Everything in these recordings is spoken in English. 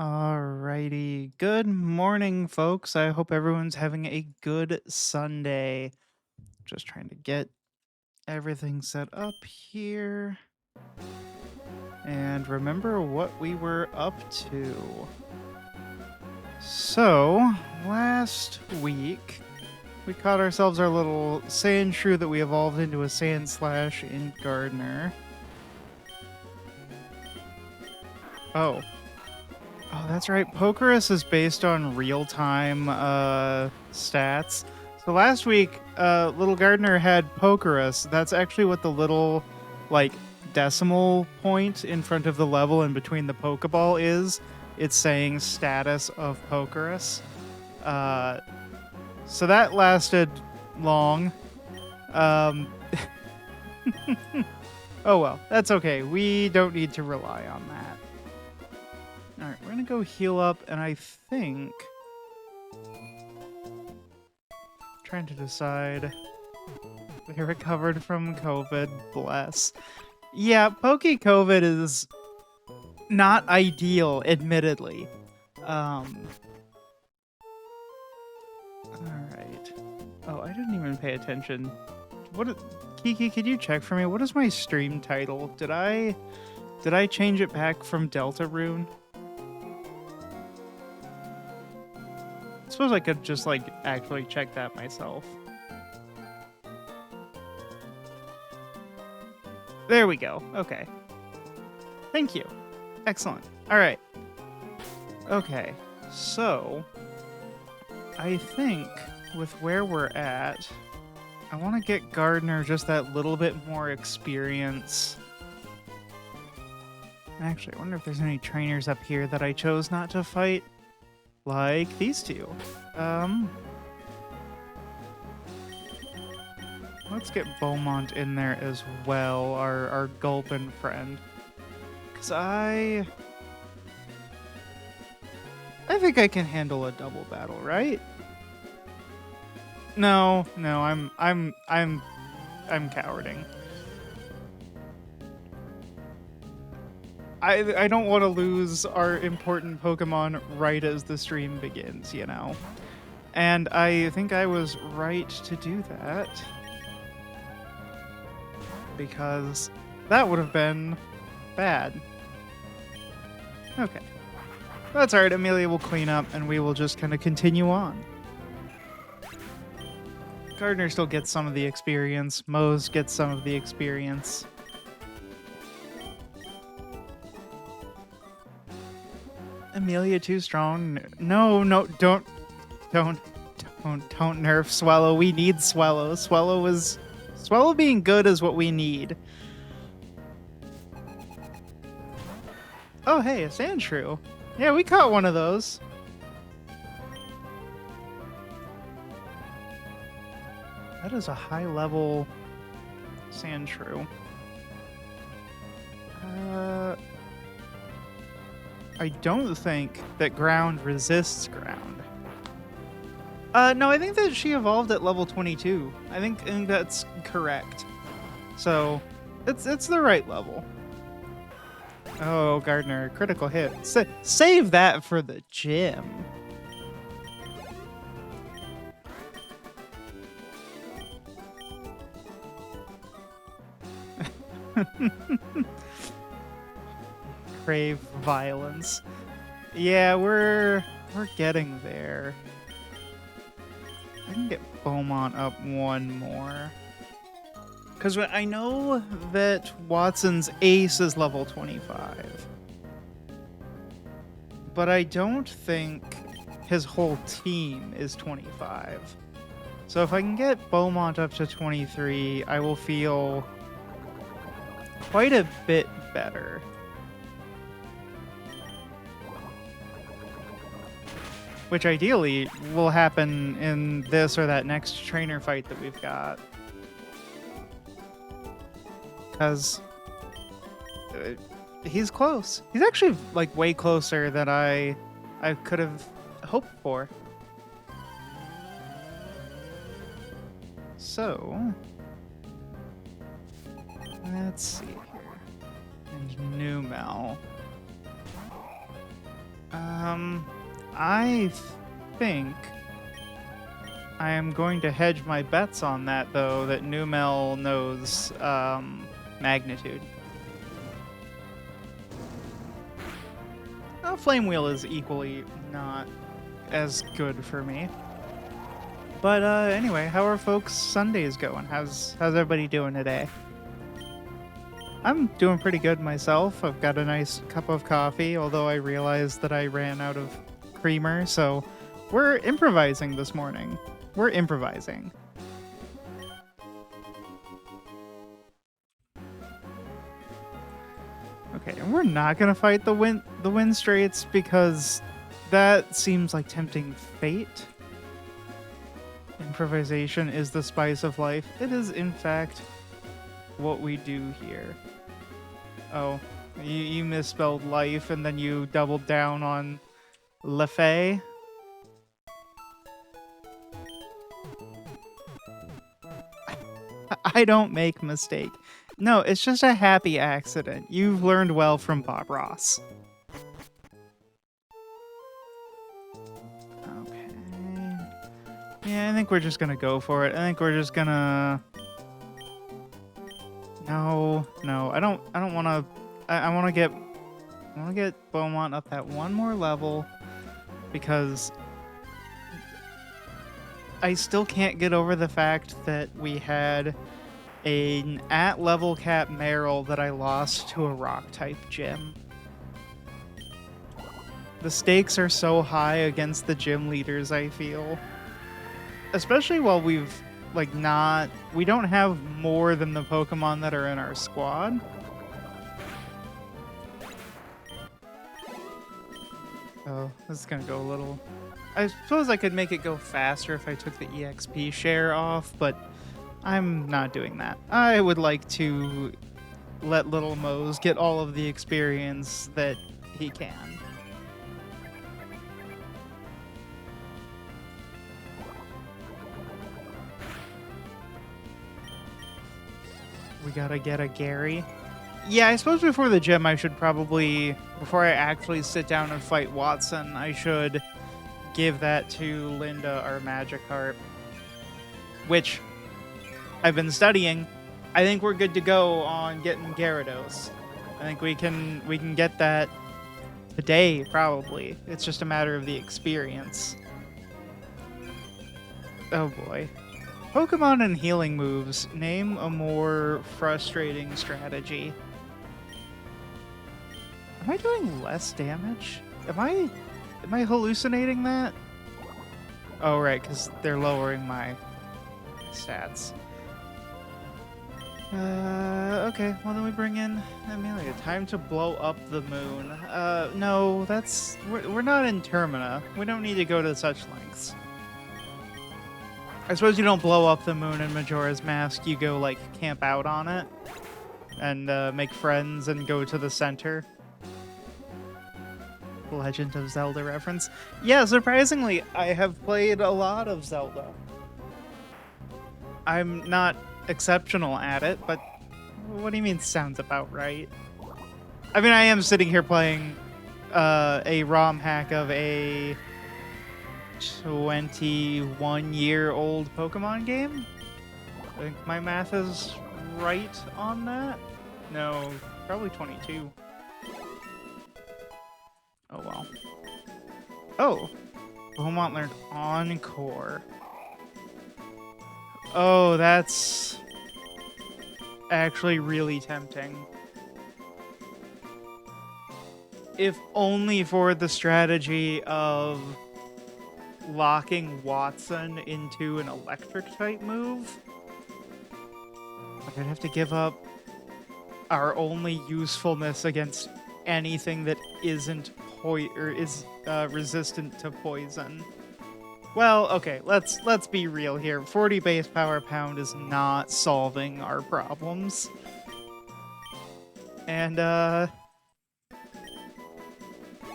Alrighty. Good morning, folks. I hope everyone's having a good Sunday. Just trying to get everything set up here. And remember what we were up to. So, last week, we caught ourselves our little sand shrew that we evolved into a sand slash in Gardener. Oh. Oh, that's right. Pokerus is based on real-time stats. So last week, Little Gardener had Pokerus. That's actually what the little, like, decimal point in front of the level and between the Pokeball is. It's saying status of Pokerus. So that lasted long. Um, oh well, that's okay. We don't need to rely on that. Alright, we're gonna go heal up, and I think... trying to decide... They recovered from COVID, bless. Yeah, Poke-COVID is not ideal, admittedly. Alright. Oh, I didn't even pay attention. Kiki, could you check for me? What is my stream title? Did I change it back from Deltarune? I suppose I could just, like, actually check that myself. There we go. Okay. Thank you. Excellent. Alright. Okay. So, I think with where we're at, I want to get Gardener just that little bit more experience. Actually, I wonder if there's any trainers up here that I chose not to fight. Like these two. Let's get Beaumont in there as well, our Gulpin friend. Because I think I can handle a double battle, right? No, I'm cowarding. I don't want to lose our important Pokemon right as the stream begins, you know? And I think I was right to do that. Because that would have been bad. Okay. That's alright, Amelia will clean up and we will just kind of continue on. Gardener still gets some of the experience. Mose gets some of the experience. Amelia too strong? No, don't nerf Swallow. We need Swallow. Swallow being good is what we need. Oh, hey, a Sandshrew. Yeah, we caught one of those. That is a high-level Sandshrew. I don't think that ground resists ground. No, I think that she evolved at level 22. I think that's correct. So, it's the right level. Oh, Gardener, critical hit. Save that for the gym. Crave violence. Yeah, we're getting there. I can get Beaumont up one more. Because I know that Watson's ace is level 25. But I don't think his whole team is 25. So if I can get Beaumont up to 23, I will feel quite a bit better. Which ideally will happen in this or that next trainer fight that we've got. Because he's close. He's actually like way closer than I could have hoped for. So let's see here. And Numel. I think I am going to hedge my bets on that, though, that Numel knows, magnitude. Flame Wheel is equally not as good for me. But, anyway, how are folks' Sundays going? How's everybody doing today? I'm doing pretty good myself. I've got a nice cup of coffee, although I realized that I ran out of creamer, so we're improvising this morning. We're improvising. Okay, and we're not gonna fight the wind straits because that seems like tempting fate. Improvisation is the spice of life. It is, in fact, what we do here. Oh, you misspelled life and then you doubled down on Lefay. I don't make mistake. No, it's just a happy accident. You've learned well from Bob Ross. Okay. Yeah, I think we're just gonna go for it. I think we're just gonna... No, I don't wanna... I wanna get Beaumont up that one more level because I still can't get over the fact that we had an at-level cap Meryl that I lost to a rock-type gym. The stakes are so high against the gym leaders, I feel. Especially while we've, like, we don't have more than the Pokemon that are in our squad. Oh, this is gonna go a little... I suppose I could make it go faster if I took the EXP share off, but I'm not doing that. I would like to let Little Mose get all of the experience that he can. We gotta get a Gary. Yeah, I suppose before the gym I should probably, before I actually sit down and fight Watson, I should give that to Linda, our Magikarp, which I've been studying. I think we're good to go on getting Gyarados. I think we can get that today, probably. It's just a matter of the experience. Oh boy. Pokemon and healing moves. Name a more frustrating strategy. Am I doing less damage? Am I hallucinating that? Oh, right, because they're lowering my stats. Okay, well then we bring in Amelia. Time to blow up the moon. No, we're not in Termina. We don't need to go to such lengths. I suppose you don't blow up the moon in Majora's Mask, you go, like, camp out on it and make friends and go to the center. Legend of Zelda reference. Yeah, surprisingly, I have played a lot of Zelda. I'm not exceptional at it, but what do you mean sounds about right? I mean, I am sitting here playing a ROM hack of a 21-year-old Pokemon game. I think my math is right on that. No, probably 22. Oh well. Oh! Beaumont learned Encore. Oh, that's actually really tempting. If only for the strategy of locking Watson into an electric type move. But I'd have to give up our only usefulness against anything that isn't resistant to poison. Well, okay, let's be real here. 40 base power pound is not solving our problems. And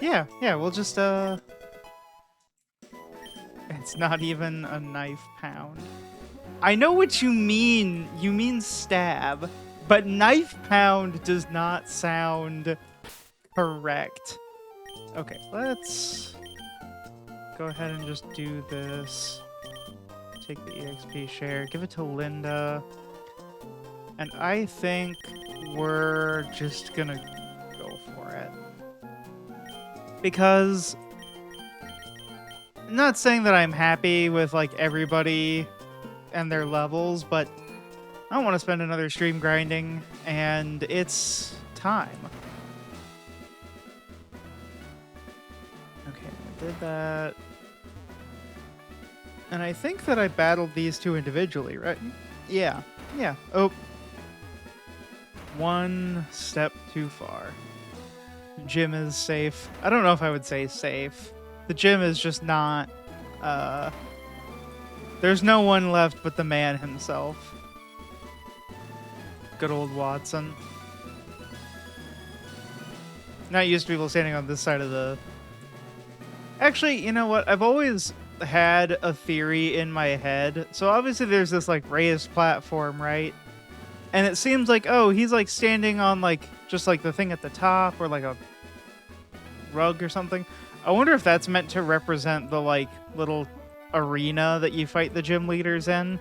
yeah, we'll just it's not even a knife pound. I know what you mean. You mean stab, but knife pound does not sound correct. Okay, let's go ahead and just do this. Take the EXP share, give it to Linda. And I think we're just gonna go for it. Because I'm not saying that I'm happy with like everybody and their levels, but I don't want to spend another stream grinding, and it's time. Okay, I did that. And I think that I battled these two individually, right? Yeah, yeah. Oh. One step too far. Gym is safe. I don't know if I would say safe. The gym is just not, there's no one left but the man himself. Good old Watson. Not used to people standing on this side of the... Actually, you know what? I've always had a theory in my head. So obviously there's this, like, raised platform, right? And it seems like, oh, he's, like, standing on, like, just, like, the thing at the top or, like, a rug or something. I wonder if that's meant to represent the, like, little arena that you fight the gym leaders in.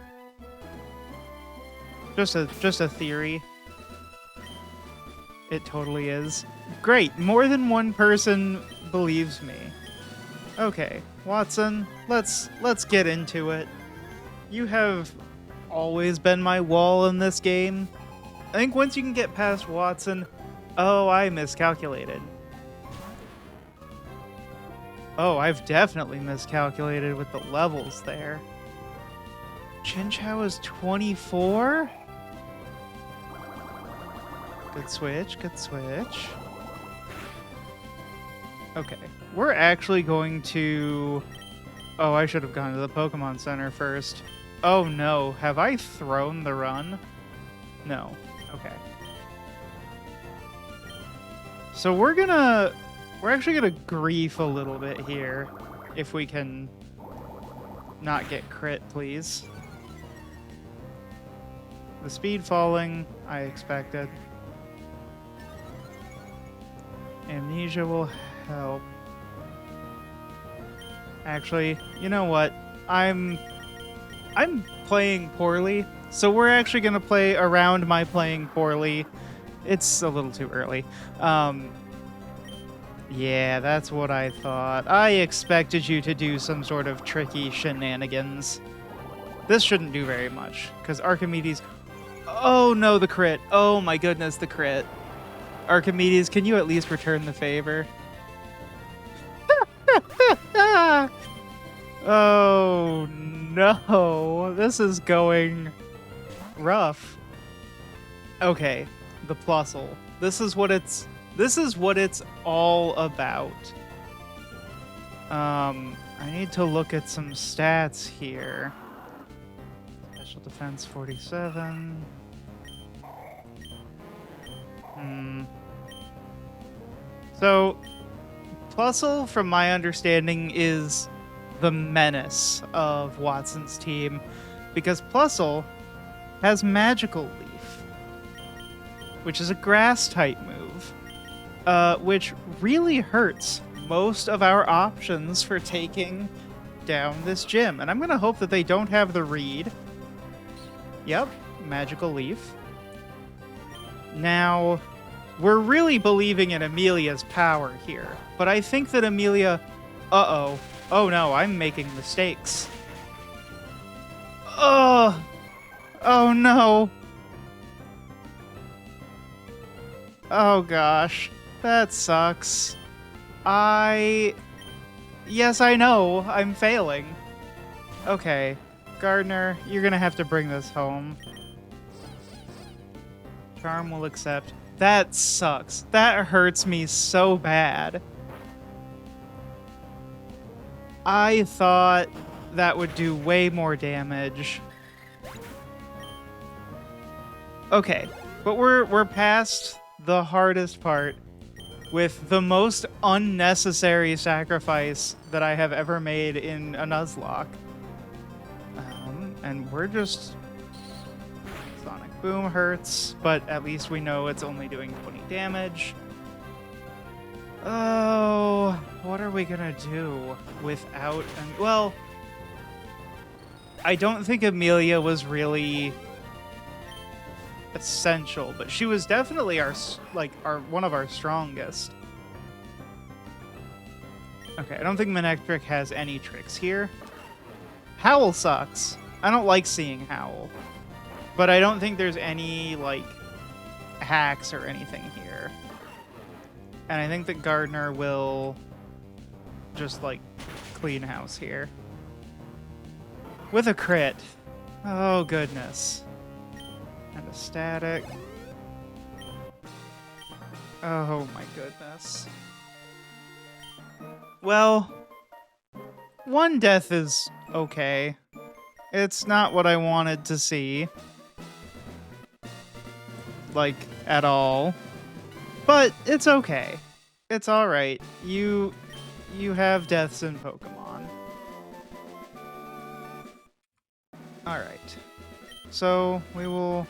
Just a theory. It totally is. Great, more than one person believes me. Okay, Watson, let's get into it. You have always been my wall in this game. I think once you can get past Watson... Oh, I miscalculated. Oh, I've definitely miscalculated with the levels there. Chinchou is 24? Good switch, good switch. Okay, we're actually going to... Oh, I should have gone to the Pokemon Center first. Oh no, have I thrown the run? No, okay. So we're actually gonna grief a little bit here, if we can not get crit, please. The speed falling, I expected. Amnesia will help. Actually, you know what? I'm playing poorly, so we're actually gonna play around my playing poorly. It's a little too early. Yeah, that's what I thought. I expected you to do some sort of tricky shenanigans. This shouldn't do very much, because Archimedes... Oh no, the crit. Oh my goodness, the crit. Archimedes, can you at least return the favor? Oh no, this is going rough. Okay, the Plusle. This is what it's all about. I need to look at some stats here. Special defense 47. So, Plusle, from my understanding, is the menace of Watson's team, because Plusle has Magical Leaf, which is a grass-type move, which really hurts most of our options for taking down this gym. And I'm going to hope that they don't have the read. Yep, Magical Leaf. Now, we're really believing in Amelia's power here, but I think that Amelia... Uh-oh. Oh no, I'm making mistakes. Oh! Oh no! Oh gosh, that sucks. Yes, I know, I'm failing. Okay, Gardner, you're gonna have to bring this home. Charm will accept. That sucks. That hurts me so bad. I thought that would do way more damage. Okay, but we're past the hardest part with the most unnecessary sacrifice that I have ever made in a Nuzlocke. And we're just... Sonic Boom hurts, but at least we know it's only doing 20 damage. Oh, what are we gonna do without... well, I don't think Amelia was really essential, but she was definitely our one of our strongest. Okay, I don't think Manectric has any tricks here. Howl sucks. I don't like seeing Howl. But I don't think there's any, like, hacks or anything here. And I think that Gardner will just, like, clean house here. With a crit. Oh, goodness. And a static. Oh, my goodness. Well, one death is okay. It's not what I wanted to see. Like, at all. But it's okay. It's alright. You have deaths in Pokemon. Alright. So, we will...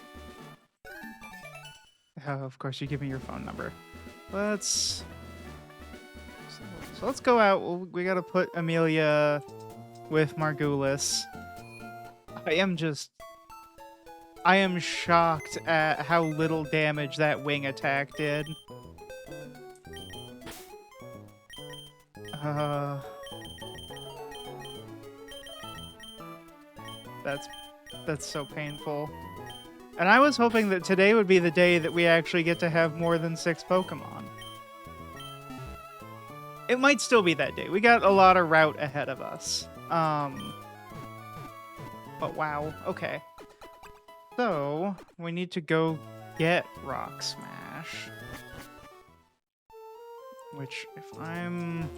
Oh, of course, you give me your phone number. So let's go out. We gotta put Amelia with Margulis. I am shocked at how little damage that wing attack did. That's so painful. And I was hoping that today would be the day that we actually get to have more than 6 Pokemon. It might still be that day. We got a lot of route ahead of us. But wow, okay. So, we need to go get Rock Smash. Which, if I'm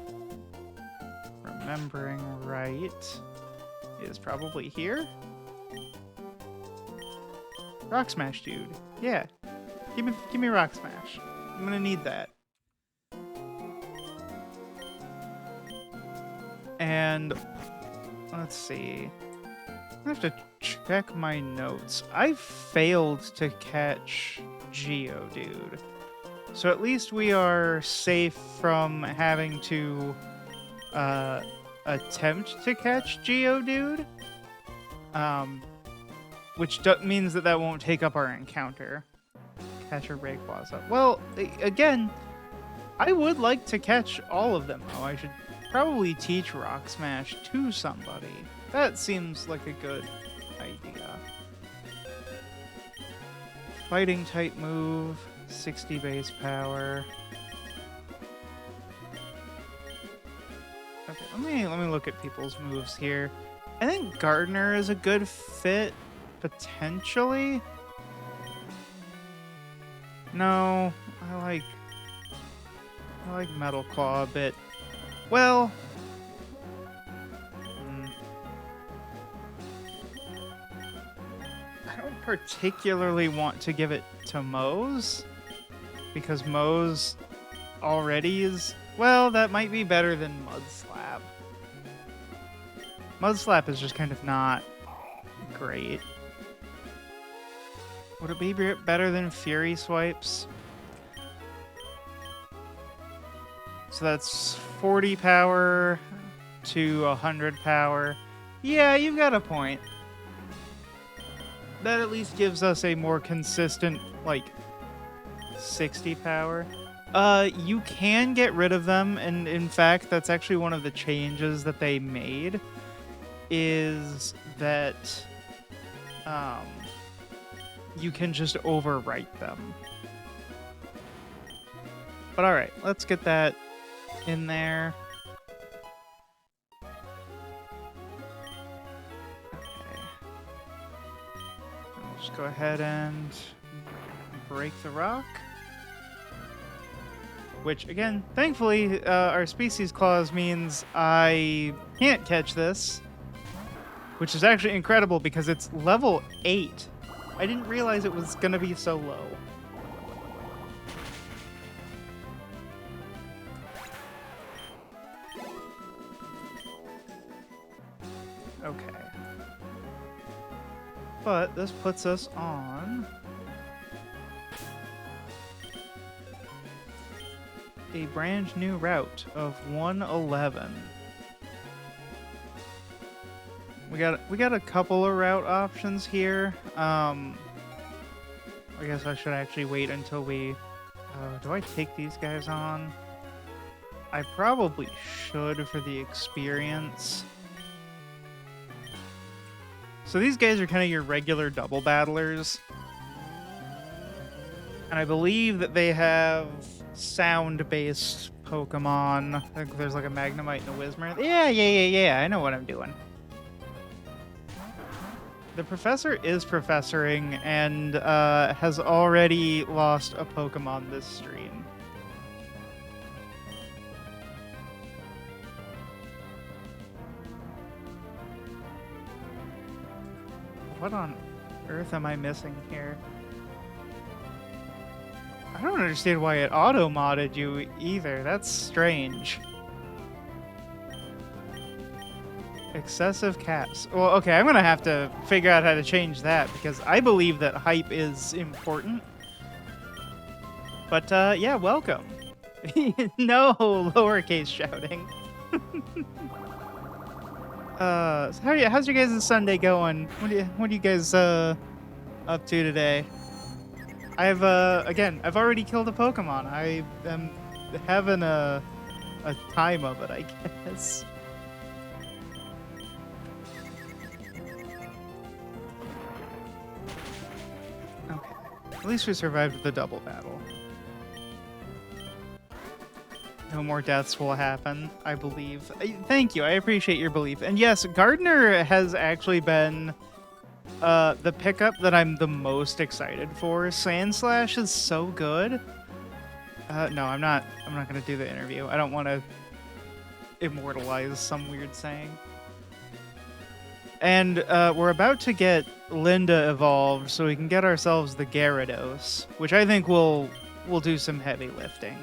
remembering right, is probably here? Rock Smash, dude. Yeah. Give me Rock Smash. I'm gonna need that. And let's see. I have to check my notes. I failed to catch Geodude. So at least we are safe from having to attempt to catch Geodude. Which means that won't take up our encounter. Catch or Rayquaza. Well, again, I would like to catch all of them, though. I should probably teach Rock Smash to somebody. That seems like a good idea. Fighting type move, 60 base power. Okay, let me look at people's moves here. I think Gardner is a good fit, potentially. No, I like Metal Claw a bit. Well, I don't particularly want to give it to Mose, because Mose already is... Well, that might be better than Mudslap. Mudslap is just kind of not great. Would it be better than Fury Swipes? So that's 40 power to 100 power. Yeah, you've got a point. That at least gives us a more consistent, like, 60 power. You can get rid of them, and in fact, that's actually one of the changes that they made, is that you can just overwrite them. But alright, let's get that in there. Okay. We'll just go ahead and break the rock. Which, again, thankfully, our species clause means I can't catch this. Which is actually incredible because it's level 8. I didn't realize it was going to be so low. Okay. But this puts us on a brand new route of 111. We got a couple of route options here. I guess I should actually wait until we... do I take these guys on? I probably should for the experience. So these guys are kind of your regular double battlers. And I believe that they have sound-based Pokemon. I think there's like a Magnemite and a Whismur. Yeah, I know what I'm doing. The professor is professoring and has already lost a Pokemon this stream. What on earth am I missing here? I don't understand why it auto-modded you either. That's strange. Excessive caps. Well, okay, I'm gonna have to figure out how to change that because I believe that hype is important. But, yeah, welcome. No lowercase shouting. So how's your guys' Sunday going? What are you guys, up to today? I've already killed a Pokemon. I am having a time of it, I guess. Okay. At least we survived the double battle. No more deaths will happen, I believe. Thank you, I appreciate your belief. And yes, Gardner has actually been the pickup that I'm the most excited for. Sandslash is so good. No, I'm not gonna do the interview. I don't want to immortalize some weird saying. And we're about to get Linda evolved so we can get ourselves the Gyarados, which I think will do some heavy lifting.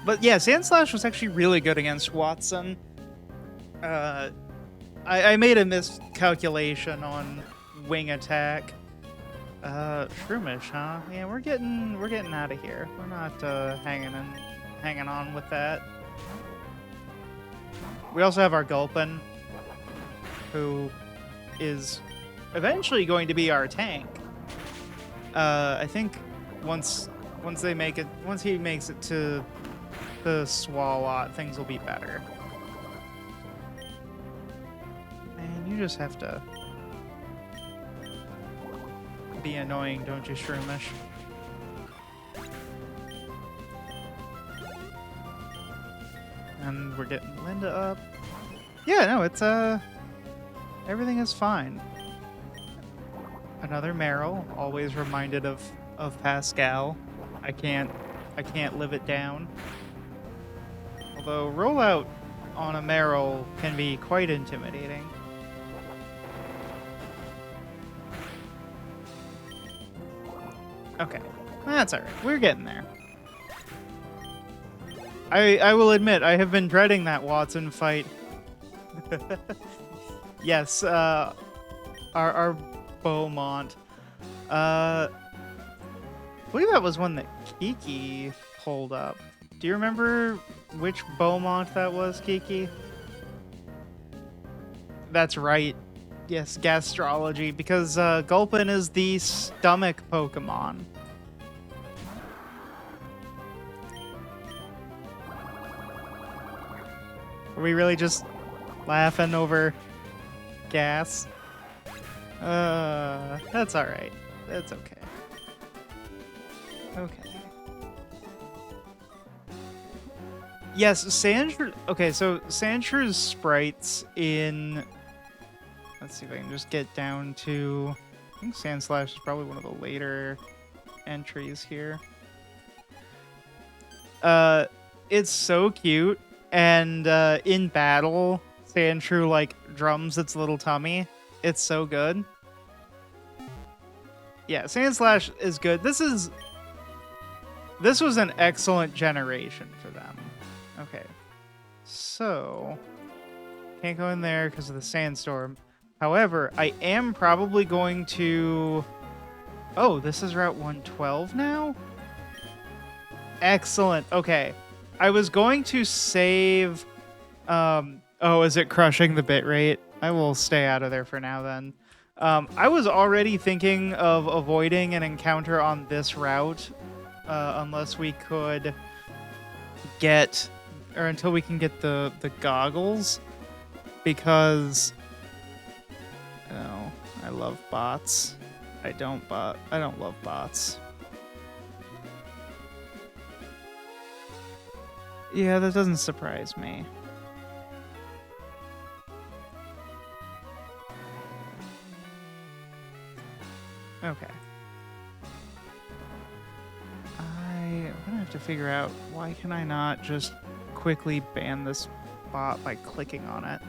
But yeah, Sandslash was actually really good against Watson. I made a miscalculation on wing attack. Shroomish, huh? Yeah, we're getting out of here. We're not hanging on with that. We also have our Gulpin, who is eventually going to be our tank. I think once he makes it to the Swalot, things will be better. Man, you just have to be annoying, don't you, Shroomish? And we're getting Linda up. Yeah, no, it's everything is fine. Another Meryl, always reminded of Pascal. I can't live it down. Although rollout on a Meryl can be quite intimidating. Okay, that's alright. We're getting there. I will admit, I have been dreading that Watson fight. Yes, our Beaumont. I believe that was one that Kiki pulled up. Do you remember which Beaumont that was, Kiki? That's right. Yes, gastrology, because Gulpin is the stomach Pokemon. Are we really just laughing over gas? That's alright. That's okay. Okay. Yes, Sandshrew... Okay, so Sandshrew's sprites in... Let's see if I can just get down to... I think Sandslash is probably one of the later entries here. It's so cute, and in battle, Sandshrew, like, drums its little tummy. It's so good. Yeah, Sandslash is good. This was an excellent generation for them. Okay, so can't go in there because of the sandstorm. However, I am probably going to... Oh, this is Route 112 now? Excellent. Okay. I was going to save... oh, is it crushing the bitrate? I will stay out of there for now then. I was already thinking of avoiding an encounter on this route, unless we could get... or until we can get the goggles, because... oh, I love bots. I don't love bots. Yeah, that doesn't surprise me. Okay. I'm gonna have to figure out, why can I not just quickly ban this bot by clicking on it?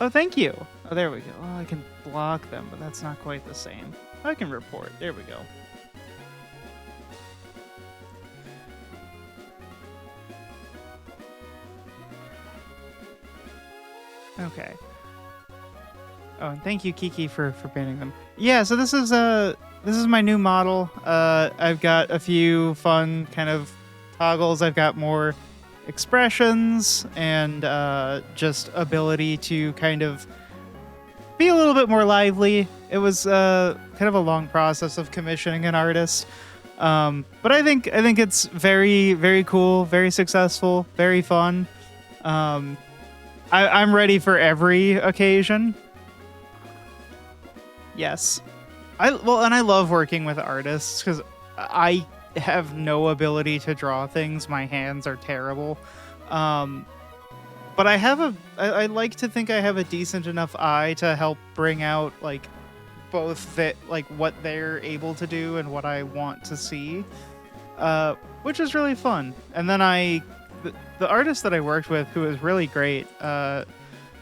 Oh, thank you. Oh, there we go. Oh, I can block them, but that's not quite the same. I can report. There we go. Okay. Oh, and thank you, Kiki, for banning them. Yeah, so this is my new model. I've got a few fun kind of toggles. I've got more expressions and just ability to kind of be a little bit more lively. It was kind of a long process of commissioning an artist. But I think it's very, very cool, very successful, very fun. I'm ready for every occasion. Yes. And I love working with artists because I have no ability to draw things. My hands are terrible. But I like to think I have a decent enough eye to help bring out like both that, like what they're able to do and what I want to see, which is really fun. And then the artist that I worked with, who was really great, I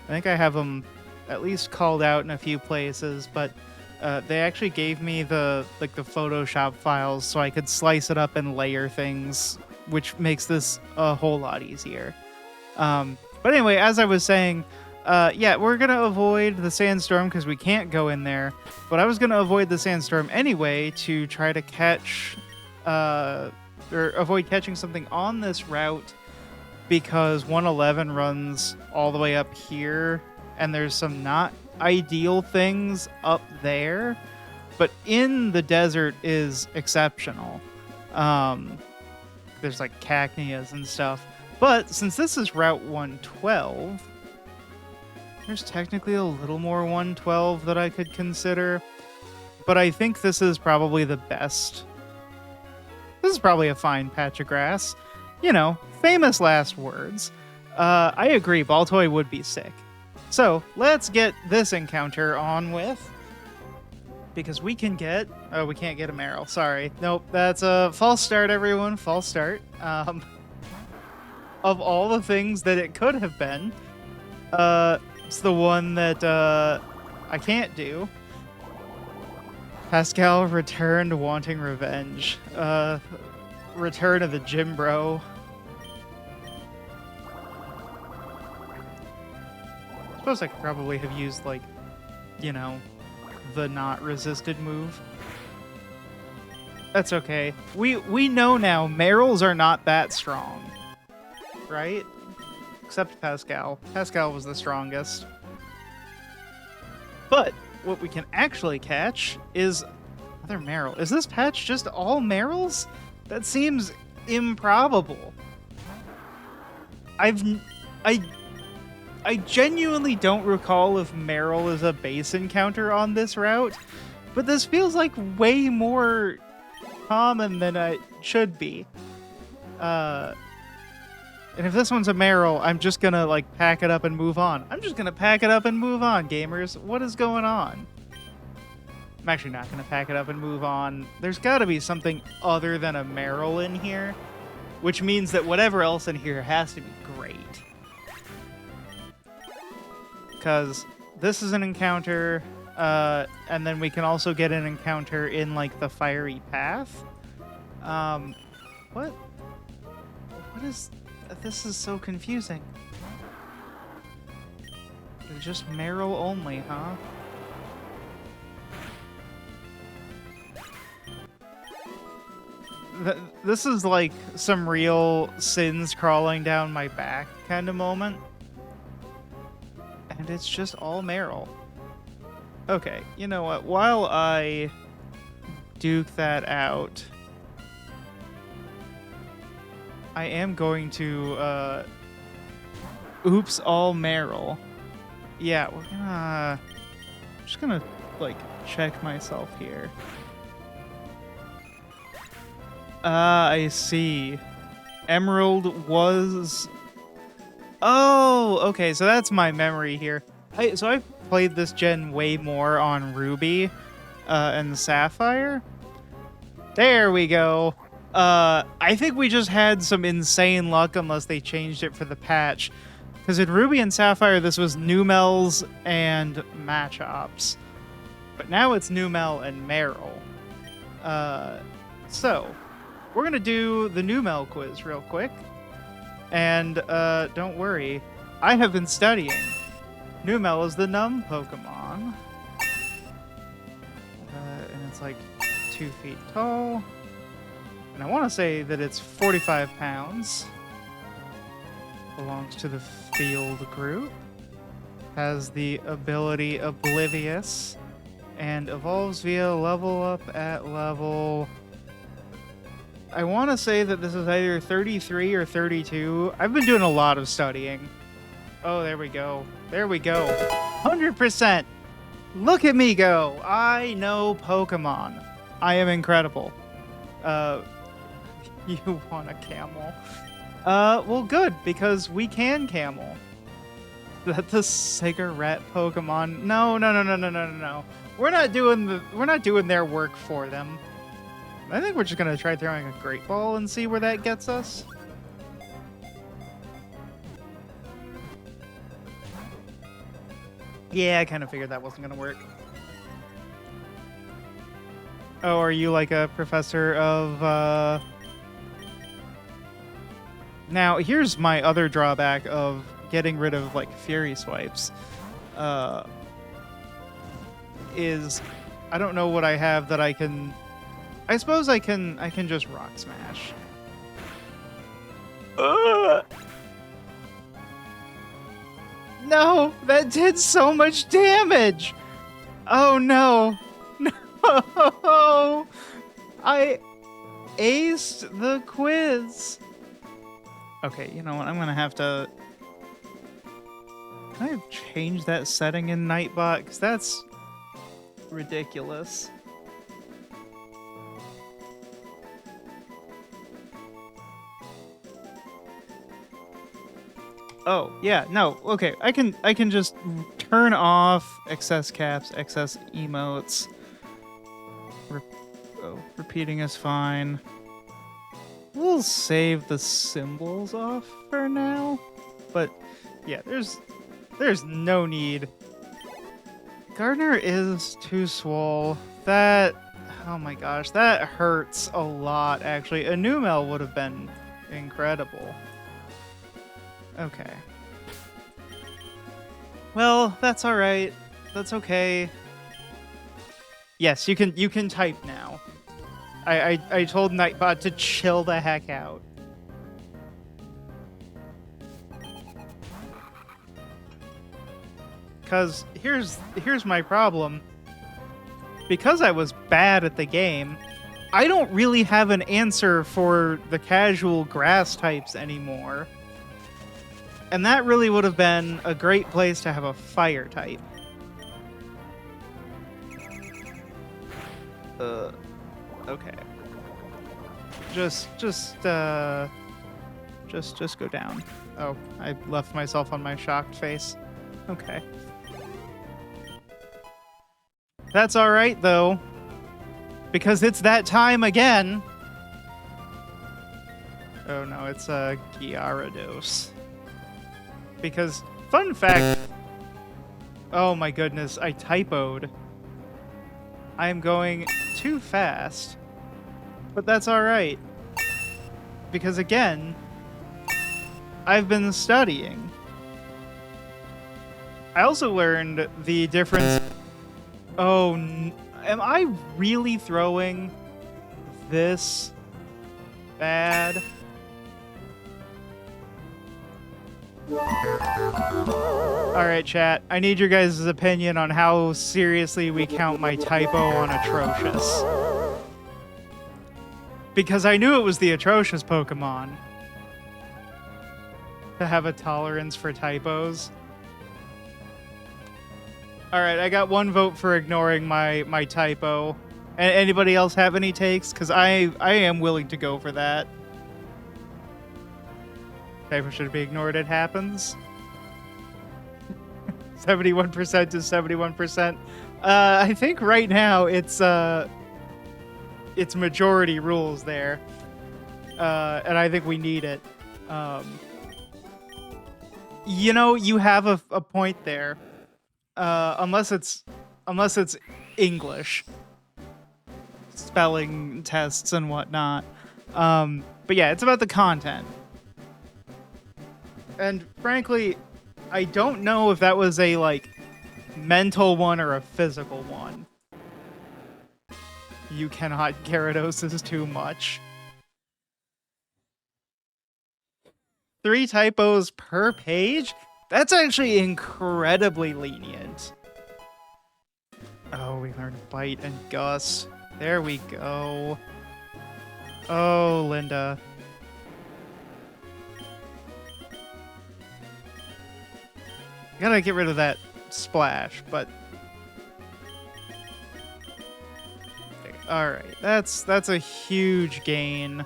think I have him at least called out in a few places, but they actually gave me the Photoshop files so I could slice it up and layer things, which makes this a whole lot easier. But anyway, as I was saying, yeah, we're going to avoid the sandstorm because we can't go in there, but I was going to avoid the sandstorm anyway to try to catch, or avoid catching something on this route, because 111 runs all the way up here, and there's some not ideal things up there, but in the desert is exceptional. There's like cacneas and stuff, but since this is Route 112, there's technically a little more 112 that I could consider, but I think this is probably the best. This is probably a fine patch of grass. You know, famous last words. I agree, Baltoy would be sick. So, let's get this encounter on with, because we can get... oh, we can't get a Meryl, sorry. Nope, that's a false start, everyone, false start. Of all the things that it could have been, it's the one that I can't do. Pascal returned wanting revenge. Return of the gym bro. I suppose I could probably have used, like, you know, the not resisted move. That's okay. We know now Meryl's are not that strong. Right? Except Pascal. Pascal was the strongest. But what we can actually catch is another Meryl. Is this patch just all Meryls? That seems improbable. I genuinely don't recall if Meryl is a base encounter on this route, but this feels like way more common than it should be. And if this one's a Meryl, I'm just gonna, like, pack it up and move on. I'm just gonna pack it up and move on, gamers. What is going on? I'm actually not gonna pack it up and move on. There's gotta be something other than a Meryl in here, which means that whatever else in here has to be great. Because this is an encounter, and then we can also get an encounter in, like, the fiery path. What is... this is so confusing. It's just Meryl only, huh? This is like some real sins crawling down my back kind of moment. And it's just all Meryl. Okay, you know what? While I duke that out, I am going to, oops, all Meryl. Yeah, we're gonna... I'm just gonna, like, check myself here. I see. Emerald was... Oh, okay, so that's my memory here. So I've played this gen way more on Ruby and Sapphire. There we go. I think we just had some insane luck unless they changed it for the patch. Because in Ruby and Sapphire, this was Numels and Machops. But now it's Numel and Meryl. So, we're going to do the Numel quiz real quick. And don't worry, I have been studying. Numel is the numb Pokemon. And it's like 2 feet tall. And I want to say that it's 45 pounds. Belongs to the field group. Has the ability Oblivious. And evolves via level up at level... I want to say that this is either 33 or 32. I've been doing a lot of studying. Oh, there we go. There we go. 100%. Look at me go. I know Pokemon. I am incredible. You want a camel? Well, good, because we can camel. That's a cigarette Pokemon. No. We're not doing their work for them. I think we're just gonna try throwing a Great Ball and see where that gets us. Yeah, I kind of figured that wasn't gonna work. Oh, are you like a professor of, Now, here's my other drawback of getting rid of, like, Fury Swipes. Is I don't know what I have that I can... I suppose I can just Rock Smash. No, that did so much damage. Oh no. No. I aced the quiz. Okay, you know what? I'm going to have to... Can I change that setting in Nightbot? Because that's ridiculous. Oh, yeah, no, okay. I can just turn off excess caps, excess emotes. Repeating is fine. We'll save the symbols off for now. But yeah, there's no need. Gardner is too swole. That, oh my gosh, that hurts a lot actually. A Numel would have been incredible. Okay. Well, that's all right. That's okay. Yes, you can type now. I told Nightbot to chill the heck out. Cause here's my problem. Because I was bad at the game, I don't really have an answer for the casual grass types anymore. And that really would have been a great place to have a fire type. Okay. Just go down. Oh, I left myself on my shocked face. Okay. That's alright, though. Because it's that time again. Oh no, it's a Gyarados. Because, fun fact... Oh my goodness, I typoed. I am going too fast. But that's alright. Because again, I've been studying. I also learned the difference... Oh, am I really throwing this Bad. Alright, chat. I need your guys' opinion on how seriously we count my typo on Atrocious. Because I knew it was the Atrocious Pokemon to have a tolerance for typos. Alright, I got 1 vote for ignoring my typo. Anybody else have any takes? Because I am willing to go for that. Typo should be ignored, it happens. 71% to 71%. I think right now it's majority rules there. And I think we need it. You know, you have a point there. Unless it's English. Spelling tests and whatnot. But yeah, it's about the content. And frankly, I don't know if that was a, like, mental one or a physical one. You cannot Gyarados too much. 3 typos per page? That's actually incredibly lenient. Oh, we learned Bite and Gust. There we go. Oh, Linda. Gotta get rid of that splash, but... Alright, that's a huge gain.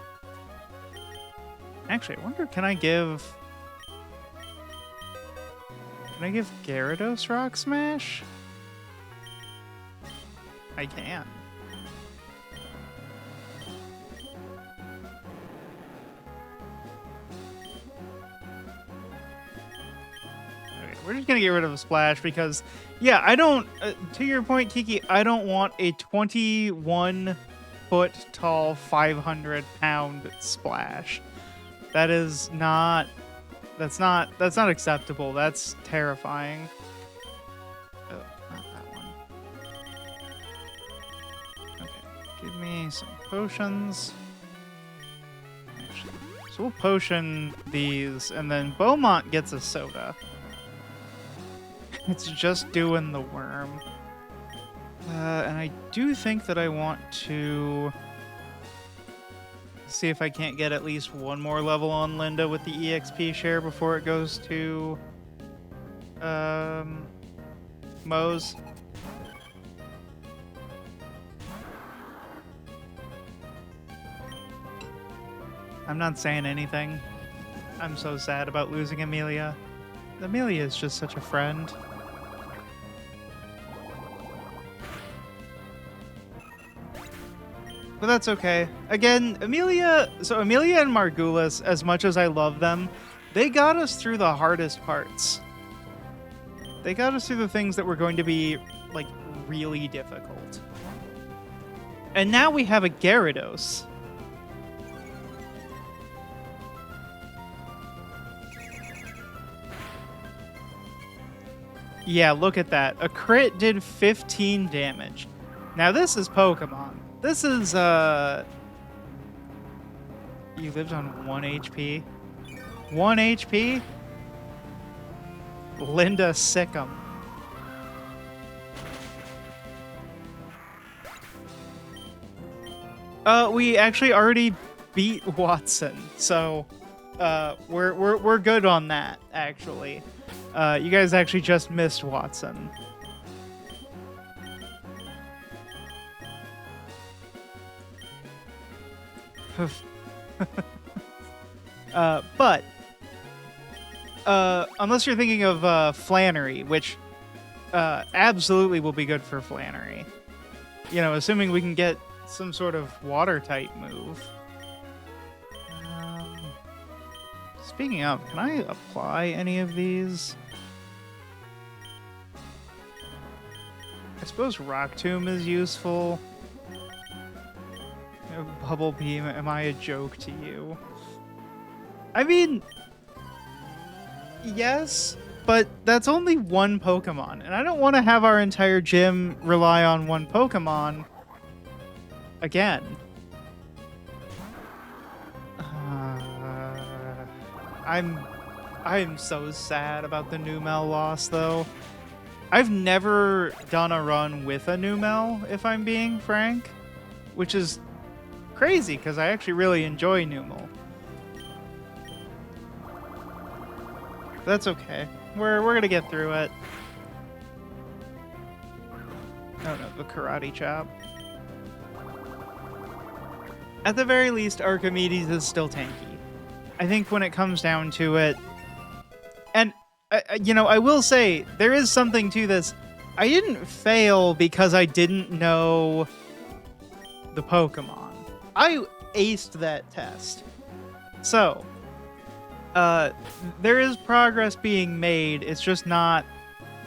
Actually, I wonder, can I give Gyarados Rock Smash? I can. We're just going to get rid of a splash because, yeah, I don't, to your point, Kiki, I don't want a 21-foot tall, 500-pound splash. That is not, that's not acceptable. That's terrifying. Oh, not that one. Okay, give me some potions. Actually, so we'll potion these, and then Beaumont gets a soda. It's just doing the worm. And I do think that I want to see if I can't get at least 1 more level on Linda with the EXP share before it goes to Moe's. I'm not saying anything. I'm so sad about losing Amelia. Amelia is just such a friend. But that's okay. Again, Amelia and Margulis, as much as I love them, they got us through the hardest parts. They got us through the things that were going to be, like, really difficult. And now we have a Gyarados. Yeah, look at that. A crit did 15 damage. Now this is Pokemon. This is, you lived on 1 HP? 1 HP? Linda Sick'em. We actually already beat Watson, so, we're good on that, actually. You guys actually just missed Watson. But unless you're thinking of Flannery, which absolutely will be good for Flannery. You know, assuming we can get some sort of water-type move. Speaking of, can I apply any of these? I suppose Rock Tomb is useful. Bubble Beam, am I a joke to you? I mean, yes, but that's only 1 Pokemon, and I don't want to have our entire gym rely on 1 Pokemon again. I'm so sad about the Numel loss, though. I've never done a run with a Numel, if I'm being frank, which is crazy because I actually really enjoy Numel. That's okay. We're gonna get through it. Oh no, the karate chop. At the very least, Archimedes is still tanky. I think when it comes down to it, and you know, I will say there is something to this. I didn't fail because I didn't know the Pokemon. I aced that test. So, there is progress being made. It's just not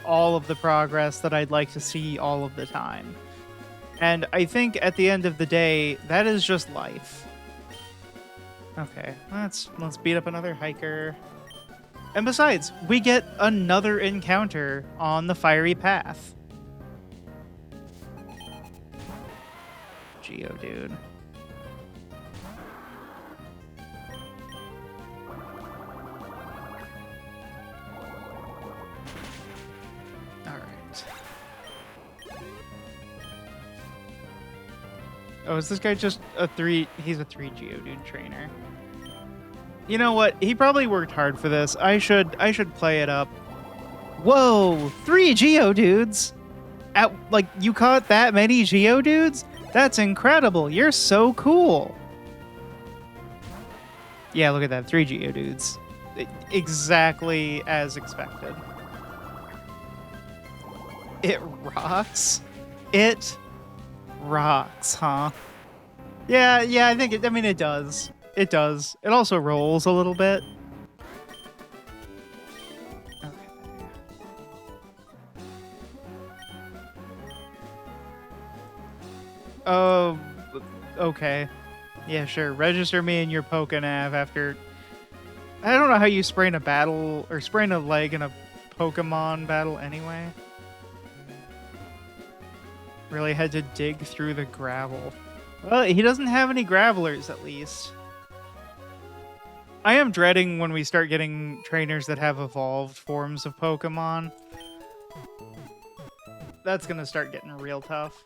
all of the progress that I'd like to see all of the time. And I think at the end of the day, that is just life. Okay, let's beat up another hiker. And besides, we get another encounter on the fiery path. Geodude. Alright. Oh, is this guy just a 3? He's a 3 Geodude trainer. You know what? He probably worked hard for this. I should play it up. Whoa, 3 Geodudes? Like, you caught that many Geodudes? That's incredible. You're so cool. Yeah, look at that. 3 Geodudes. Exactly as expected. It rocks. It rocks, huh? Yeah, I think it, I mean, it does. It does. It also rolls a little bit. Okay. Oh, okay. Yeah, sure. Register me in your Pokenav after... I don't know how you sprain a battle, or sprain a leg in a Pokemon battle anyway. Really had to dig through the gravel. Well, he doesn't have any Gravelers, at least. I am dreading when we start getting trainers that have evolved forms of Pokemon. That's gonna start getting real tough.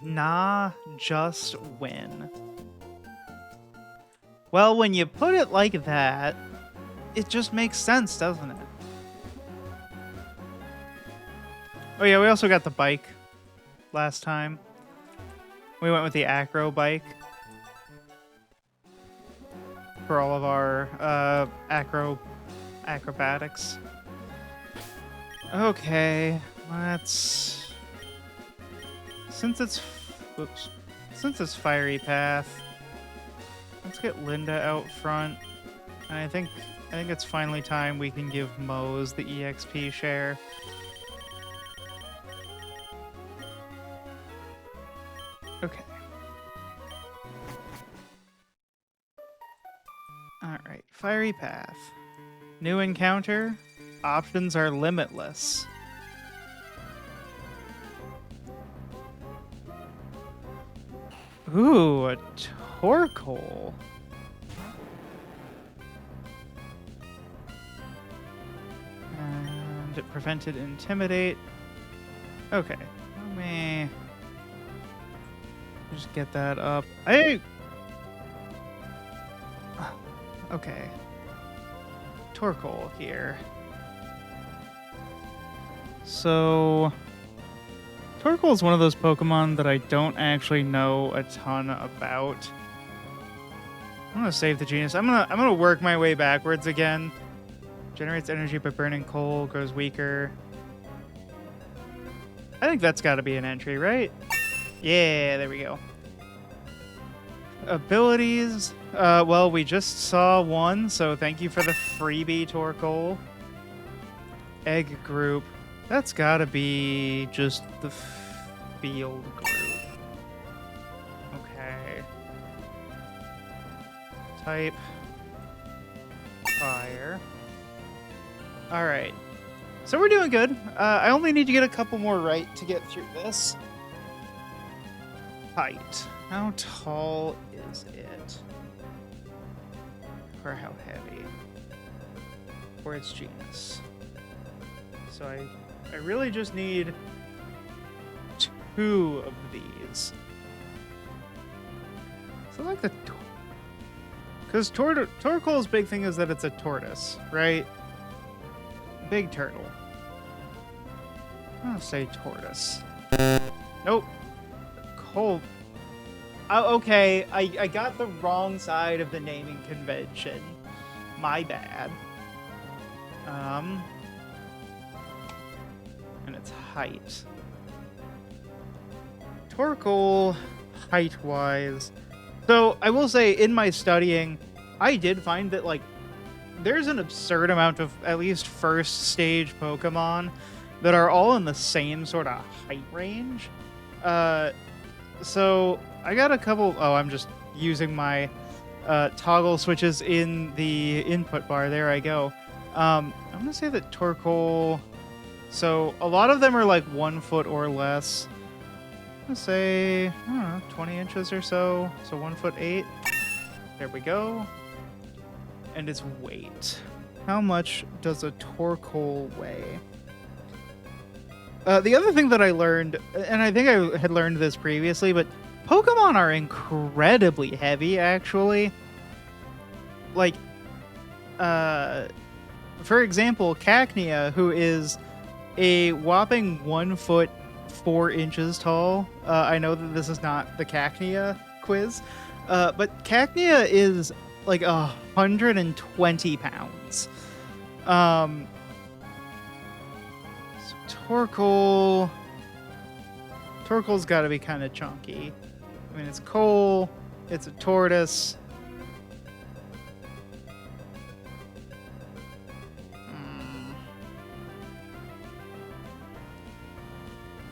Nah, just win. Well, when you put it like that, it just makes sense, doesn't it? Oh yeah, we also got the bike last time. We went with the acro bike for all of our acrobatics. Okay, let's since it's fiery path, let's get Linda out front. And I think it's finally time we can give Mose the EXP share. Okay. Alright, fiery path. New encounter. Options are limitless. Ooh, a Torkoal. And it prevented Intimidate. Okay. Let me just get that up. Okay. Torkoal here. So Torkoal is one of those Pokemon that I don't actually know a ton about. I'm gonna save the genius. I'm gonna work my way backwards again. Generates energy by burning coal, grows weaker. I think that's gotta be an entry, right? Yeah, there we go. Abilities. Well, we just saw one, so thank you for the freebie, Torkoal. Egg group. That's gotta be just the field group. Okay. Type. Fire. Alright. So we're doing good. I only need to get a couple more right to get through this. height. How tall is it? Or how heavy? For its genus. So I really just need 2 of these. So like the... Because Torkoal's big thing is that it's a tortoise, right? Big turtle. I'm gonna say tortoise. Nope. Coal. Oh, okay, I got the wrong side of the naming convention. My bad. And its height. Torkoal, height-wise. So, I will say, in my studying, I did find that, like, there's an absurd amount of, at least first-stage Pokemon that are all in the same sort of height range. So, I got a couple... Oh, I'm just using my toggle switches in the input bar. There I go. I'm going to say that Torkoal... So, a lot of them are, like, 1 foot or less. I'm going to say, I don't know, 20 inches or so. So, 1'8". There we go. And its weight. How much does a Torkoal weigh? The other thing that I learned, and I think I had learned this previously, but Pokemon are incredibly heavy, actually. Like, for example, Cacnea, who is a whopping 1 foot 4 inches tall. I know that this is not the Cacnea quiz, but Cacnea is like 120 pounds. So Torkoal's got to be kind of chunky. I mean, it's coal, it's a tortoise.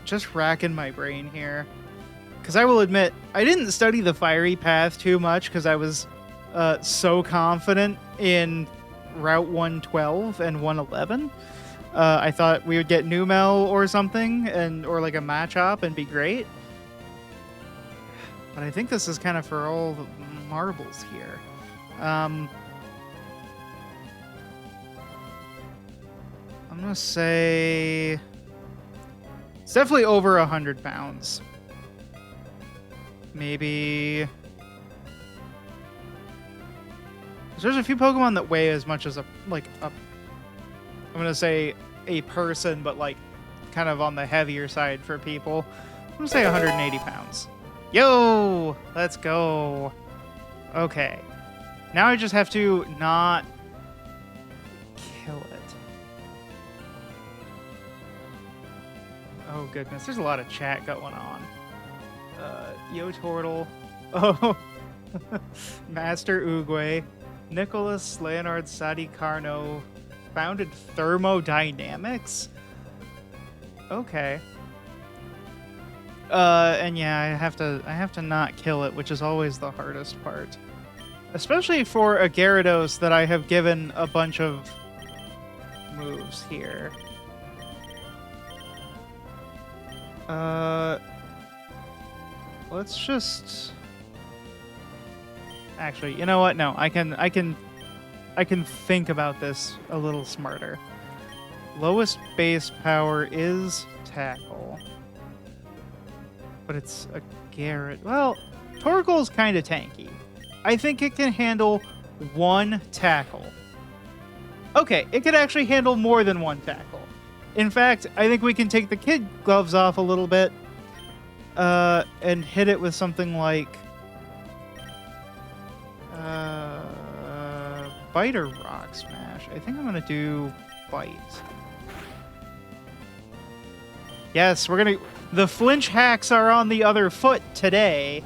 Just racking my brain here. Because I will admit, I didn't study the fiery path too much because I was so confident in Route 112 and 111. I thought we would get Numel or something, or like a Machop and be great. But I think this is kind of for all the marbles here. I'm going to say... It's definitely over 100 pounds. Maybe... There's a few Pokemon that weigh as much as I'm gonna say a person, but like kind of on the heavier side for people. I'm gonna say 180 pounds. Yo! Let's go. Okay. Now I just have to not kill it. Oh goodness, there's a lot of chat going on. Yo Tortle. Oh, Master Oogway. Nicholas Leonard Sadi Carno founded Thermodynamics? Okay. And yeah, I have to not kill it, which is always the hardest part. Especially for a Gyarados that I have given a bunch of moves here. Let's just... Actually, you know what? No, I can think about this a little smarter. Lowest base power is Tackle. But it's a Garrett. Well, Torkoal's kind of tanky. I think it can handle 1 Tackle. Okay, it could actually handle more than 1 Tackle. In fact, I think we can take the kid gloves off a little bit and hit it with something like Bite or Rock Smash. I think I'm gonna do Bite. Yes, we're gonna... The flinch hacks are on the other foot today.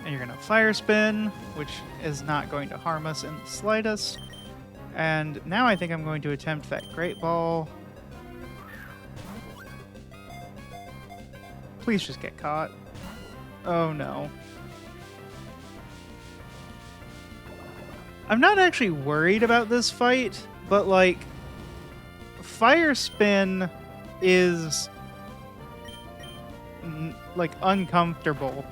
And you're gonna Fire Spin, which is not going to harm us in the slightest. And now I think I'm going to attempt that Great Ball. Please just get caught. Oh no. I'm not actually worried about this fight, but like, Fire Spin is like uncomfortable.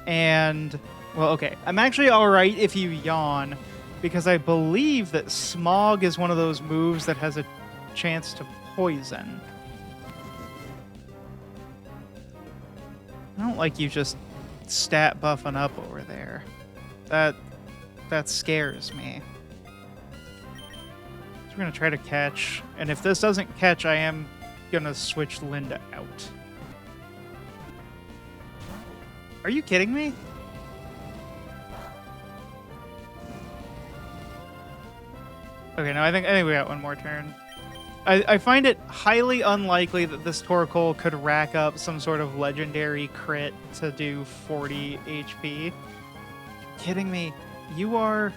And, well, okay. I'm actually alright if you yawn, because I believe that Smog is one of those moves that has a chance to poison. I don't like you just stat buffing up over there. That scares me. So we're gonna try to catch, and if this doesn't catch, I am gonna switch Linda out. Are you kidding me? Okay, no, I think we got one more turn. I find it highly unlikely that this Torkoal could rack up some sort of legendary crit to do 40 HP. Kidding me? You are...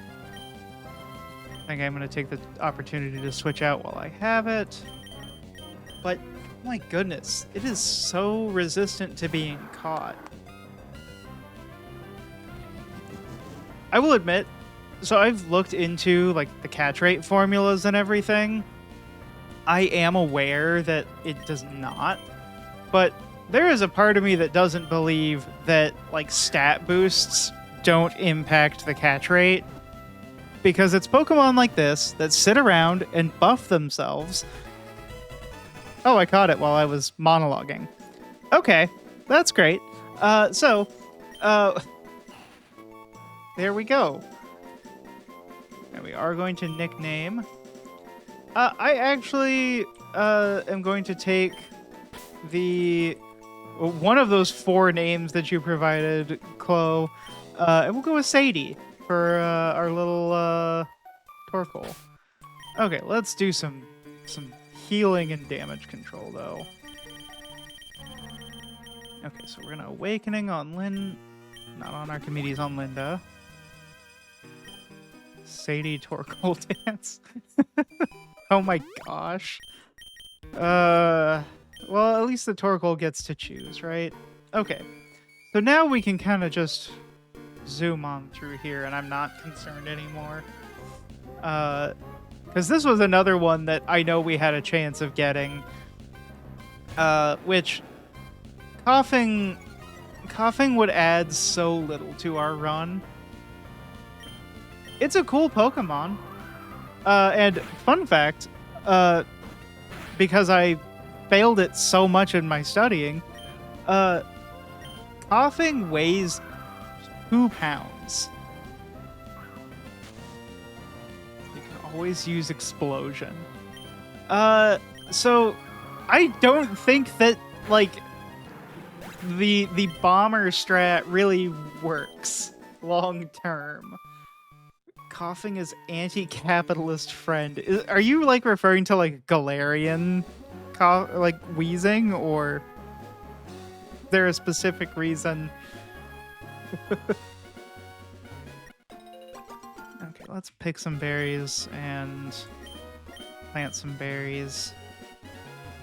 I think I'm going to take the opportunity to switch out while I have it. But, my goodness, it is so resistant to being caught. I will admit, so I've looked into like the catch rate formulas and everything. I am aware that it does not, but there is a part of me that doesn't believe that like stat boosts don't impact the catch rate, because it's Pokemon like this that sit around and buff themselves. Oh, I caught it while I was monologuing. Okay, that's great. There we go. And we are going to nickname. I actually am going to take one of those 4 names that you provided, Chloe, and we'll go with Sadie for our little Torkoal. Okay, let's do some healing and damage control though. Okay, so we're gonna Awakening on not on Archimedes, on Linda. Sadie Torkoal dance. Oh my gosh. Well, at least the Torkoal gets to choose, right? Okay. So now we can kind of just zoom on through here, and I'm not concerned anymore. Because this was another one that I know we had a chance of getting. Which... Coughing would add so little to our run. It's a cool Pokemon. And fun fact, because I failed it so much in my studying, Coughing weighs 2 pounds. You can always use Explosion. So I don't think that, like, the bomber strat really works long term. Coughing is anti-capitalist friend. Are you like referring to like Galarian like wheezing, or is there a specific reason? Okay, let's pick some berries and plant some berries.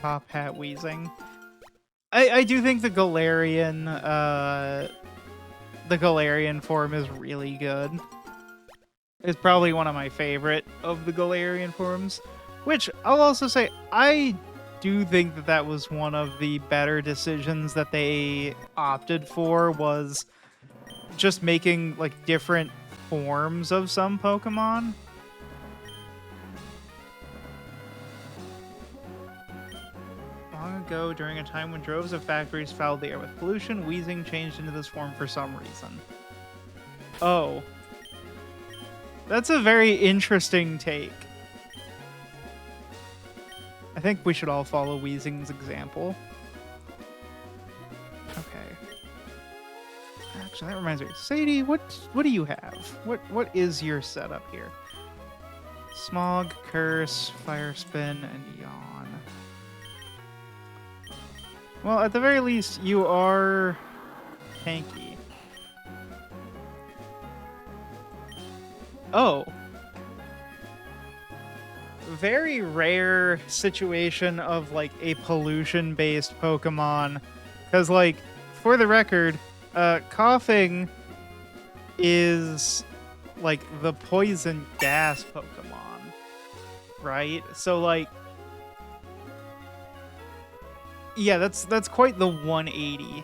Top hat wheezing. I do think the Galarian form is really good. It's probably one of my favorite of the Galarian forms, which I'll also say I do think that that was one of the better decisions that they opted for, was just making like different forms of some Pokemon. Long ago, during a time when droves of factories fouled the air with pollution, wheezing changed into this form for some reason. Oh. That's a very interesting take. I think we should all follow Weezing's example. Okay. Actually, that reminds me. Sadie, what do you have? What is your setup here? Smog, Curse, Fire Spin, and Yawn. Well, at the very least, you are tanky. Oh. Very rare situation of, like, a pollution-based Pokemon. Because, like, for the record, Coughing is, like, the poison gas Pokemon. Right? So, like... Yeah, that's quite the 180.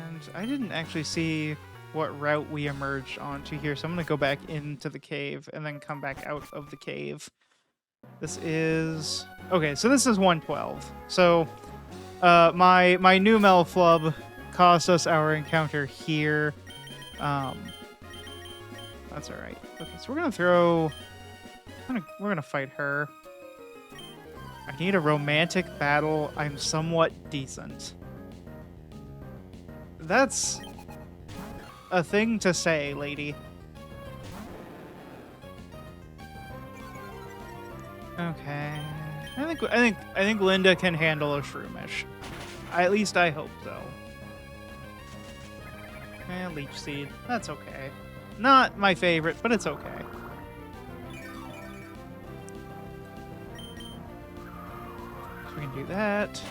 And I didn't actually see what route we emerged onto here, so I'm gonna go back into the cave and then come back out of the cave. This is okay. So this is 112. So my new Melflub cost us our encounter here. That's all right. Okay, so we're gonna throw. We're gonna fight her. I need a romantic battle. I'm somewhat decent. That's a thing to say, lady. Okay. I think Linda can handle a shroomish. At least I hope so. Leech seed. That's okay. Not my favorite, but it's okay. So we can do that.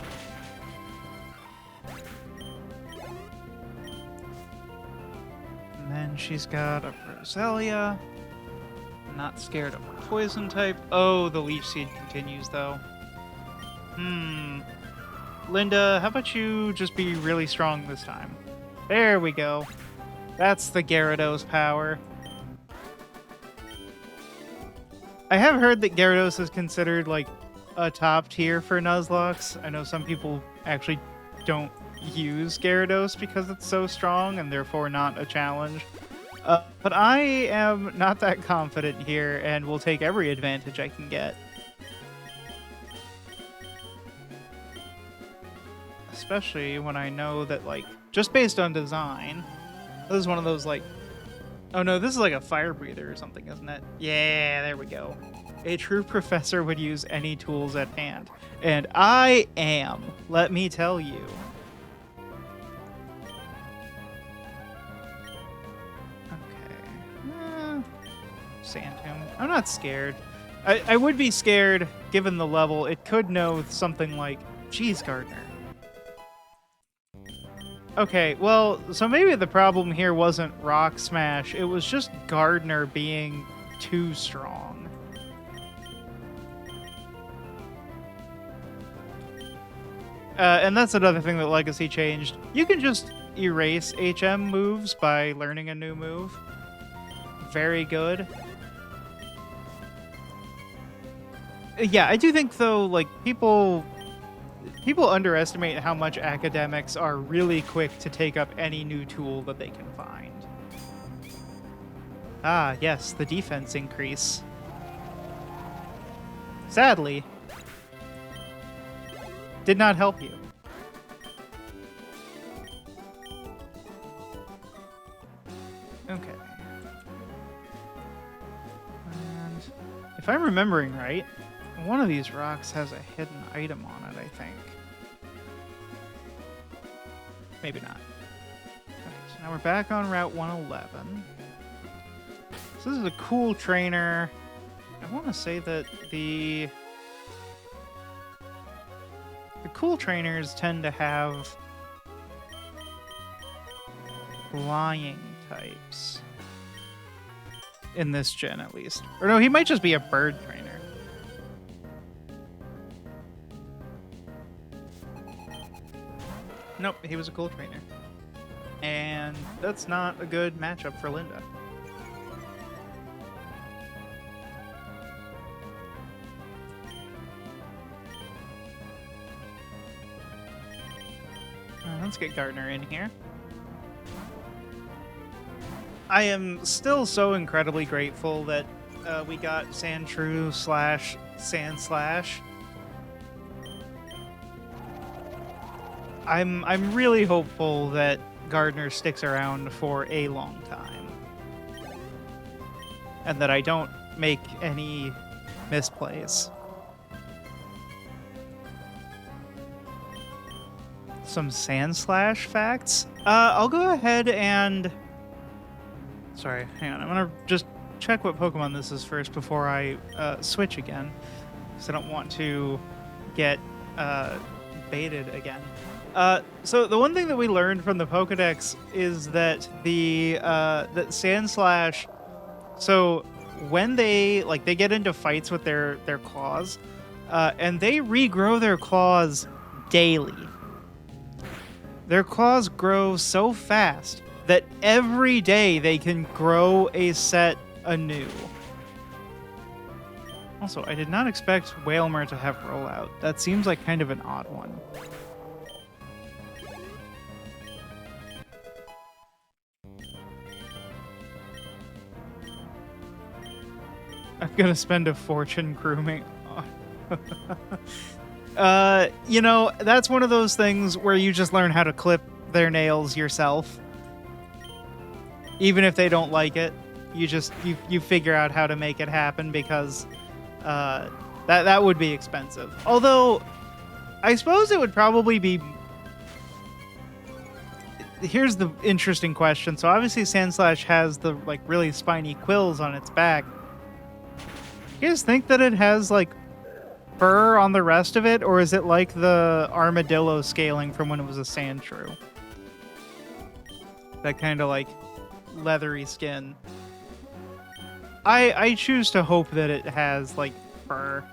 And then she's got a Roselia. Not scared of a poison type. Oh, the leech seed continues though. Linda, how about you just be really strong this time? There we go. That's the Gyarados power. I have heard that Gyarados is considered like a top tier for Nuzlocke. I know some people actually don't use Gyarados because it's so strong and therefore not a challenge. But I am not that confident here and will take every advantage I can get. Especially when I know that, like, just based on design, this is one of those, like... Oh no, this is like a fire breather or something, isn't it? Yeah, there we go. A true professor would use any tools at hand. And I am, let me tell you. Sand Tomb. I'm not scared. I would be scared given the level. It could know something like Cheese Gardener. Okay, well, so maybe the problem here wasn't Rock Smash. It was just Gardener being too strong. And that's another thing that Legacy changed. You can just erase HM moves by learning a new move. Very good. Yeah, I do think though, like people underestimate how much academics are really quick to take up any new tool that they can find. Ah, yes, the defense increase. Sadly, did not help you. Okay. And if I'm remembering right, one of these rocks has a hidden item on it, I think. Maybe not. Okay, so now we're back on Route 111. So this is a cool trainer. I want to say that the cool trainers tend to have flying types. In this gen, at least. Or no, he might just be a bird trainer. Nope, he was a cool trainer. And that's not a good matchup for Linda. Let's get Gardener in here. I am still so incredibly grateful that we got Sandshrew / Sandslash. I'm really hopeful that Gardener sticks around for a long time. And that I don't make any misplays. Some Sandslash facts? I'll go ahead and... Sorry, hang on. I'm gonna just check what Pokemon this is first before I switch again. Because I don't want to get baited again. So the one thing that we learned from the Pokedex is that that Sandslash, so when they get into fights with their claws, and they regrow their claws daily. Their claws grow so fast that every day they can grow a set anew. Also, I did not expect Whalmer to have rollout. That seems like kind of an odd one. I'm gonna spend a fortune grooming. You know, that's one of those things where you just learn how to clip their nails yourself. Even if they don't like it, you figure out how to make it happen because that would be expensive. Although, I suppose it would probably be... Here's the interesting question. So obviously Sandslash has the like really spiny quills on its back. You guys think that it has like fur on the rest of it, or is it like the armadillo scaling from when it was a Sandshrew? That kind of like leathery skin. I choose to hope that it has like fur.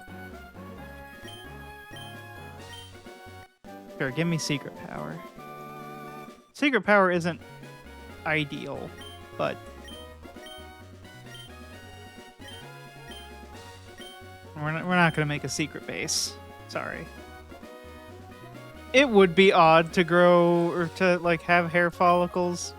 Sure, give me secret power. Secret power isn't ideal, but we're not gonna make a secret base. Sorry. It would be odd to grow or to like have hair follicles.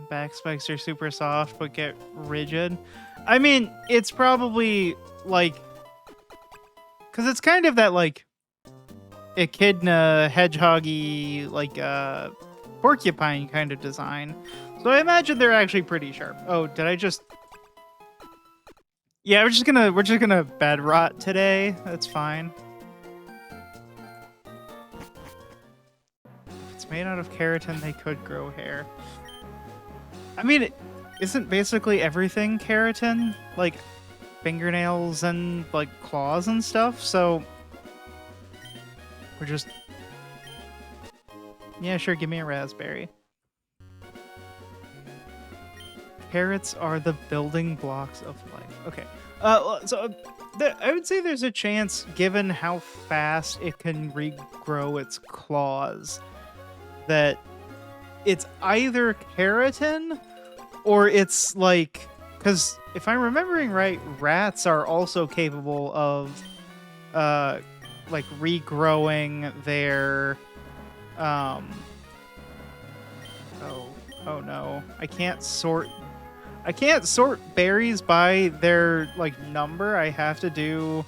Back spikes are super soft but get rigid. I mean, it's probably like, because it's kind of that like echidna hedgehoggy like porcupine kind of design. So I imagine they're actually pretty sharp. Oh, did I just... Yeah, we're just gonna bed rot today. That's fine. If it's made out of keratin, they could grow hair. I mean, isn't basically everything keratin? Like fingernails and like claws and stuff, so we're just... Yeah, sure, give me a raspberry. Carrots are the building blocks of life. Okay. So I would say there's a chance, given how fast it can regrow its claws, that it's either keratin or it's like... Because if I'm remembering right, rats are also capable of like regrowing their... Oh no. I can't sort berries by their like number. I have to do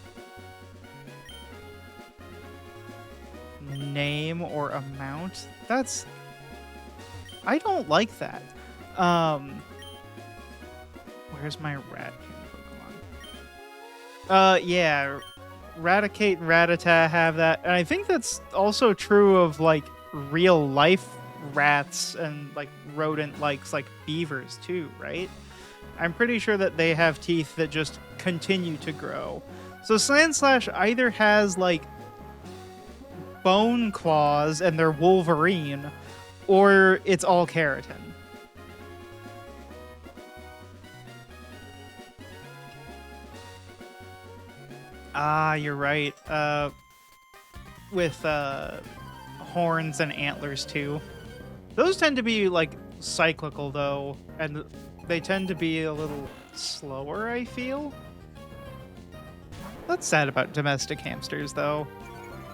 name or amount. That's... I don't like that. Where's my rat Pokemon? Yeah, Raticate and Rattata have that. And I think that's also true of like real life rats and like rodent likes like beavers too, right? I'm pretty sure that they have teeth that just continue to grow. So Sandslash either has like bone claws and they're Wolverine, or it's all keratin. Ah, you're right. With horns and antlers too. Those tend to be like cyclical though, and they tend to be a little slower, I feel. That's sad about domestic hamsters though.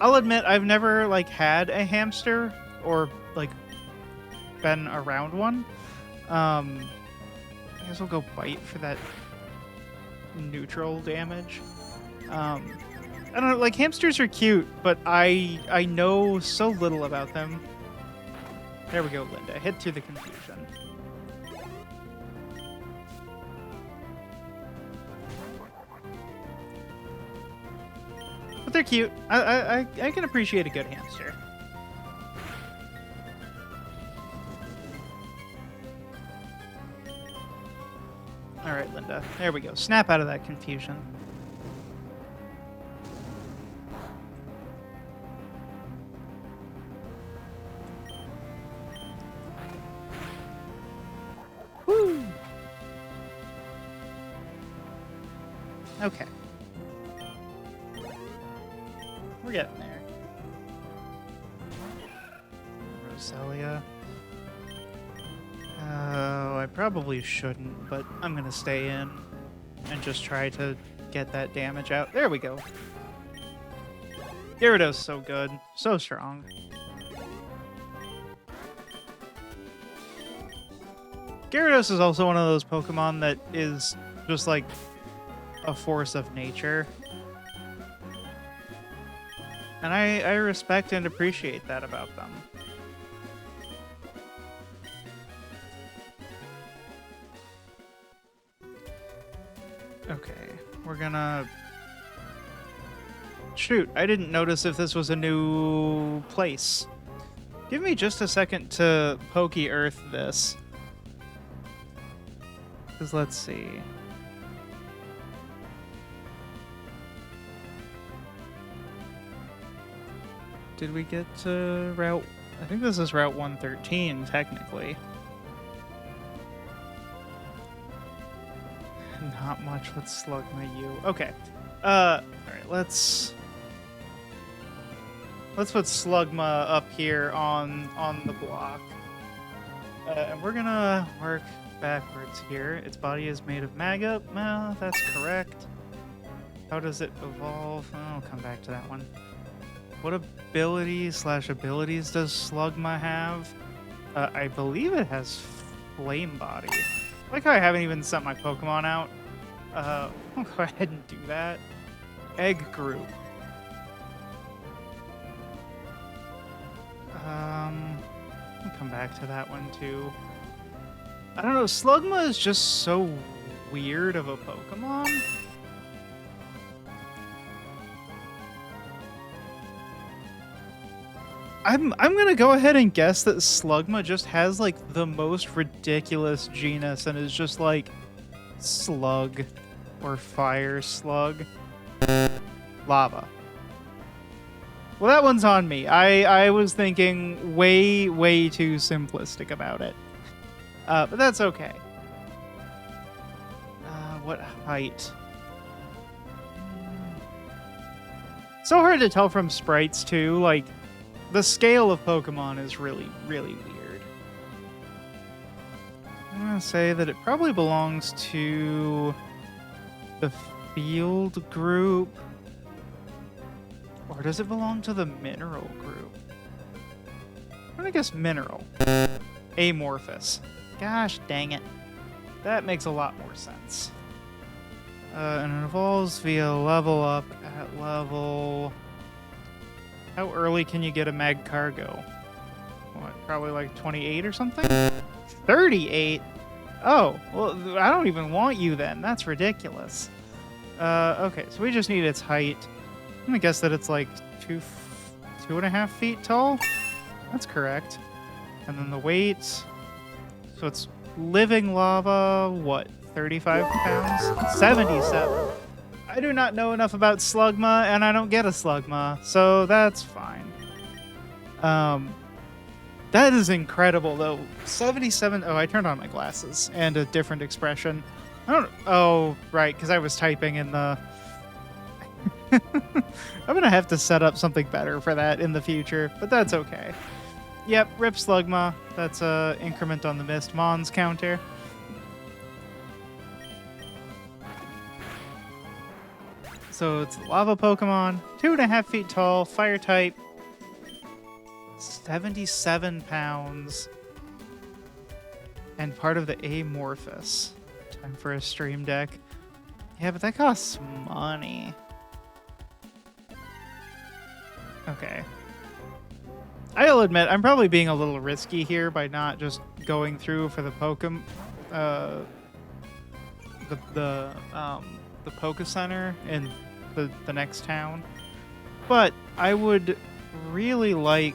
I'll admit I've never like had a hamster or like been around one. I guess we'll go bite for that neutral damage. I don't know, like hamsters are cute, but I know so little about them. There we go, Linda. Hit through the confusion. But they're cute. I can appreciate a good hamster. All right, Linda. There we go. Snap out of that confusion. Okay. We're getting there. Roselia. Oh, I probably shouldn't, but I'm gonna stay in and just try to get that damage out. There we go. Gyarados so good. So strong. Gyarados is also one of those Pokemon that is just like a force of nature. And I respect and appreciate that about them. Okay, we're gonna... Shoot, I didn't notice if this was a new place. Give me just a second to Pokey Earth this. Because let's see. Did we get to Route... I think this is Route 113, technically. Not much with Slugma U. Okay. Alright, let's put Slugma up here on the block. And we're gonna work backwards here. Its body is made of maggot. Well, that's correct. How does it evolve? I'll come back to that one. What abilities does Slugma have? I believe it has Flame Body. I like how I haven't even sent my Pokemon out. I'll go ahead and do that. Egg Group. I'll come back to that one too. I don't know, Slugma is just so weird of a Pokemon. I'm gonna go ahead and guess that Slugma just has like the most ridiculous genus and is just like Slug or Fire Slug. Lava. Well, that one's on me. I was thinking way too simplistic about it. But that's okay. What height? So hard to tell from sprites too, like the scale of Pokemon is really weird. I'm gonna say that it probably belongs to the field group. Or does it belong to the mineral group? I'm gonna guess mineral. Amorphous. Gosh dang it. That makes a lot more sense. And it evolves via level up at level... How early can you get a Magcargo? What, probably like 28 or something? 38? Oh, well, I don't even want you then. That's ridiculous. Okay, so we just need its height. I'm gonna guess that it's like 2.5 feet tall? That's correct. And then the weight... So it's living lava, what, 35 pounds? 77. I do not know enough about Slugma, and I don't get a Slugma, so that's fine. That is incredible, though. 77... Oh, I turned on my glasses, and a different expression. I don't... Oh, right, because I was typing in the... I'm gonna have to set up something better for that in the future, but that's okay. Yep, rip Slugma. That's a increment on the Mist Mons counter. So it's the lava Pokemon, 2.5 feet tall, fire type, 77 pounds, and part of the Amorphous. Time for a stream deck. Yeah, but that costs money. Okay. I'll admit, I'm probably being a little risky here by not just going through for the Pokemon, the Poke Center in the next town. But I would really like,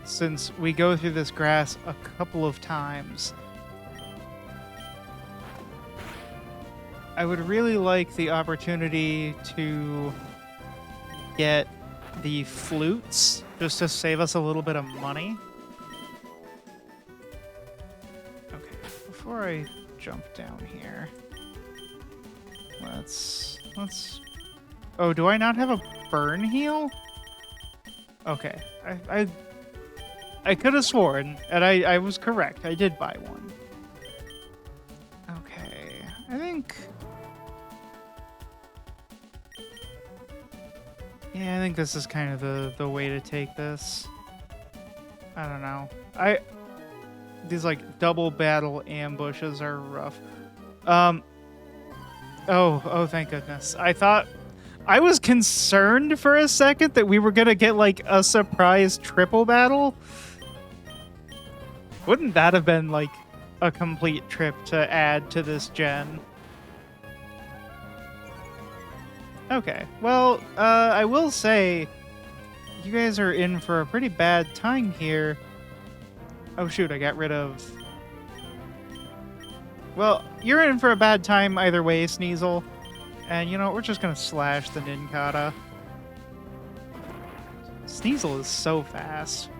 since we go through this grass a couple of times, I would really like the opportunity to get the flutes, just to save us a little bit of money. Okay, before I jump down here, Let's... Oh, do I not have a burn heal? Okay. I could have sworn, and I was correct. I did buy one. Okay. I think... Yeah, I think this is kind of the way to take this. I don't know. These like double battle ambushes are rough. Oh, thank goodness. I was concerned for a second that we were gonna get like a surprise triple battle. Wouldn't that have been like a complete trip to add to this gen? Okay, well, I will say, you guys are in for a pretty bad time here. Oh shoot, I got rid of... Well, you're in for a bad time either way, Sneasel. And you know what, we're just gonna slash the Ninkata. Sneasel is so fast.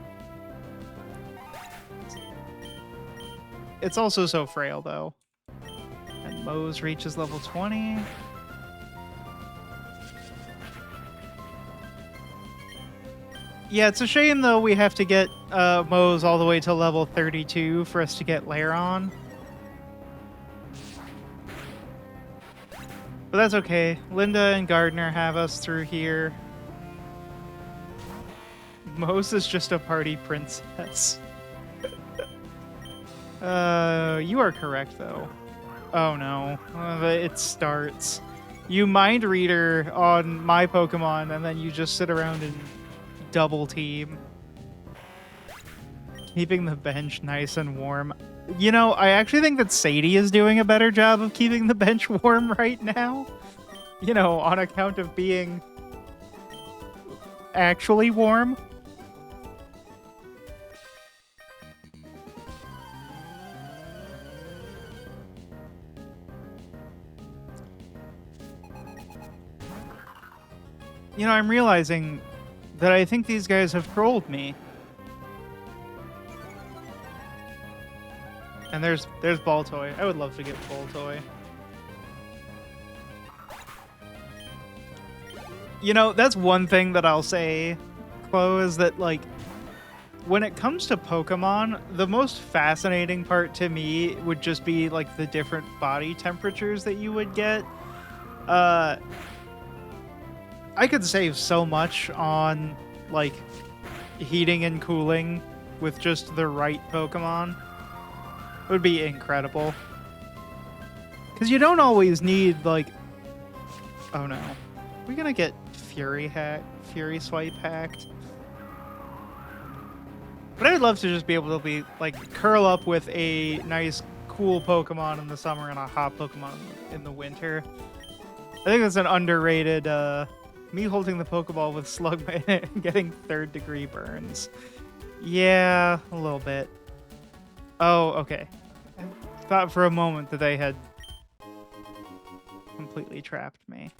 It's also so frail, though. And Mose reaches level 20. Yeah, it's a shame, though, we have to get Mose all the way to level 32 for us to get Lairon. But that's okay. Linda and Gardner have us through here. Mose is just a party princess. You are correct, though. Oh, no. It starts. You mind reader on my Pokemon, and then you just sit around and double team. Keeping the bench nice and warm. You know, I actually think that Sadie is doing a better job of keeping the bench warm right now. You know, on account of being actually warm. You know, I'm realizing that I think these guys have trolled me. And there's Baltoy. I would love to get Baltoy. You know, that's one thing that I'll say, Chloe, is that, like, when it comes to Pokemon, the most fascinating part to me would just be, like, the different body temperatures that you would get. I could save so much on, like, heating and cooling with just the right Pokemon. It would be incredible. Because you don't always need, like... Oh, no. We're gonna get Fury Swipe hacked. But I'd love to just be able to be, like, curl up with a nice, cool Pokemon in the summer and a hot Pokemon in the winter. I think that's an underrated, me holding the Pokeball with Slugma and getting 3rd degree burns. Yeah, a little bit. Oh, okay. I thought for a moment that they had completely trapped me.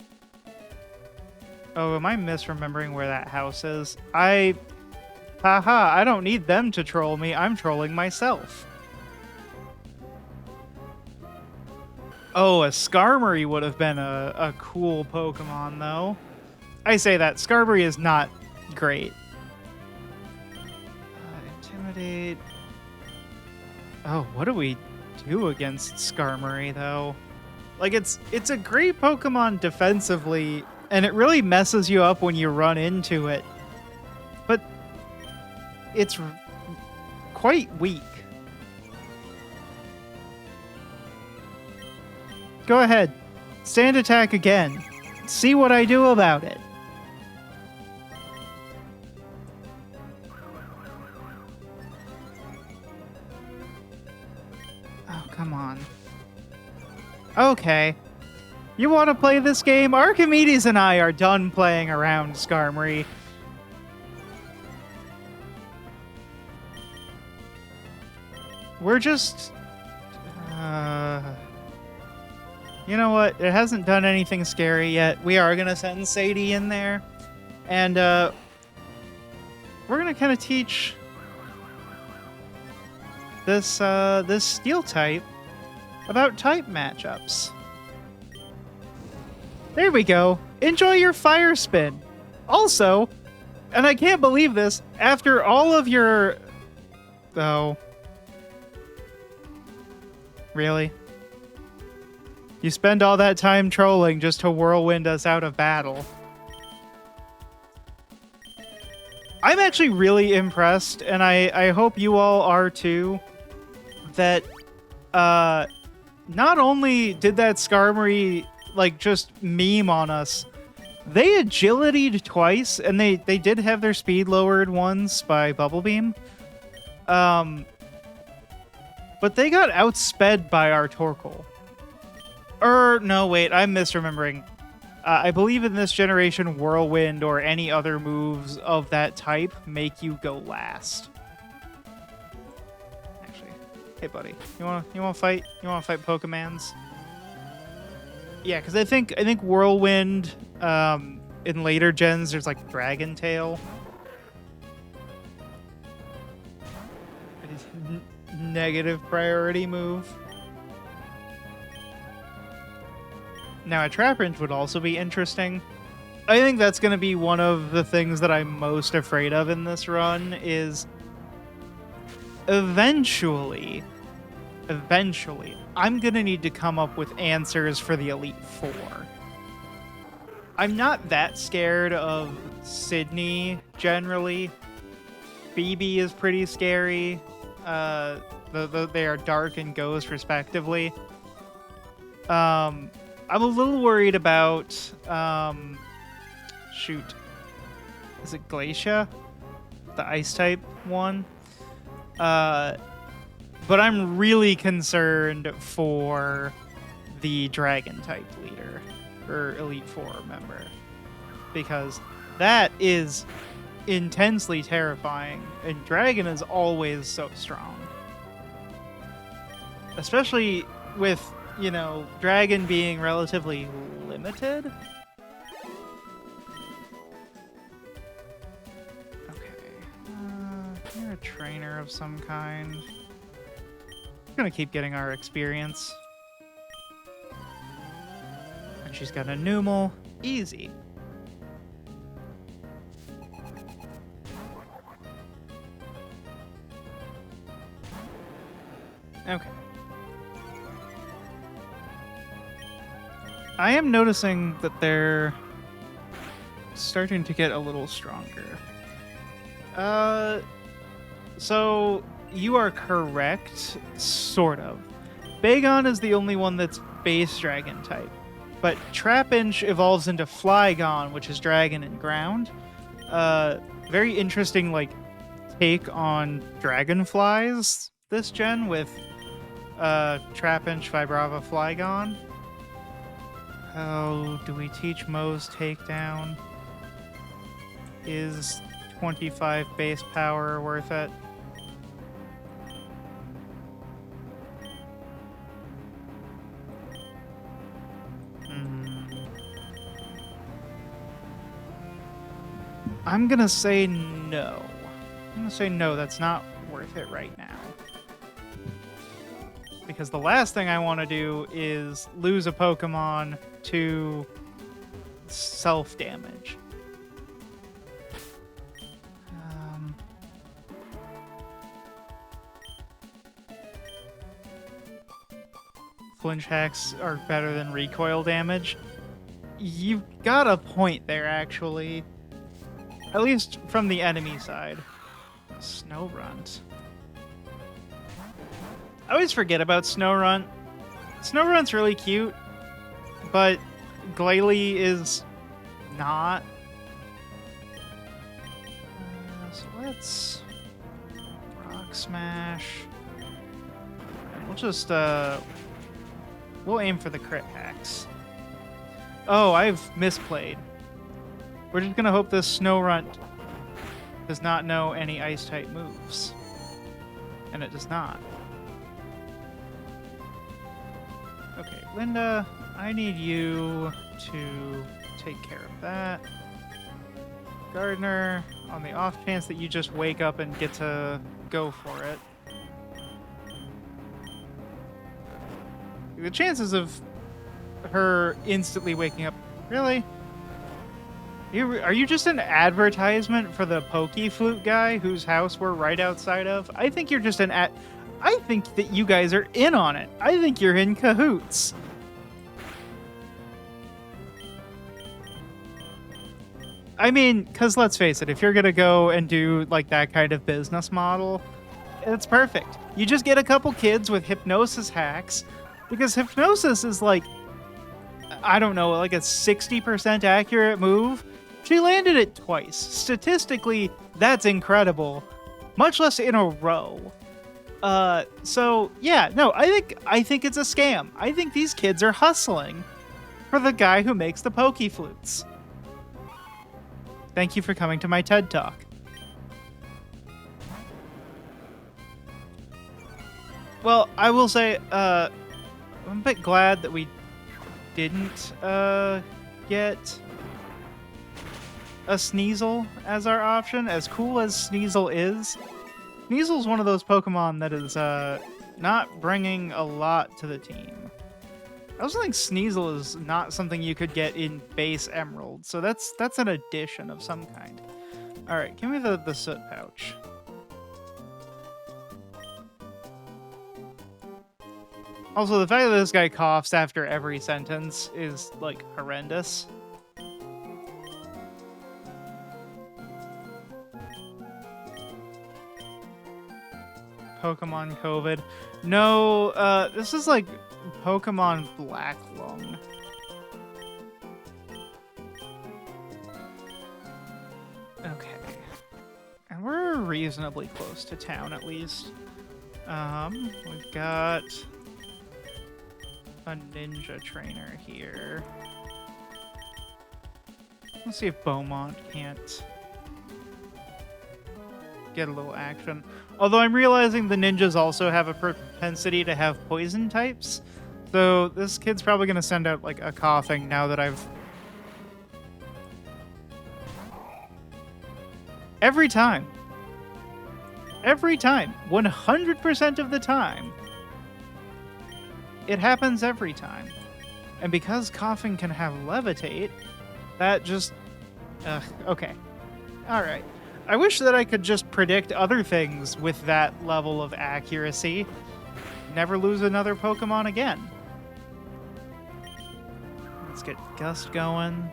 Oh, am I misremembering where that house is? Haha, I don't need them to troll me. I'm trolling myself. Oh, a Skarmory would have been a cool Pokemon, though. I say that. Skarmory is not great. Intimidate. Oh, what do we do against Skarmory, though? Like, it's a great Pokemon defensively, and it really messes you up when you run into it. But it's quite weak. Go ahead. Stand attack again. See what I do about it. Oh, come on. Okay. You want to play this game? Archimedes and I are done playing around, Skarmory. We're just... You know what? It hasn't done anything scary yet. We are going to send Sadie in there. And we're going to kind of teach this Steel type about type matchups. There we go. Enjoy your fire spin. Also, and I can't believe this, after all of your... Oh. Really? You spend all that time trolling just to whirlwind us out of battle. I'm actually really impressed, and I hope you all are too, that not only did that Skarmory like just meme on us, they agility'd twice, and they did have their speed lowered once by Bubble Beam. But they got outsped by our Torkoal. No, wait, I'm misremembering. I believe in this generation, Whirlwind or any other moves of that type make you go last. Actually, hey buddy, you wanna fight? You wanna fight Pokemans? Yeah, because I think Whirlwind in later gens there's like Dragon Tail. It is negative priority move. Now, a Trapinch would also be interesting. I think that's going to be one of the things that I'm most afraid of in this run is eventually, I'm going to need to come up with answers for the Elite Four. I'm not that scared of Sydney, generally. Phoebe is pretty scary. They are Dark and Ghost, respectively. I'm a little worried about, shoot, is it Glacia? The Ice-type one? But I'm really concerned for the Dragon-type leader, or Elite Four member, because that is intensely terrifying, and Dragon is always so strong. Especially with... you know, Dragon being relatively limited. Okay. You're a trainer of some kind. We're gonna keep getting our experience. And she's got a Numel. Easy. Okay. I am noticing that they're starting to get a little stronger. So you are correct, sort of. Bagon is the only one that's base dragon type, but Trapinch evolves into Flygon, which is dragon and ground. Very interesting, like, take on dragonflies this gen with Trapinch, Vibrava, Flygon. Oh, do we teach Moe's Takedown? Is 25 base power worth it? I'm gonna say no. I'm gonna say no, that's not worth it right now. Because the last thing I want to do is lose a Pokemon to self-damage. Flinch hacks are better than recoil damage. You've got a point there, actually. At least from the enemy side. Snowrunt. I always forget about Snowrunt. Snowrunt's really cute, but Glalie is not. So let's Rock Smash. And we'll just we'll aim for the crit hacks. Oh, I've misplayed. We're just gonna hope this Snowrunt does not know any ice-type moves. And it does not. Okay, Linda, I need you to take care of that. Gardner, on the off chance that you just wake up and get to go for it. The chances of her instantly waking up Really? Are you just an advertisement for the pokey flute guy whose house we're right outside of? I think you're just I think that you guys are in on it. I think you're in cahoots. I mean, because let's face it, if you're going to go and do like that kind of business model, it's perfect. You just get a couple kids with hypnosis hacks, because hypnosis is like, I don't know, like a 60% accurate move. She landed it twice. Statistically, that's incredible. Much less in a row. So yeah, no, I think it's a scam. I think these kids are hustling for the guy who makes the pokey flutes. Thank you for coming to my TED Talk. Well, I will say, I'm a bit glad that we didn't get a Sneasel as our option. As cool as Sneasel is, Sneasel's one of those Pokemon that is not bringing a lot to the team. I also think Sneasel is not something you could get in base Emerald, so that's an addition of some kind. All right, give me the soot pouch. Also, the fact that this guy coughs after every sentence is, like, horrendous. Pokemon COVID. No, this is like Pokemon Black Lung. Okay. And we're reasonably close to town, at least. We've got a ninja trainer here. Let's see if Beaumont can't get a little action. Although I'm realizing the ninjas also have a propensity to have poison types. So this kid's probably going to send out like a coughing now that I've... Every time. Every time. 100% of the time. It happens every time. And because coughing can have levitate, that just... okay. Alright. I wish that I could just predict other things with that level of accuracy. Never lose another Pokemon again. Let's get Gust going.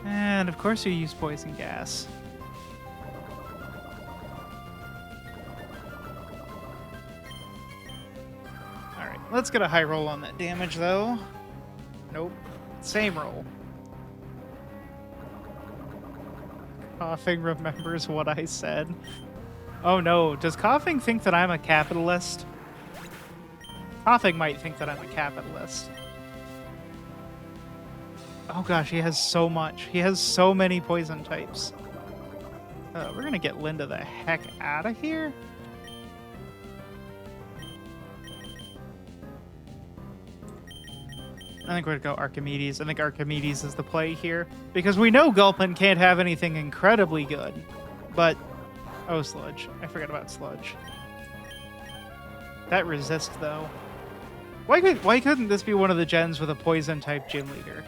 And of course you use Poison Gas. Alright, let's get a high roll on that damage though. Nope. Same roll. Coughing remembers what I said. Oh no, does Coughing think that I'm a capitalist? Coughing might think that I'm a capitalist. Oh gosh, he has so much. He has so many poison types. We're gonna get Linda the heck out of here. I think we're gonna go Archimedes. I think Archimedes is the play here. Because we know Gulpin can't have anything incredibly good. But... oh, Sludge. I forgot about Sludge. That resist, though. Why couldn't this be one of the gens with a poison-type gym leader?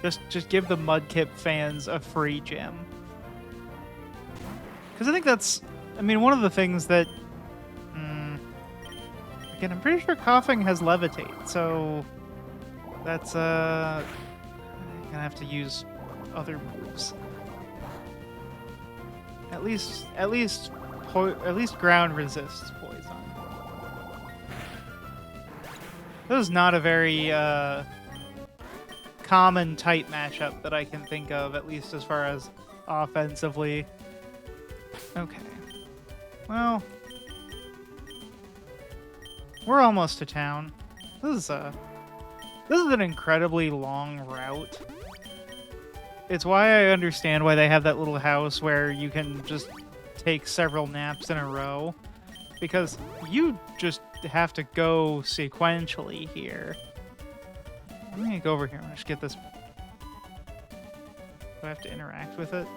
Just give the Mudkip fans a free gym. Because I think that's... I mean, one of the things that... again, I'm pretty sure Coughing has Levitate, so... that's, gonna have to use other moves. At least ground resists poison. This is not a very, common type matchup that I can think of, at least as far as offensively. Okay. Well... we're almost to town. This is an incredibly long route. It's why I understand why they have that little house where you can just take several naps in a row. Because you just have to go sequentially here. I'm gonna go over here and just get this. Do I have to interact with it?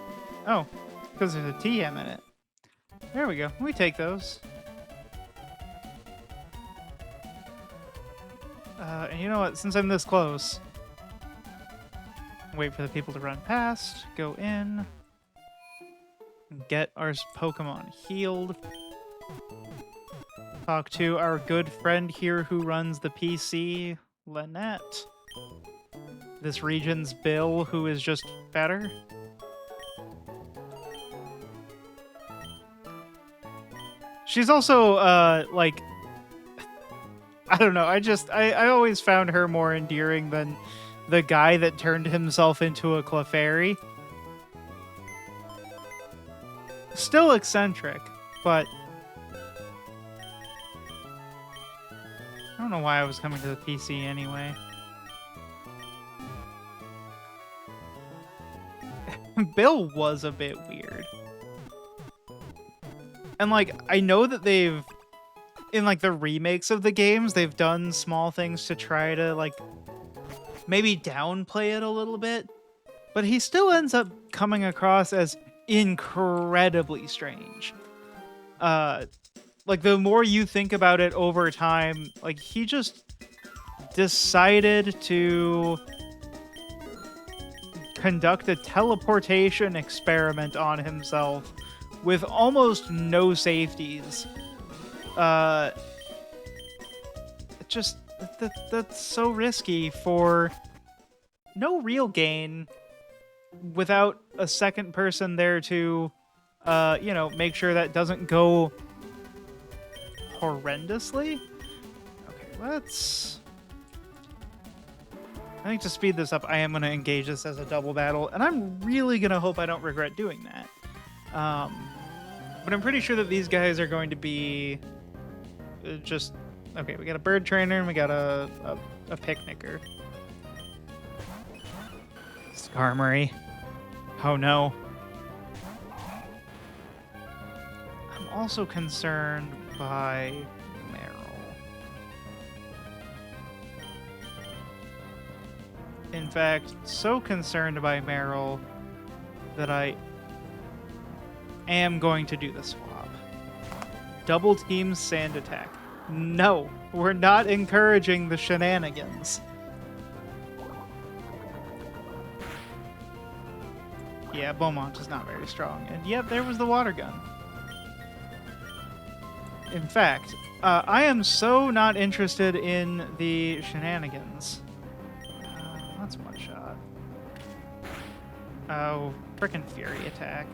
Oh, because there's a TM in it. There we go. We take those. And you know what? Since I'm this close, wait for the people to run past, go in, get our Pokemon healed, talk to our good friend here who runs the PC, Lynette. This region's Bill, who is just better. She's also, like, I don't know, I always found her more endearing than the guy that turned himself into a Clefairy. Still eccentric, but I don't know why I was coming to the PC anyway. Bill was a bit weird. And, like, I know that they've, in, like, the remakes of the games, they've done small things to try to, like, maybe downplay it a little bit. But he still ends up coming across as incredibly strange. Like, the more you think about it over time, like, he just decided to conduct a teleportation experiment on himself with almost no safeties. Just that's so risky for no real gain without a second person there to you know, make sure that doesn't go horrendously. Okay, let's, I think to speed this up, I am going to engage this as a double battle, and I'm really going to hope I don't regret doing that. But I'm pretty sure that these guys are going to be just... Okay, we got a bird trainer and we got a picnicker. Skarmory. Oh no. I'm also concerned by Meryl. In fact, so concerned by Meryl that I am going to do the swap. Double team sand attack. No, we're not encouraging the shenanigans. Yeah, Beaumont is not very strong. And yep, there was the water gun. In fact, I am so not interested in the shenanigans. That's one shot. Oh, frickin' Fury attack.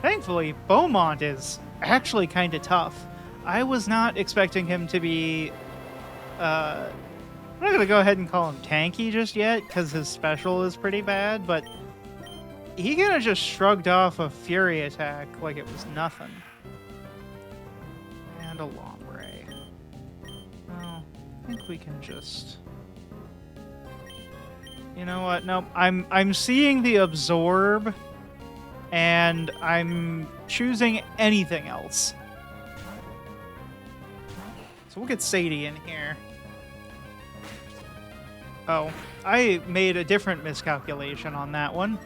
Thankfully, Beaumont is actually kind of tough. I was not expecting him to be... I'm not going to go ahead and call him tanky just yet, because his special is pretty bad, but he kind of just shrugged off a Fury attack like it was nothing. And a Lombre. Well, I think we can just... You know what? Nope. I'm seeing the Absorb, and I'm choosing anything else. So we'll get Sadie in here. Oh, I made a different miscalculation on that one.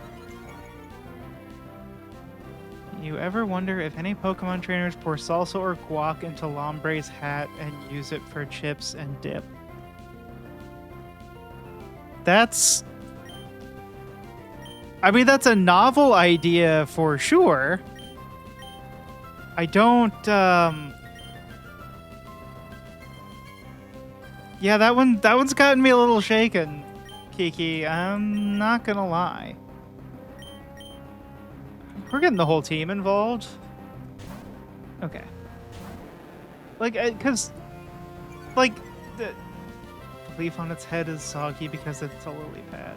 You ever wonder if any Pokemon trainers pour salsa or guac into Lombre's hat and use it for chips and dip? That's... I mean, that's a novel idea for sure. I don't, Yeah, that one's gotten me a little shaken, Kiki. I'm not gonna lie. We're getting the whole team involved. Okay. Like, because, like, the leaf on its head is soggy because it's a lily pad.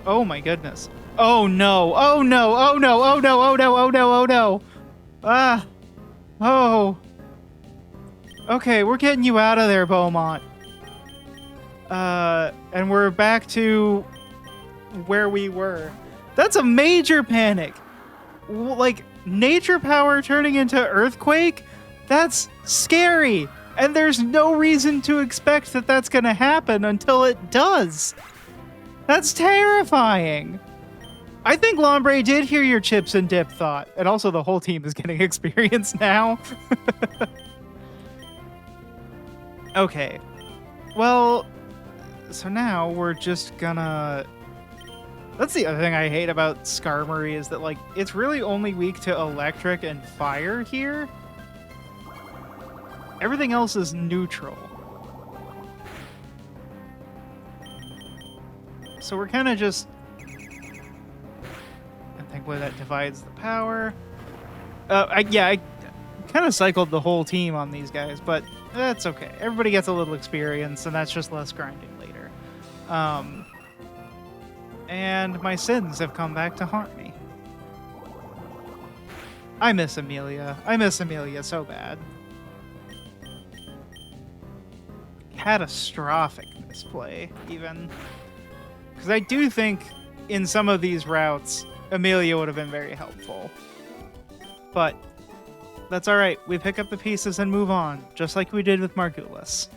Oh my goodness. Oh no. Oh no. Oh no. Oh no. Oh no. Oh no. Oh no. Ah. Oh. Okay, we're getting you out of there, Beaumont. And we're back to where we were. That's a major panic. Like, nature power turning into earthquake? That's scary. And there's no reason to expect that that's gonna happen until it does. That's terrifying. I think Lombre did hear your chips and dip thought, and also the whole team is getting experience now. Okay. Well, so now we're just gonna... That's the other thing I hate about Skarmory is that, like, it's really only weak to electric and fire here. Everything else is neutral. So we're kind of just... And thankfully that divides the power. I kind of cycled the whole team on these guys, but that's okay. Everybody gets a little experience, and that's just less grinding later. And my sins have come back to haunt me. I miss Amelia. I miss Amelia so bad. Catastrophic misplay, even. Because I do think in some of these routes, Amelia would have been very helpful. But that's all right. We pick up the pieces and move on, just like we did with Margulis.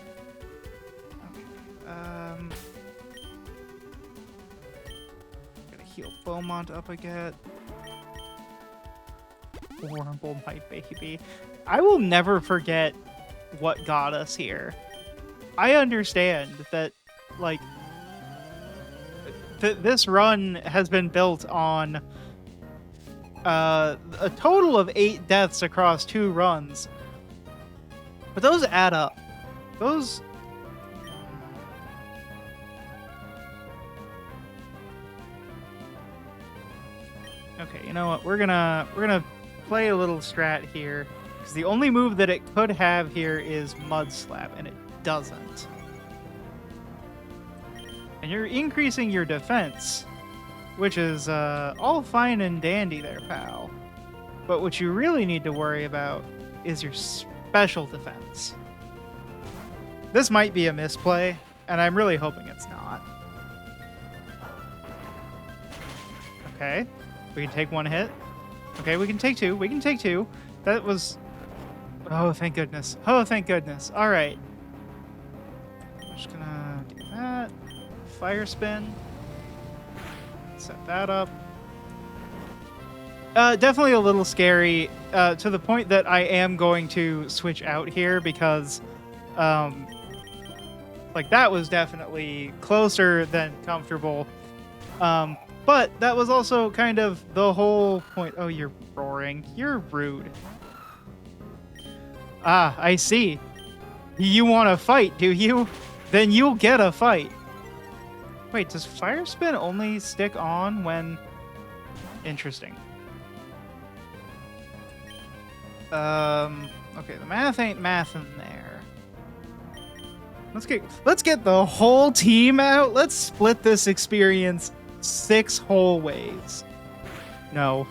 Gotta heal Beaumont up again. Horrible, my baby. I will never forget what got us here. I understand that, like, this run has been built on a total of 8 deaths across 2 runs. But those add up. Those... Okay, you know what? We're gonna play a little strat here. Because the only move that it could have here is Mud Slap, and it doesn't. And you're increasing your defense, which is all fine and dandy there, pal. But what you really need to worry about is your special defense. This might be a misplay, and I'm really hoping it's not. Okay, we can take 1 hit. Okay, we can take 2. We can take 2. That was... Oh, thank goodness. Oh, thank goodness. All right. I'm just gonna do that. Fire spin. Set that up. Definitely a little scary, to the point that I am going to switch out here because, like, that was definitely closer than comfortable. But that was also kind of the whole point. Oh, you're roaring. You're rude. Ah, I see. You want to fight, do you? Then you'll get a fight. Wait, does Fire Spin only stick on when... Interesting. Okay, the math ain't mathin' there. Let's get the whole team out. Let's split this experience 6 whole ways. No.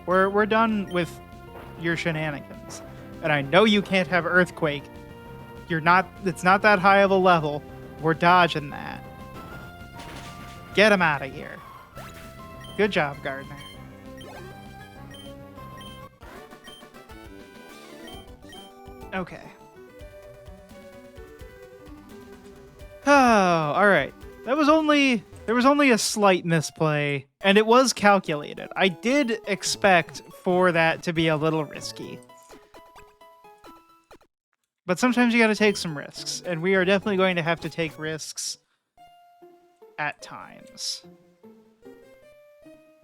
We're done with your shenanigans. And I know you can't have Earthquake. It's not that high of a level. We're dodging that. Get him out of here. Good job, Gardner. Okay. Oh, all right. There was only a slight misplay, and it was calculated. I did expect for that to be a little risky. But sometimes you gotta take some risks, and we are definitely going to have to take risks at times.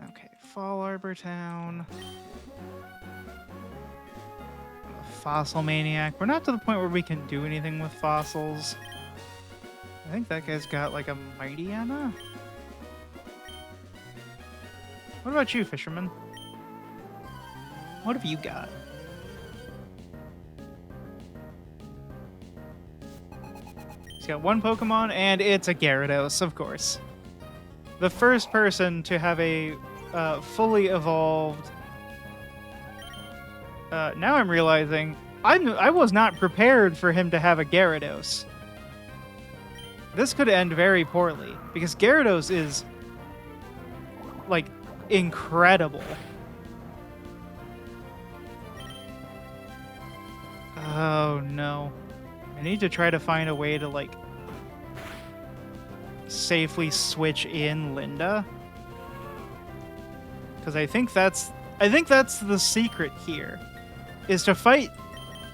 Okay, Fall Arbor Town. Fossil Maniac. We're not to the point where we can do anything with fossils. I think that guy's got like a Mightyena. What about you, Fisherman? What have you got? He's got 1 Pokemon, and it's a Gyarados, of course. The first person to have a fully evolved... now I'm realizing I was not prepared for him to have a Gyarados. This could end very poorly, because Gyarados is, like, incredible. Oh, no. I need to try to find a way to, like... safely switch in Linda. Because I think that's the secret here, is to fight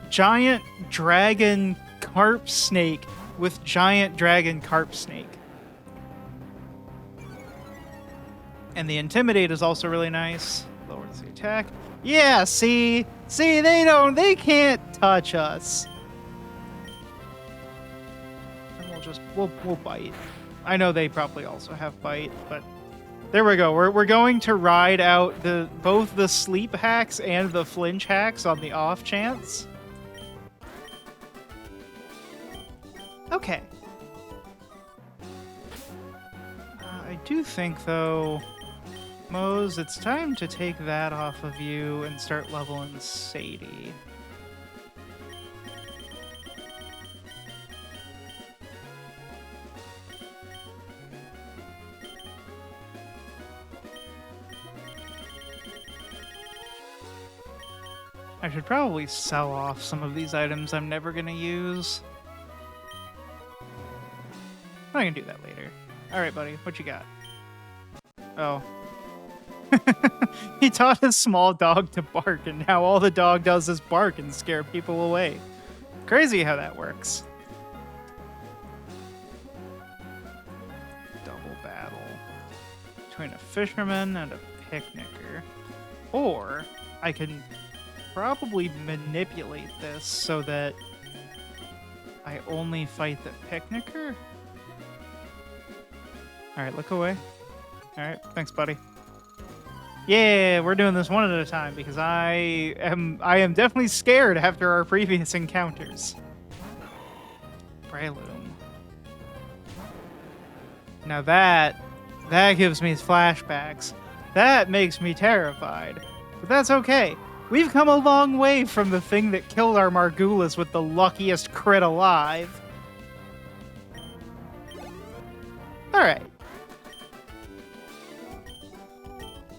giant dragon carp snake with giant dragon carp snake. And the intimidate is also really nice. Lowers the attack. Yeah, see, they can't touch us. And we'll bite. I know they probably also have bite, but there we go. We're going to ride out both the sleep hacks and the flinch hacks on the off chance. Okay. I do think, though, Mose, it's time to take that off of you and start leveling Sadie. I should probably sell off some of these items I'm never going to use. I can do that later. Alright, buddy. What you got? Oh. He taught his small dog to bark, and now all the dog does is bark and scare people away. Crazy how that works. Double battle between a fisherman and a picnicker. Or I can probably manipulate this so that I only fight the picnicker. Alright, look away. Alright, thanks, buddy. Yeah, we're doing this one at a time because I am definitely scared after our previous encounters. Breloom. Now that gives me flashbacks. That makes me terrified. But that's okay. We've come a long way from the thing that killed our Margulis with the luckiest crit alive. Alright.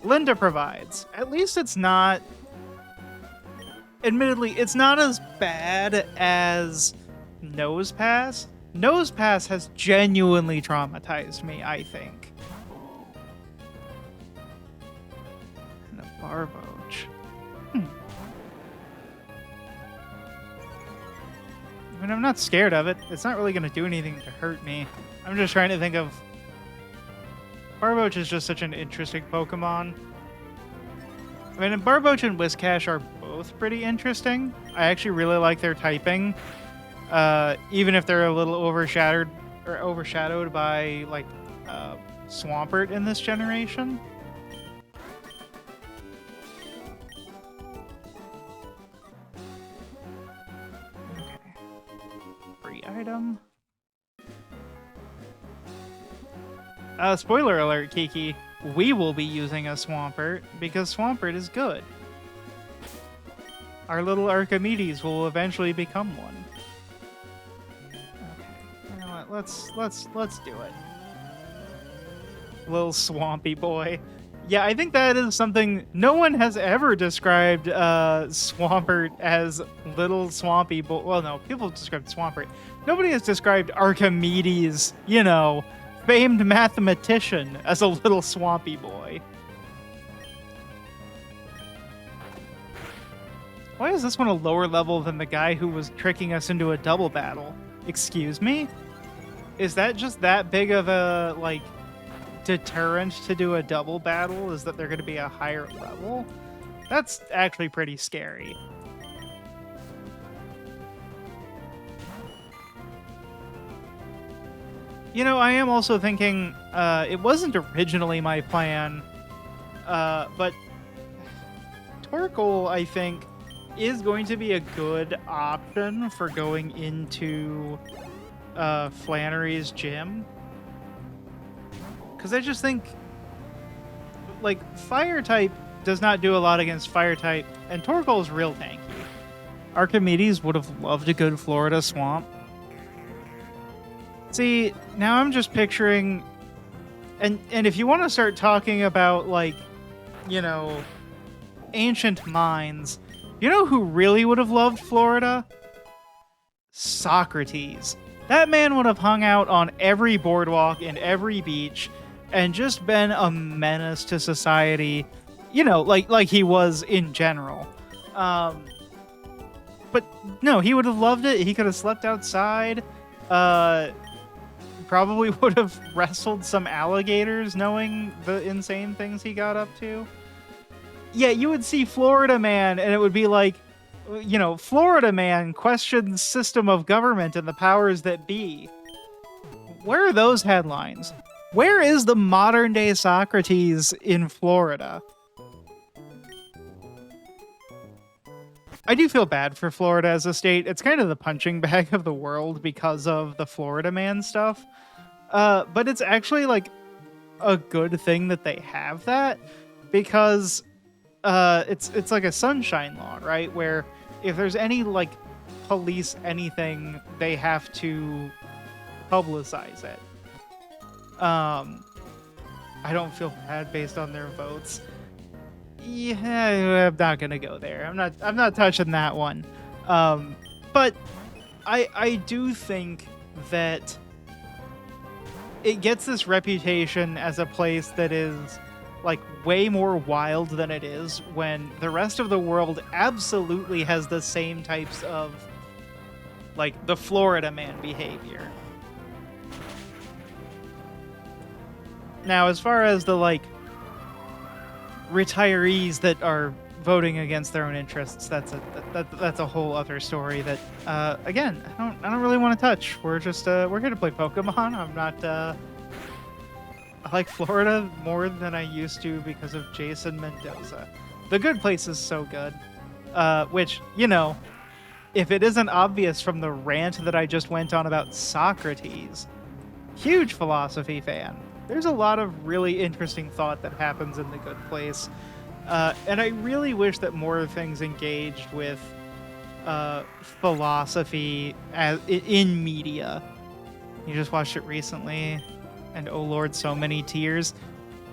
Linda provides. At least it's not... Admittedly, it's not as bad as Nose Pass. Nose Pass has genuinely traumatized me, I think. And a Barboach. I mean, I'm not scared of it. It's not really going to do anything to hurt me. I'm just trying to think of... Barboach is just such an interesting Pokemon. I mean, Barboach and Whiscash are both pretty interesting. I actually really like their typing. Even if they're a little overshadowed by, like, Swampert in this generation. Item. Spoiler alert, Kiki. We will be using a Swampert because Swampert is good. Our little Archimedes will eventually become one. Okay, you know what? Let's do it. Little swampy boy. Yeah, I think that is something no one has ever described Swampert as little swampy boy. Well, no, people have described Swampert. Nobody has described Archimedes, you know, famed mathematician, as a little swampy boy. Why is this one a lower level than the guy who was tricking us into a double battle? Excuse me? Is that just that big of a, like, deterrent to do a double battle? Is that they're going to be a higher level? That's actually pretty scary. You know, I am also thinking, it wasn't originally my plan, but Torkoal, I think, is going to be a good option for going into Flannery's gym. Because I just think, like, Fire-type does not do a lot against Fire-type, and Torkoal is real tanky. Archimedes would have loved a good Florida Swamp. See, now I'm just picturing... And if you want to start talking about, like, you know, ancient minds, you know who really would have loved Florida? Socrates. That man would have hung out on every boardwalk and every beach and just been a menace to society, you know, like he was in general. Um, but no, he would have loved it. He could have slept outside. Uh, Probably would have wrestled some alligators knowing the insane things he got up to. Yeah, you would see Florida Man and it would be like, you know, Florida Man questions system of government and the powers that be. Where are those headlines? Where is the modern day Socrates in Florida? I do feel bad for Florida as a state. It's kind of the punching bag of the world because of the Florida Man stuff. But it's actually like a good thing that they have that, because it's like a sunshine law, right? Where if there's any like police anything, they have to publicize it. I don't feel bad based on their votes. Yeah, I'm not gonna go there. I'm not touching that one. But I do think that it gets this reputation as a place that is like way more wild than it is, when the rest of the world absolutely has the same types of like the Florida Man behavior. Now, as far as the like retirees that are voting against their own interests, that's a whole other story that again, I don't really want to touch. We're just we're here to play Pokemon. I'm not I like Florida more than I used to because of Jason Mendoza. The Good Place is so good. Which, you know, if it isn't obvious from the rant that I just went on about Socrates, huge philosophy fan. There's a lot of really interesting thought that happens in The Good Place. And I really wish that more things engaged with philosophy in media. You just watched it recently, and oh lord, so many tears.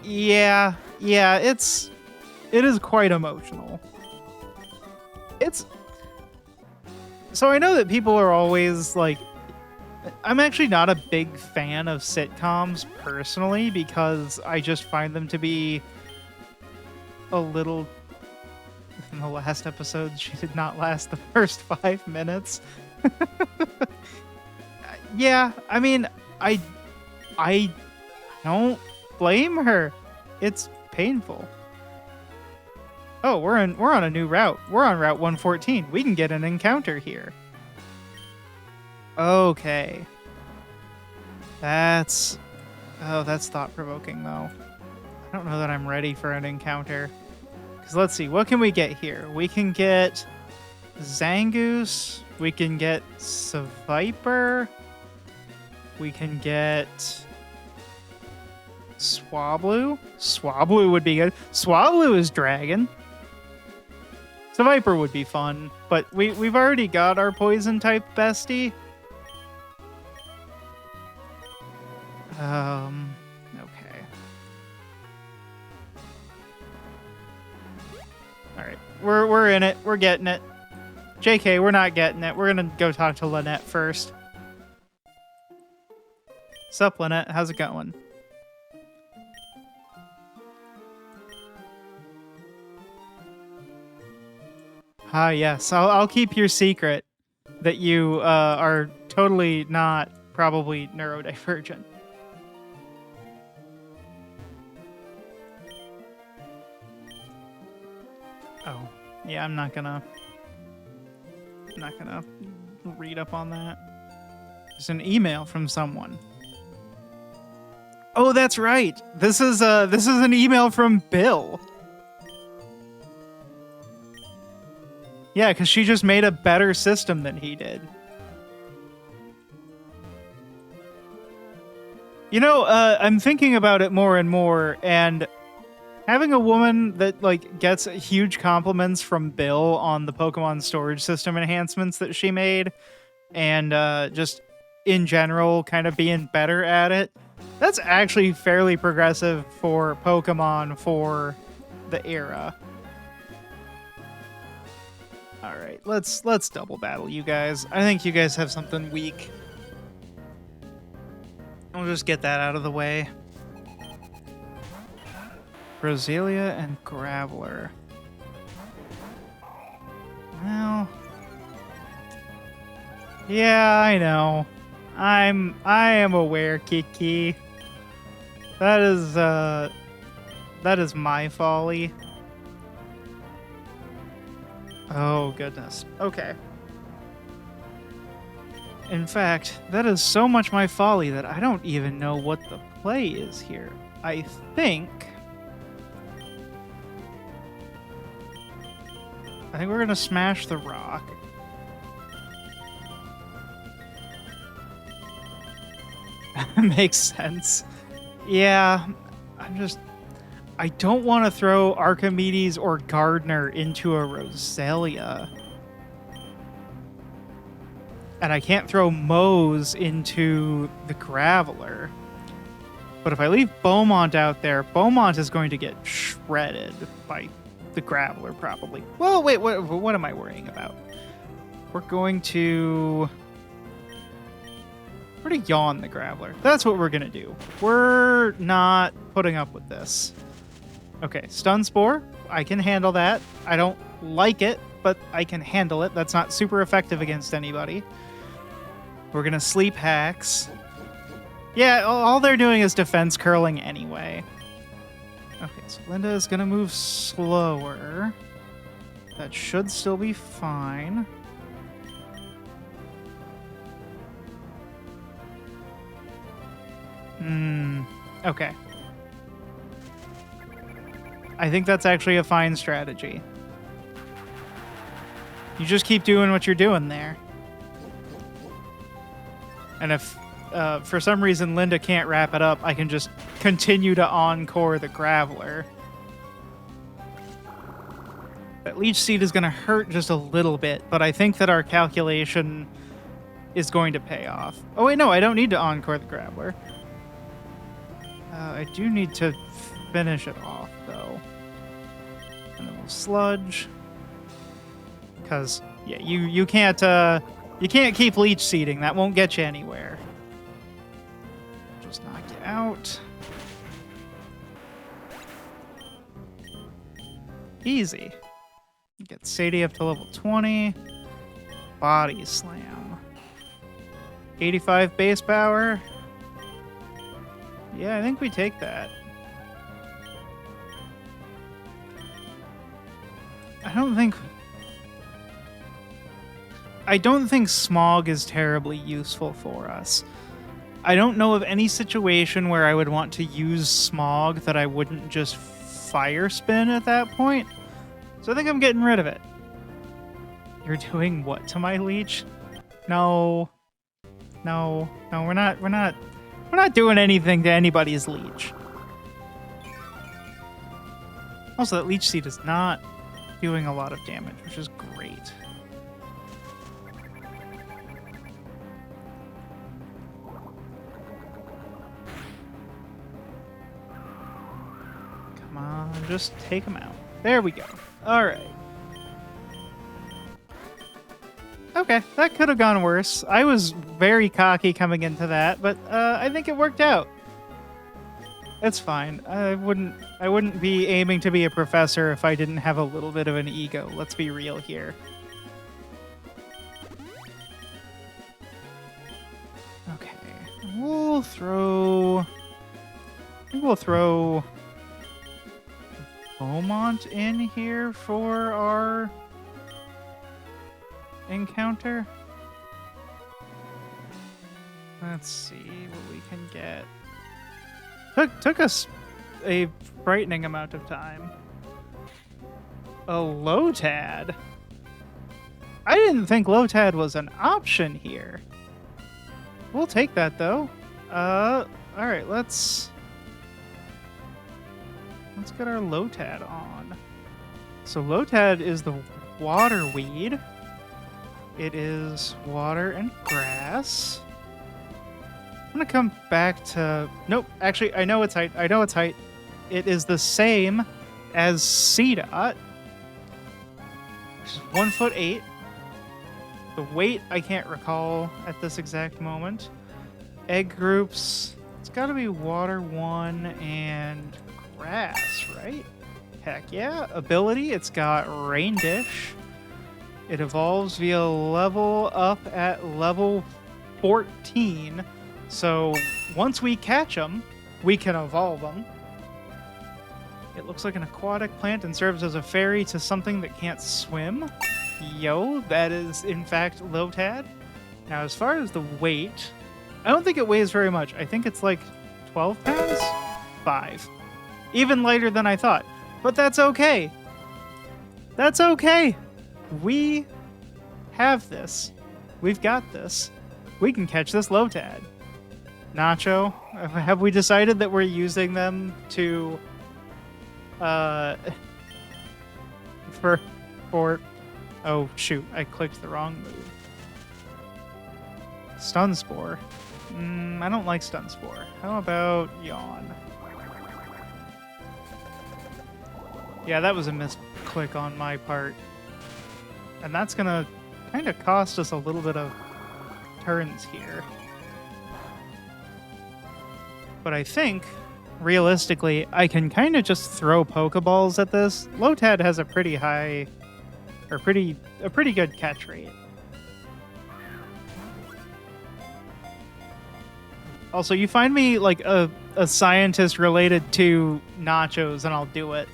Yeah, it is quite emotional. So I know that people are always like, I'm actually not a big fan of sitcoms personally, because I just find them to be a little... In the last episode, she did not last the first 5 minutes. Yeah, I mean, I don't blame her. It's painful. Oh, we're on a new route. We're on Route 114. We can get an encounter here. Okay. That's thought-provoking, though. I don't know that I'm ready for an encounter. Because let's see, what can we get here? We can get Zangoose. We can get Seviper. We can get Swablu. Swablu would be good. Swablu is dragon. Seviper would be fun, but we've already got our poison-type bestie. Okay. Alright. We're in it. We're getting it. JK, we're not getting it. We're gonna go talk to Lynette first. Sup, Lynette? How's it going? Yes. I'll keep your secret that you are totally not probably neurodivergent. Oh, yeah, I'm not gonna read up on that. There's an email from someone. Oh, that's right. This is an email from Bill. Yeah, because she just made a better system than he did. You know, I'm thinking about it more and more, and having a woman that like gets huge compliments from Bill on the Pokemon storage system enhancements that she made, and just in general kind of being better at it, that's actually fairly progressive for Pokemon for the era. All right, let's double battle you guys. I think you guys have something weak. I'll just get that out of the way. Roselia and Graveler. Well, yeah, I know. I am aware, Kiki. That is my folly. Oh, goodness. Okay. In fact, that is so much my folly that I don't even know what the play is here. I think we're gonna smash the rock. Makes sense. Yeah, I don't want to throw Archimedes or Gardner into a Roselia. And I can't throw Mose into the Graveler. But if I leave Beaumont out there, Beaumont is going to get shredded by the Graveler, probably. Well, wait, what am I worrying about? We're going to yawn the Graveler. That's what we're going to do. We're not putting up with this. Okay, Stun Spore. I can handle that. I don't like it, but I can handle it. That's not super effective against anybody. We're going to Sleep Hacks. Yeah, all they're doing is defense curling anyway. Okay, so Linda is going to move slower. That should still be fine. Okay. I think that's actually a fine strategy. You just keep doing what you're doing there. And if for some reason Linda can't wrap it up, I can just continue to encore the Graveler. That Leech Seed is going to hurt just a little bit, but I think that our calculation is going to pay off. Oh wait, no, I don't need to encore the Graveler. I do need to finish it off, though. And then we'll Sludge. Because, yeah, you can't keep Leech Seeding. That won't get you anywhere. Just knock you out. Easy. Get Sadie up to level 20. Body Slam. 85 base power. Yeah, I think we take that. I don't think Smog is terribly useful for us. I don't know of any situation where I would want to use Smog that I wouldn't just Fire Spin at that point. So I think I'm getting rid of it. You're doing what to my Leech? No, we're not doing anything to anybody's Leech. Also, that Leech Seed is not doing a lot of damage, which is great. Come on, just take him out. There we go. All right. Okay, that could have gone worse. I was very cocky coming into that, but I think it worked out. It's fine. I wouldn't be aiming to be a professor if I didn't have a little bit of an ego. Let's be real here. Okay. I think we'll throw Beaumont in here for our encounter. Let's see what we can get. Took us a frightening amount of time. A Lotad. I didn't think Lotad was an option here. We'll take that though. All right, let's get our Lotad on. So Lotad is the water weed. It is water and grass. I'm gonna come back to... Nope, actually, I know its height. It is the same as C-Dot, which is 1'8". The weight I can't recall at this exact moment. Egg groups, It's got to be water 1 and grass, right? Heck yeah. Ability, it's got Rain Dish. It evolves via level up at level 14. So once we catch them, we can evolve them. It looks like an aquatic plant and serves as a fairy to something that can't swim. Yo, that is in fact Lotad. Now, as far as the weight, I don't think it weighs very much. I think it's like 12 pounds? 5. Even lighter than I thought. But that's okay. That's okay. We have this. We've got this. We can catch this Lotad. Nacho, have we decided that we're using them to for oh shoot, I clicked the wrong move. Stun Spore. I don't like Stun Spore. How about Yawn? Yeah, that was a misclick on my part. And that's gonna kind of cost us a little bit of turns here. But I think, realistically, I can kind of just throw Pokeballs at this. Lotad has a pretty high, or a pretty good catch rate. Also, you find me like a scientist related to nachos and I'll do it.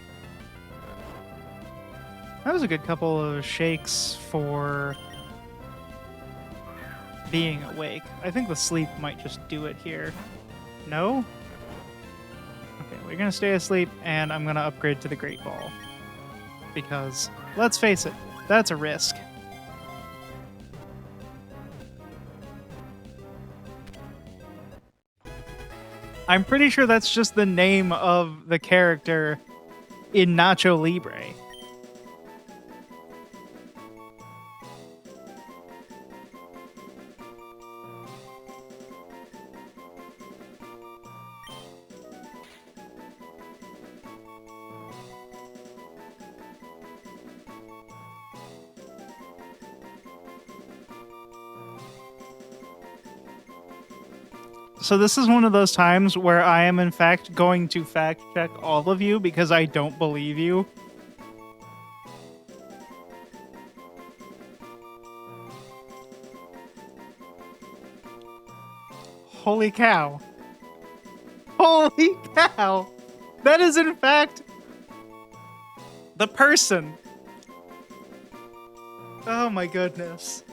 That was a good couple of shakes for being awake. I think the sleep might just do it here. No? Okay, we're gonna stay asleep and I'm gonna upgrade to the Great Ball. Because, let's face it, that's a risk. I'm pretty sure that's just the name of the character in Nacho Libre. So this is one of those times where I am in fact going to fact check all of you because I don't believe you. Holy cow. Holy cow. That is in fact the person. Oh my goodness.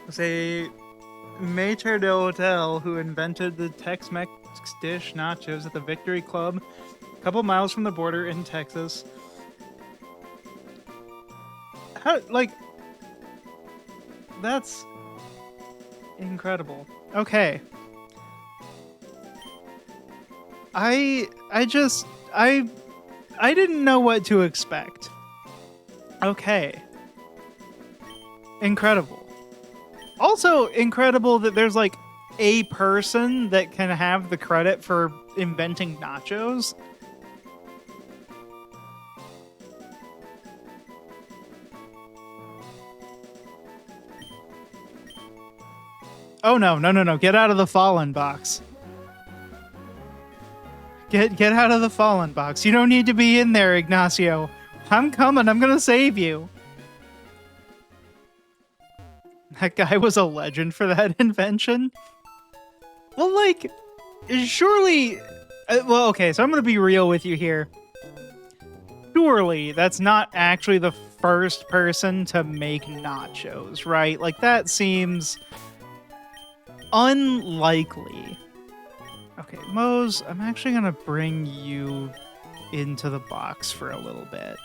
It's a maitre d'hotel who invented the Tex-Mex dish nachos at the Victory Club, a couple miles from the border in Texas. How, like, that's incredible. Okay. I didn't know what to expect. Okay. Incredible. Also incredible that there's like a person that can have the credit for inventing nachos. Oh no, no, no, no. Get out of the fallen box. Get out of the fallen box. You don't need to be in there, Ignacio. I'm coming. I'm gonna save you. That guy was a legend for that invention. Well, like, surely... well, okay, so I'm going to be real with you here. Surely that's not actually the first person to make nachos, right? Like, that seems unlikely. Okay, Mose, I'm actually going to bring you into the box for a little bit.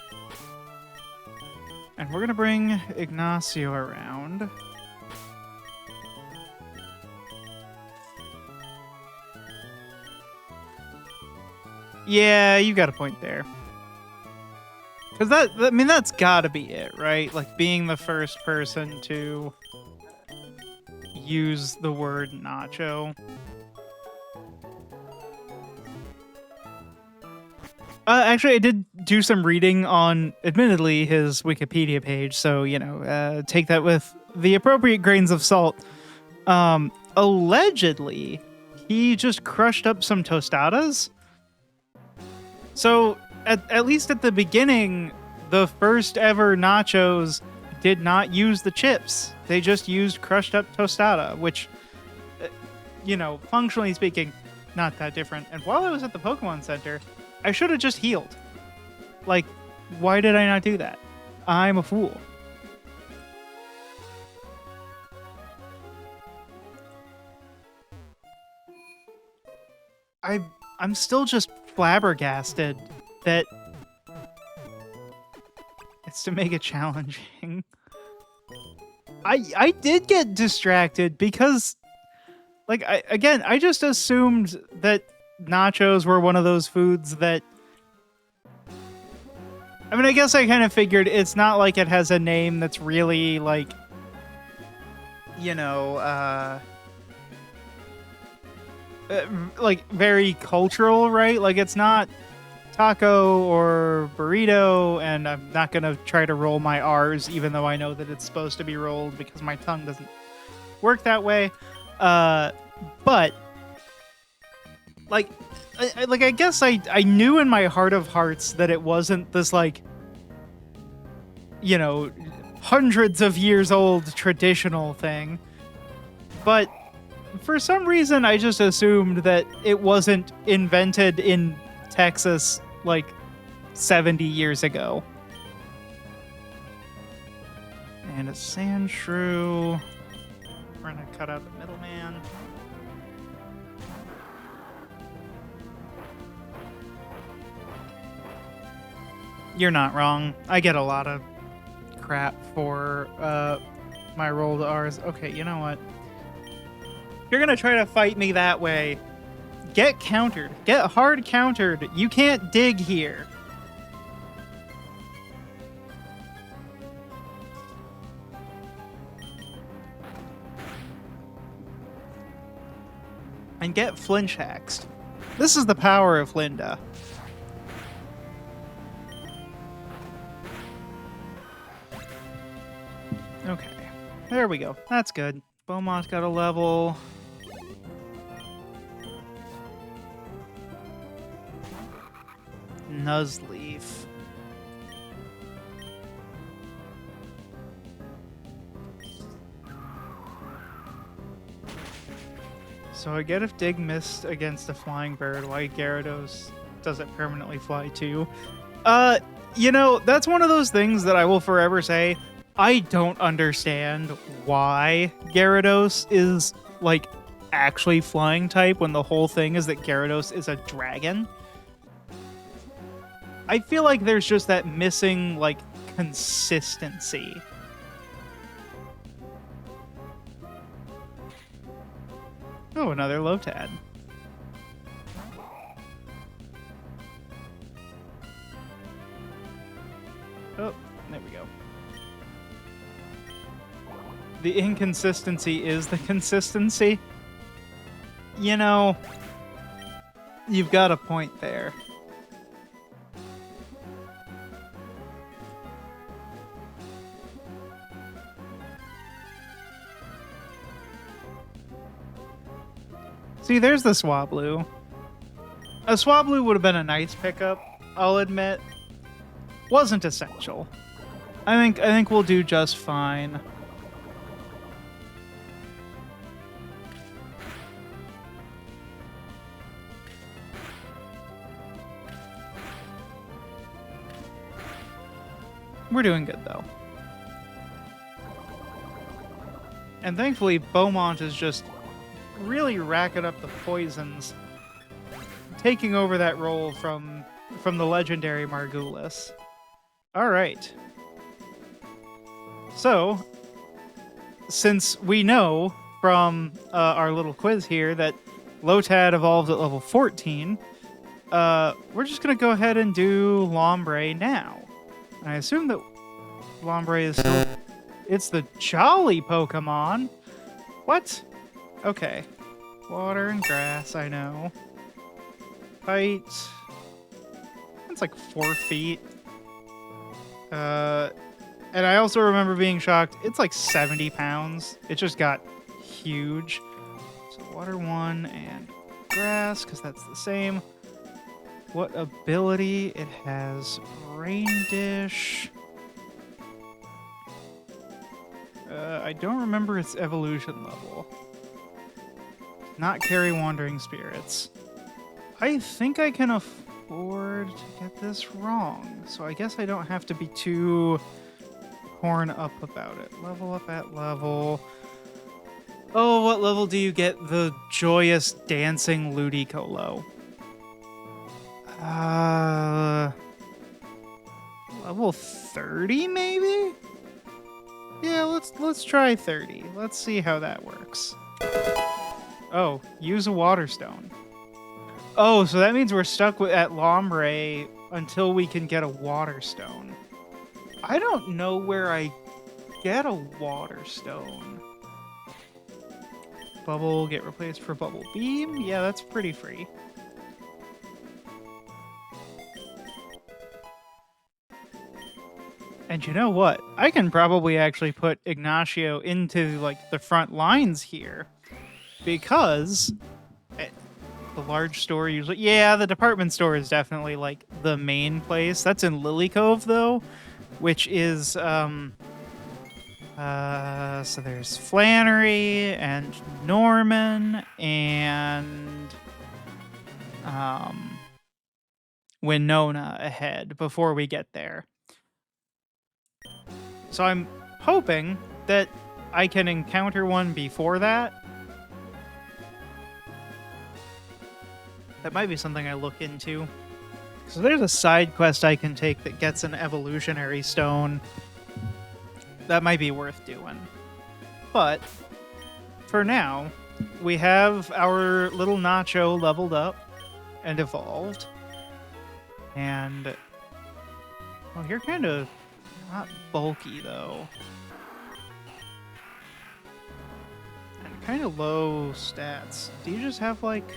And we're going to bring Ignacio around. Yeah, you got a point there. Because I mean, that's gotta be it, right? Like, being the first person to use the word nacho. Actually, I did do some reading on, admittedly, his Wikipedia page, so, you know, take that with the appropriate grains of salt. Allegedly, he just crushed up some tostadas. So, at least at the beginning, the first ever nachos did not use the chips. They just used crushed up tostada, which, functionally speaking, not that different. And while I was at the Pokemon Center, I should have just healed. Like, why did I not do that? I'm a fool. I'm still just flabbergasted that it's to make it challenging. I did get distracted because, like, I just assumed that nachos were one of those foods that, I mean, I guess I kind of figured it's not like it has a name that's really, like, like very cultural, right? Like, it's not taco or burrito, and I'm not gonna try to roll my R's, even though I know that it's supposed to be rolled because my tongue doesn't work that way. But like, I guess I knew in my heart of hearts that it wasn't this, like, hundreds of years old traditional thing, but for some reason I just assumed that it wasn't invented in Texas like 70 years ago. And a sand shrew. We're gonna cut out the middleman. You're not wrong. I get a lot of crap for my rolled R's. Okay, you know what? You're gonna try to fight me that way. Get countered. Get hard countered. You can't dig here. And get flinch hexed. This is the power of Linda. Okay. There we go. That's good. Beaumont's got a level. Nuzleaf. So I get if Dig missed against a flying bird, why Gyarados does it permanently fly too. That's one of those things that I will forever say, I don't understand why Gyarados is, like, actually flying type when the whole thing is that Gyarados is a dragon. I feel like there's just that missing, like, consistency. Oh, another Lotad. Oh, there we go. The inconsistency is the consistency. You've got a point there. See, there's the Swablu. A Swablu would have been a nice pickup, I'll admit. Wasn't essential. I think we'll do just fine. We're doing good, though. And thankfully, Beaumont is just really racking up the poisons, taking over that role from the legendary Margulis. All right. So, since we know from our little quiz here that Lotad evolved at level 14, we're just going to go ahead and do Lombre now. And I assume that Lombre is still... It's the Jolly Pokemon! What? Okay. Water and grass, I know. Height... It's like 4 feet. And I also remember being shocked. It's like 70 pounds. It just got huge. So water 1 and grass, because that's the same. What ability? It has Rain Dish. I don't remember its evolution level. Not carry Wandering Spirits. I think I can afford to get this wrong, so I guess I don't have to be too torn up about it. Level up at level. Oh, what level do you get the joyous dancing Ludicolo? Level 30 maybe? Yeah, let's try 30. Let's see how that works. Oh, use a water stone. Oh, so that means we're stuck at Lombre until we can get a water stone. I don't know where I get a water stone. Bubble get replaced for Bubble Beam? Yeah, that's pretty free. And you know what? I can probably actually put Ignacio into, like, the front lines here. Because the large store usually... Yeah, the department store is definitely, like, the main place. That's in Lily Cove, though, which is, so there's Flannery and Norman and, Winona ahead before we get there. So I'm hoping that I can encounter one before that. That might be something I look into. So there's a side quest I can take that gets an evolutionary stone. That might be worth doing. But for now, we have our little Nacho leveled up and evolved. And well, you're kind of not bulky though. And kind of low stats. Do you just have like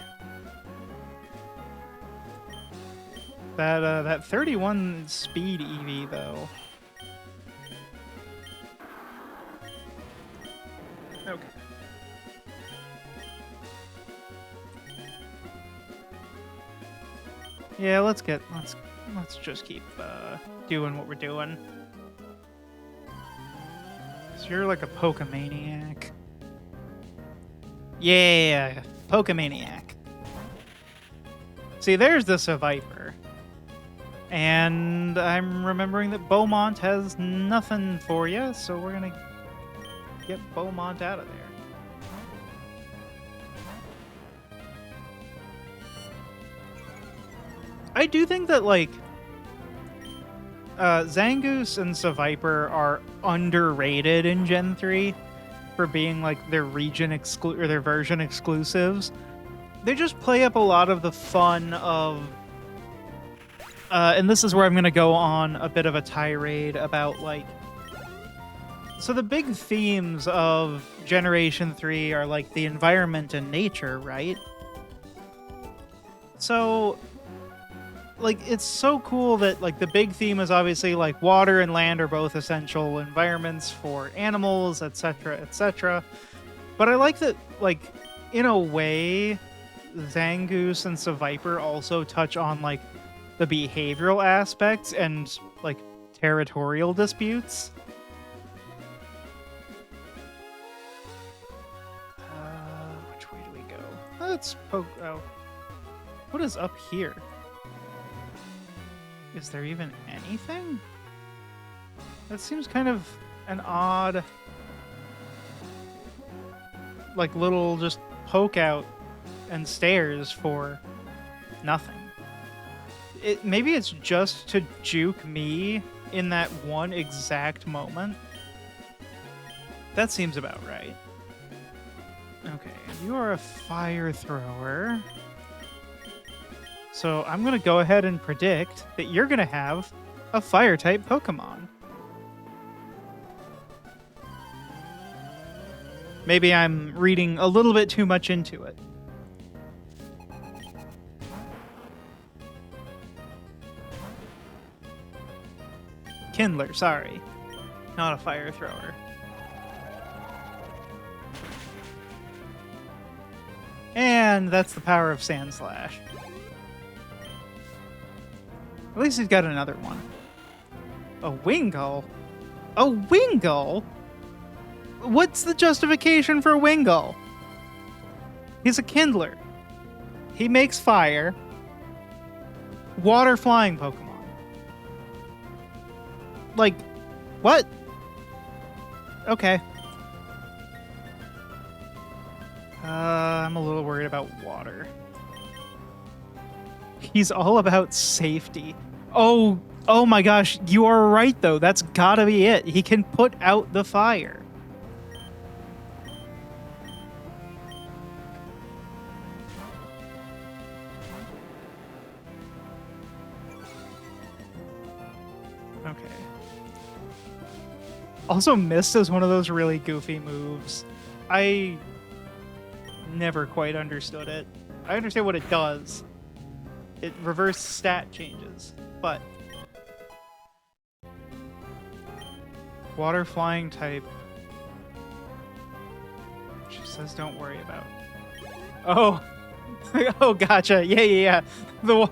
that 31 speed EV though? Okay. Yeah, let's just keep doing what we're doing. So you're like a Pokemaniac. Yeah, Pokemaniac. See, there's the Survivor. And I'm remembering that Beaumont has nothing for you, so we're gonna get Beaumont out of there. I do think that, like, Zangoose and Seviper are underrated in Gen 3 for being, like, their their version exclusives. They just play up a lot of the fun of... and this is where I'm gonna go on a bit of a tirade about, like... So the big themes of Generation 3 are, like, the environment and nature, right? So... like, it's so cool that, like, the big theme is obviously, like, water and land are both essential environments for animals, etc., etc. But I like that, like, in a way, Zangoose and Seviper also touch on, like, the behavioral aspects and, like, territorial disputes. Which way do we go? Let's poke... Oh. What is up here? Is there even anything? That seems kind of an odd, like, little just poke out and stairs for nothing. Maybe it's just to juke me in that one exact moment. That seems about right. Okay, you are a fire thrower. So I'm going to go ahead and predict that you're going to have a fire-type Pokemon. Maybe I'm reading a little bit too much into it. Kindler, sorry. Not a fire thrower. And that's the power of Sand Slash. At least he's got another one. A Wingull? A Wingull? What's the justification for a Wingull? He's a Kindler. He makes fire. Water flying Pokemon. Like, what? Okay. I'm a little worried about water. He's all about safety. Oh my gosh, you are right though. That's gotta be it. He can put out the fire. Okay. Also, Mist is one of those really goofy moves. I never quite understood it. I understand what it does. It reverse stat changes, but water flying type. She says don't worry about. Oh. Oh, gotcha. Yeah. The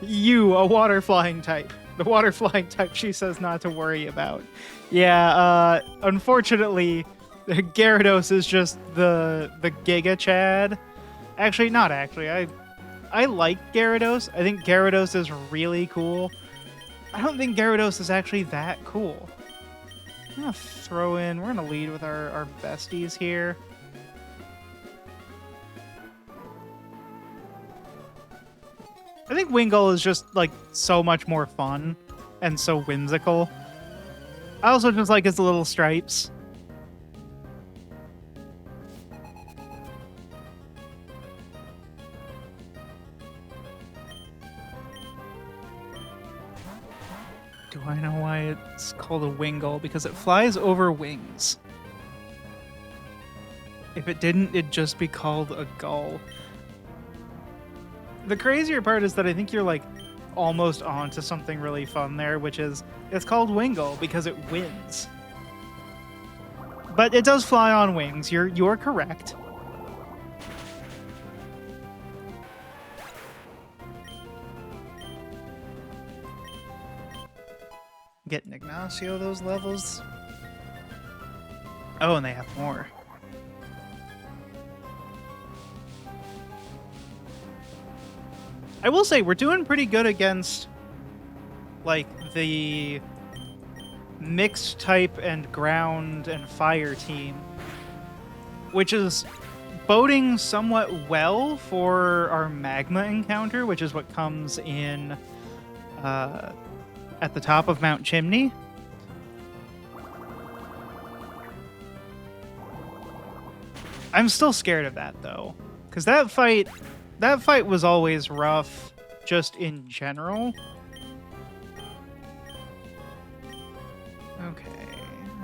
a water flying type. The water flying type she says not to worry about. Yeah, unfortunately, Gyarados is just the Giga Chad. Actually, not actually. I like Gyarados. I think Gyarados is really cool. I don't think Gyarados is actually that cool. I'm gonna throw in, we're gonna lead with our besties here. I think Wingull is just, like, so much more fun and so whimsical. I also just like his little stripes. Do I know why it's called a Wingull? Because it flies over wings. If it didn't, it'd just be called a gull. The crazier part is that I think you're, like, almost onto something really fun there, which is it's called Wingull because it wins. But it does fly on wings. You're correct. Getting Ignacio those levels. Oh, and they have more. I will say, we're doing pretty good against, like, the mixed type and ground and fire team, which is boding somewhat well for our magma encounter, which is what comes in at the top of Mount Chimney. I'm still scared of that, though, because that fight was always rough, just in general. Okay,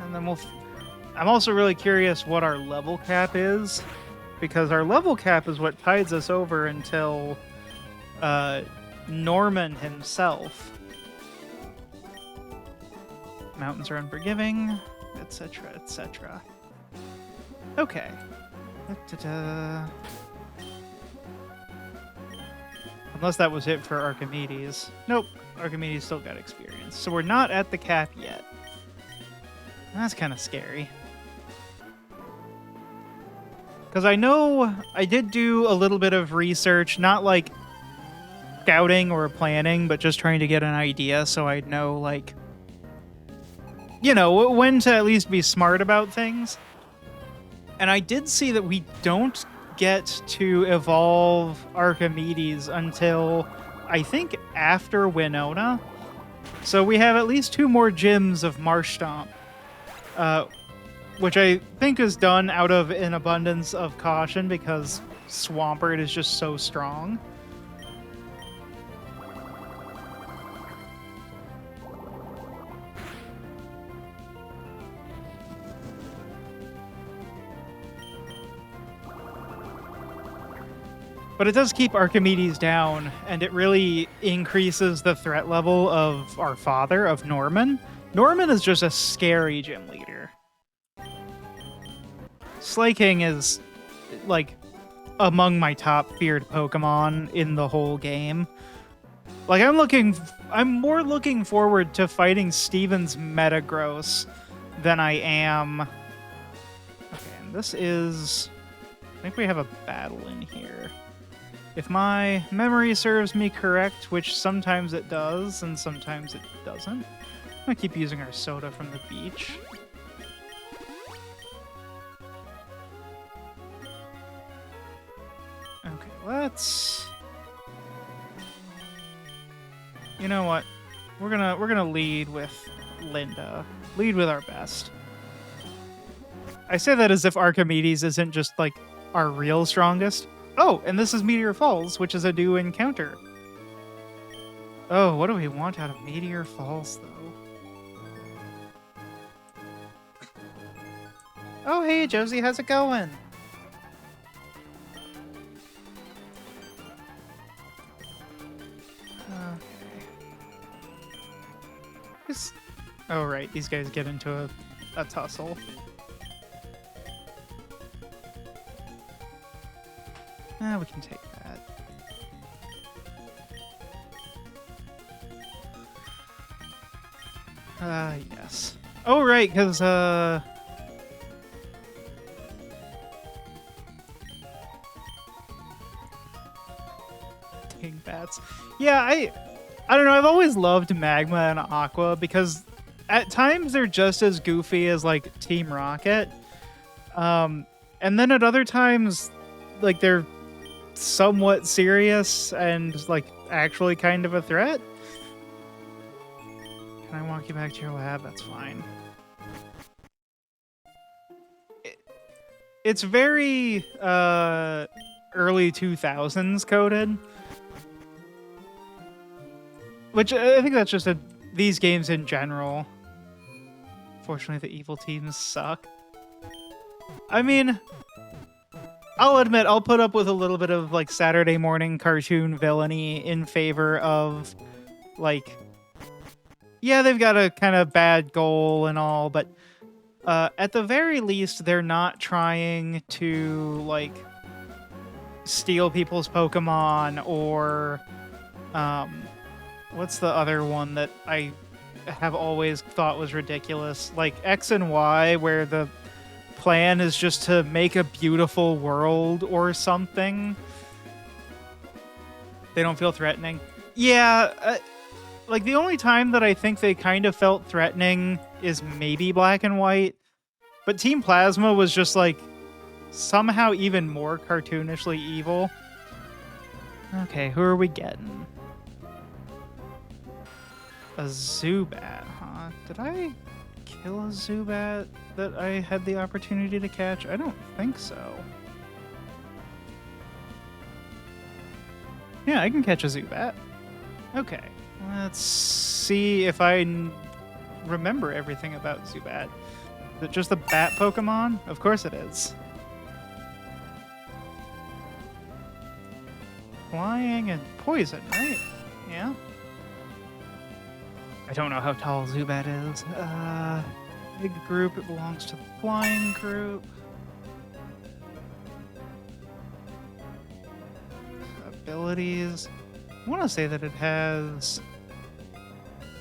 and then I'm also really curious what our level cap is, because our level cap is what tides us over until Norman himself. Mountains are unforgiving, etc., etc. Okay. Da-da-da. Unless that was it for Archimedes. Nope, Archimedes still got experience. So we're not at the cap yet. That's kind of scary. Because I know I did do a little bit of research, not like scouting or planning, but just trying to get an idea so I'd know, like, you know, when to at least be smart about things. And I did see that we don't get to evolve Archimedes until, I think, after Winona. So we have at least 2 more gyms of Marsh Stomp, which I think is done out of an abundance of caution because Swampert is just so strong. But it does keep Archimedes down, and it really increases the threat level of our father, of Norman. Norman is just a scary gym leader. Slaking is, like, among my top feared Pokemon in the whole game. Like, I'm more looking forward to fighting Steven's Metagross than I am. Okay, and this is, I think we have a battle in here. If my memory serves me correct, which sometimes it does and sometimes it doesn't. I'm gonna keep using our soda from the beach. Okay, let's... You know what? We're gonna lead with Linda. Lead with our best. I say that as if Archimedes isn't just like our real strongest. Oh, and this is Meteor Falls, which is a new encounter. Oh, what do we want out of Meteor Falls, though? Oh, hey, Josie, how's it going? Oh, right. These guys get into a tussle. We can take that. Yes. Oh, right, because, Dang bats. Yeah, I don't know. I've always loved Magma and Aqua because at times they're just as goofy as like Team Rocket, and then at other times, like they're somewhat serious and like actually kind of a threat. Can I walk you back to your lab? That's fine. It's very early 2000s coded. Which I think that's just these games in general. Fortunately, the evil teams suck. I mean, I'll admit I'll put up with a little bit of like Saturday morning cartoon villainy in favor of like, yeah, they've got a kind of bad goal and all, but at the very least, they're not trying to like steal people's Pokemon or what's the other one that I have always thought was ridiculous? Like X and Y, where the plan is just to make a beautiful world or something. They don't feel threatening. Yeah, like the only time that I think they kind of felt threatening is maybe Black and White. But Team Plasma was just like somehow even more cartoonishly evil. Okay, who are we getting? A Zubat, huh? Did I kill a Zubat that I had the opportunity to catch? I don't think so. Yeah, I can catch a Zubat. Okay, let's see if I remember everything about Zubat. Is it just the bat Pokemon? Of course it is. Flying and poison, right? Yeah. I don't know how tall Zubat is. Big group, it belongs to the flying group. Abilities. I want to say that it has...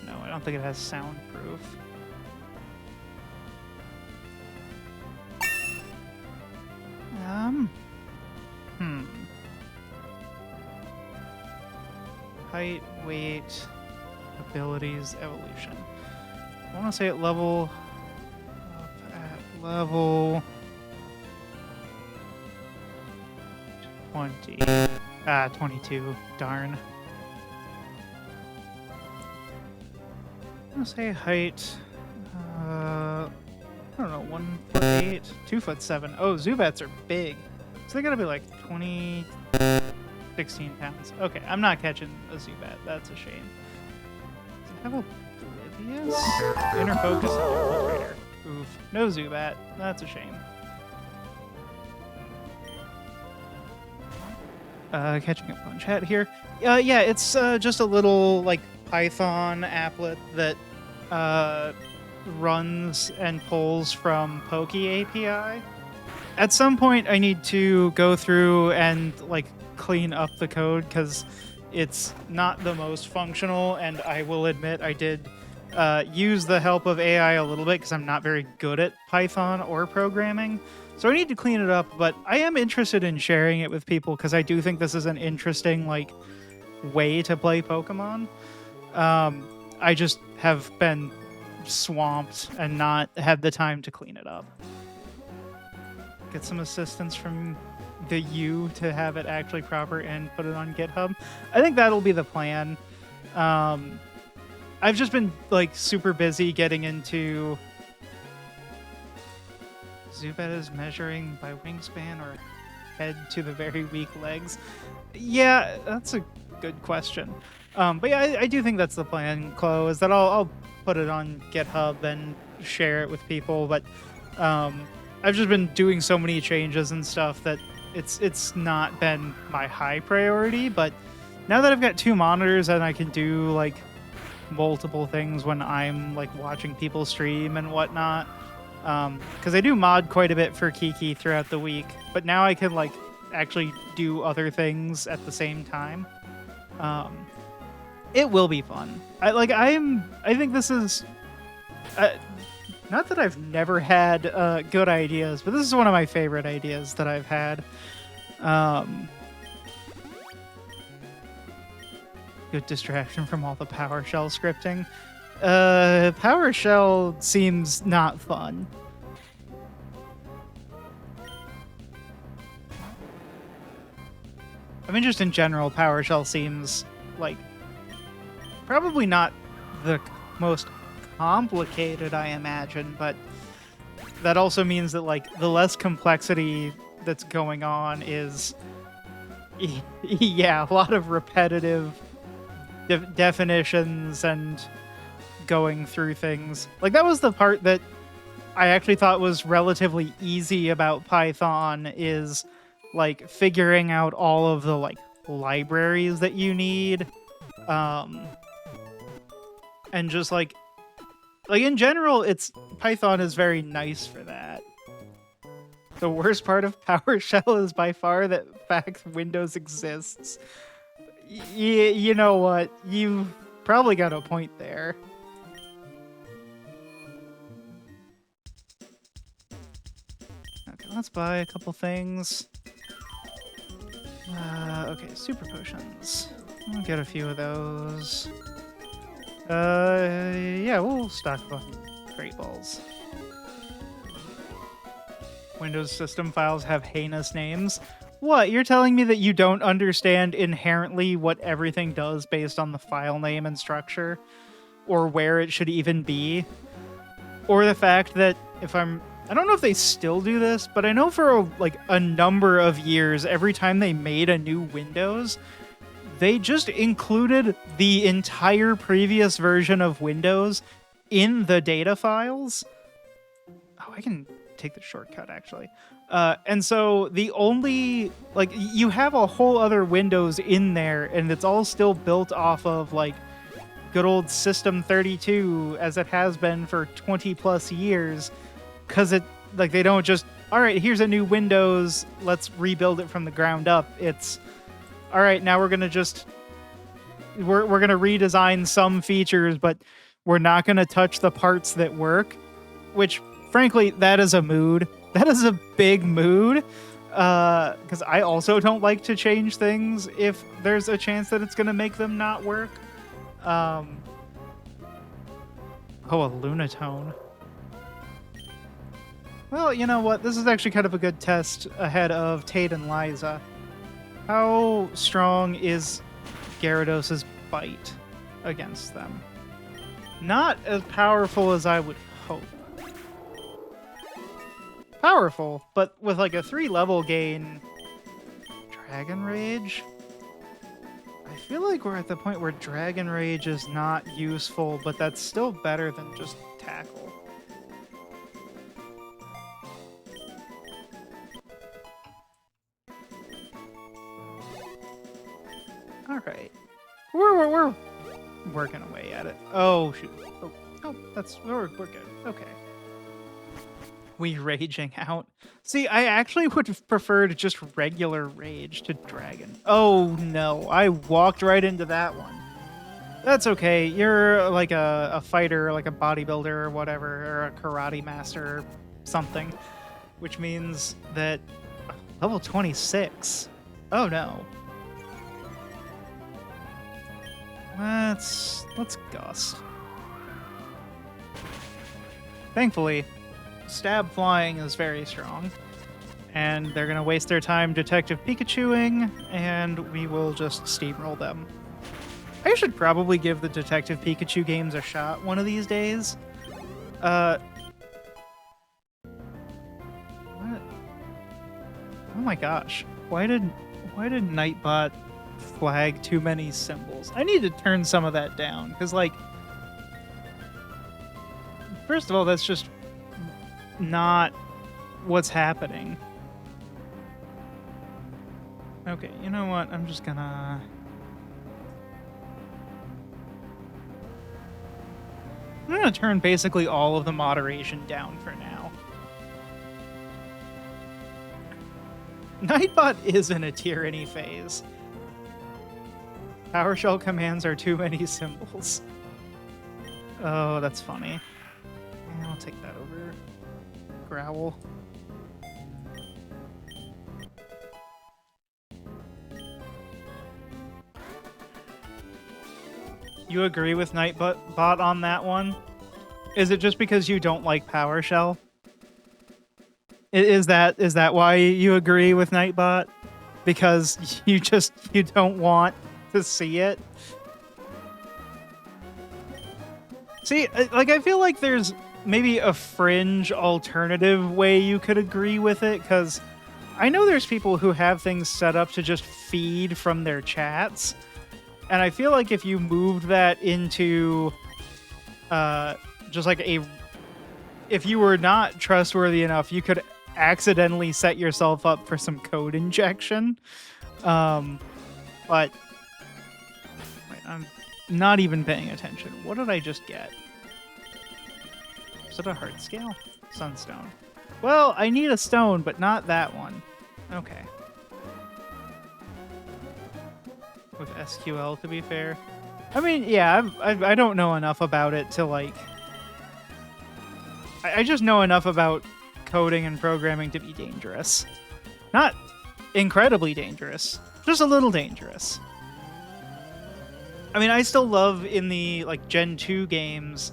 No, I don't think it has soundproof. Height, weight, abilities, evolution. I want to say at level... Up at level... 20. 22. Darn. I'm going to say height... I don't know, 1'8", 2'7". Oh, Zubats are big. So they gotta be like 20, 16 pounds. Okay, I'm not catching a Zubat. That's a shame. Does it have Oblivious? Inner Focus and Infiltrator. Oof. No Zubat. That's a shame. Catching up on chat here. Yeah, it's just a little like Python applet that runs and pulls from Poke API. at some point I need to go through and like clean up the code because it's not the most functional, and I will admit I did use the help of AI a little bit because I'm not very good at Python or programming. So I need to clean it up, but I am interested in sharing it with people because I do think this is an interesting like way to play Pokemon. I just have been swamped and not had the time to clean it up. Get some assistance from the U to have it actually proper and put it on GitHub. I think that'll be the plan. I've just been like super busy getting into Zubat is measuring by wingspan or head to the very weak legs. Yeah, that's a good question. But yeah, I do think that's the plan, Chloe, is that I'll put it on GitHub and share it with people. But I've just been doing so many changes and stuff that it's not been my high priority. But now that I've got 2 monitors and I can do like multiple things when I'm like watching people stream and whatnot, because I do mod quite a bit for Kiki throughout the week, but now I can like actually do other things at the same time. It will be fun. I think this is not that I've never had good ideas, but this is one of my favorite ideas that I've had. Good distraction from all the PowerShell scripting. PowerShell seems not fun. I mean, just in general, PowerShell seems like probably not the most complicated, I imagine, but that also means that like the less complexity that's going on is, yeah, a lot of repetitive definitions and going through things. Like that was the part that I actually thought was relatively easy about Python, is like figuring out all of the like libraries that you need, and just like in general, Python is very nice for that. The worst part of PowerShell is by far the fact Windows exists. You know what? You've probably got a point there. Okay, let's buy a couple things. Okay, super potions. I'll get a few of those. Yeah, we'll stock up on Great Balls. Windows system files have heinous names. What? You're telling me that you don't understand inherently what everything does based on the file name and structure? Or where it should even be? Or the fact that I don't know if they still do this, but I know for a number of years, every time they made a new Windows, they just included the entire previous version of Windows in the data files. Oh, I can take the shortcut, actually. And so the only, you have a whole other Windows in there, and it's all still built off of, good old System 32, as it has been for 20 plus years, because they don't just, all right, here's a new Windows, let's rebuild it from the ground up. It's, all right, now we're gonna we're gonna redesign some features, but we're not gonna touch the parts that work. Which, frankly, that is a mood. That is a big mood. Because I also don't like to change things if there's a chance that it's gonna make them not work. Oh, a Lunatone. Well, you know what? This is actually kind of a good test ahead of Tate and Liza. How strong is Gyarados' bite against them? Not as powerful as I would hope. Powerful, but with a 3-level gain. Dragon Rage? I feel like we're at the point where Dragon Rage is not useful, but that's still better than just Tackle. Alright. We're working away at it. Oh, shoot. Oh, we're good. Okay. We raging out. See, I actually would have preferred just regular rage to dragon. Oh no, I walked right into that one. That's okay. You're like a fighter, like a bodybuilder or whatever, or a karate master or something, which means that level 26. Oh no. Let's gust. Thankfully, stab flying is very strong, and they're gonna waste their time Detective Pikachuing, and we will just steamroll them. I should probably give the Detective Pikachu games a shot one of these days. What? Oh my gosh. Why did Nightbot flag too many symbols? I need to turn some of that down, because, like, first of all, that's just not what's happening. Okay, you know what? I'm gonna turn basically all of the moderation down for now. Nightbot is in a tyranny phase. PowerShell commands are too many symbols. Oh, that's funny. Yeah, I'll take that over Growl. You agree with Nightbot on that one? Is it just because you don't like PowerShell? Is that why you agree with Nightbot? Because you don't want to see it? See, like, I feel like there's maybe a fringe alternative way you could agree with it, because I know there's people who have things set up to just feed from their chats, and I feel like if you moved that into just like if you were not trustworthy enough, you could accidentally set yourself up for some code injection. But wait, I'm not even paying attention. What did I just get? Is it a heart scale? Sunstone. Well, I need a stone, but not that one. Okay. With SQL, to be fair. I mean, yeah, I don't know enough about it to, like... I just know enough about coding and programming to be dangerous. Not incredibly dangerous, just a little dangerous. I mean, I still love in the, like, Gen 2 games,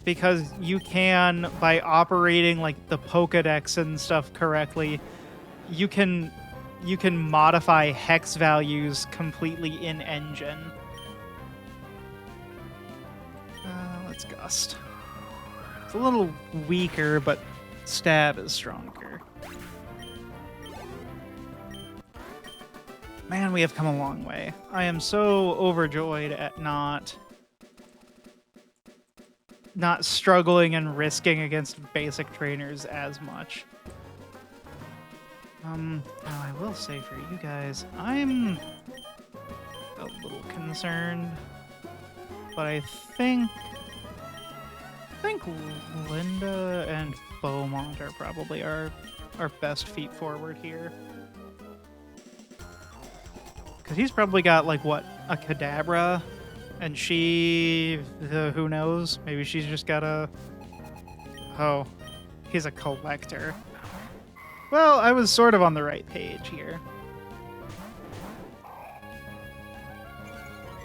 because you can, by operating, like, the Pokedex and stuff correctly, you can modify hex values completely in engine. Let's gust. It's a little weaker, but stab is stronger. Man, we have come a long way. I am so overjoyed at not struggling and risking against basic trainers as much. Now I will say for you guys, I'm a little concerned, but I think Linda and Beaumont are probably our best feet forward here. Because he's probably got, like, what, a Kadabra? And she... who knows? Maybe she's just got a... Oh, he's a collector. Well, I was sort of on the right page here.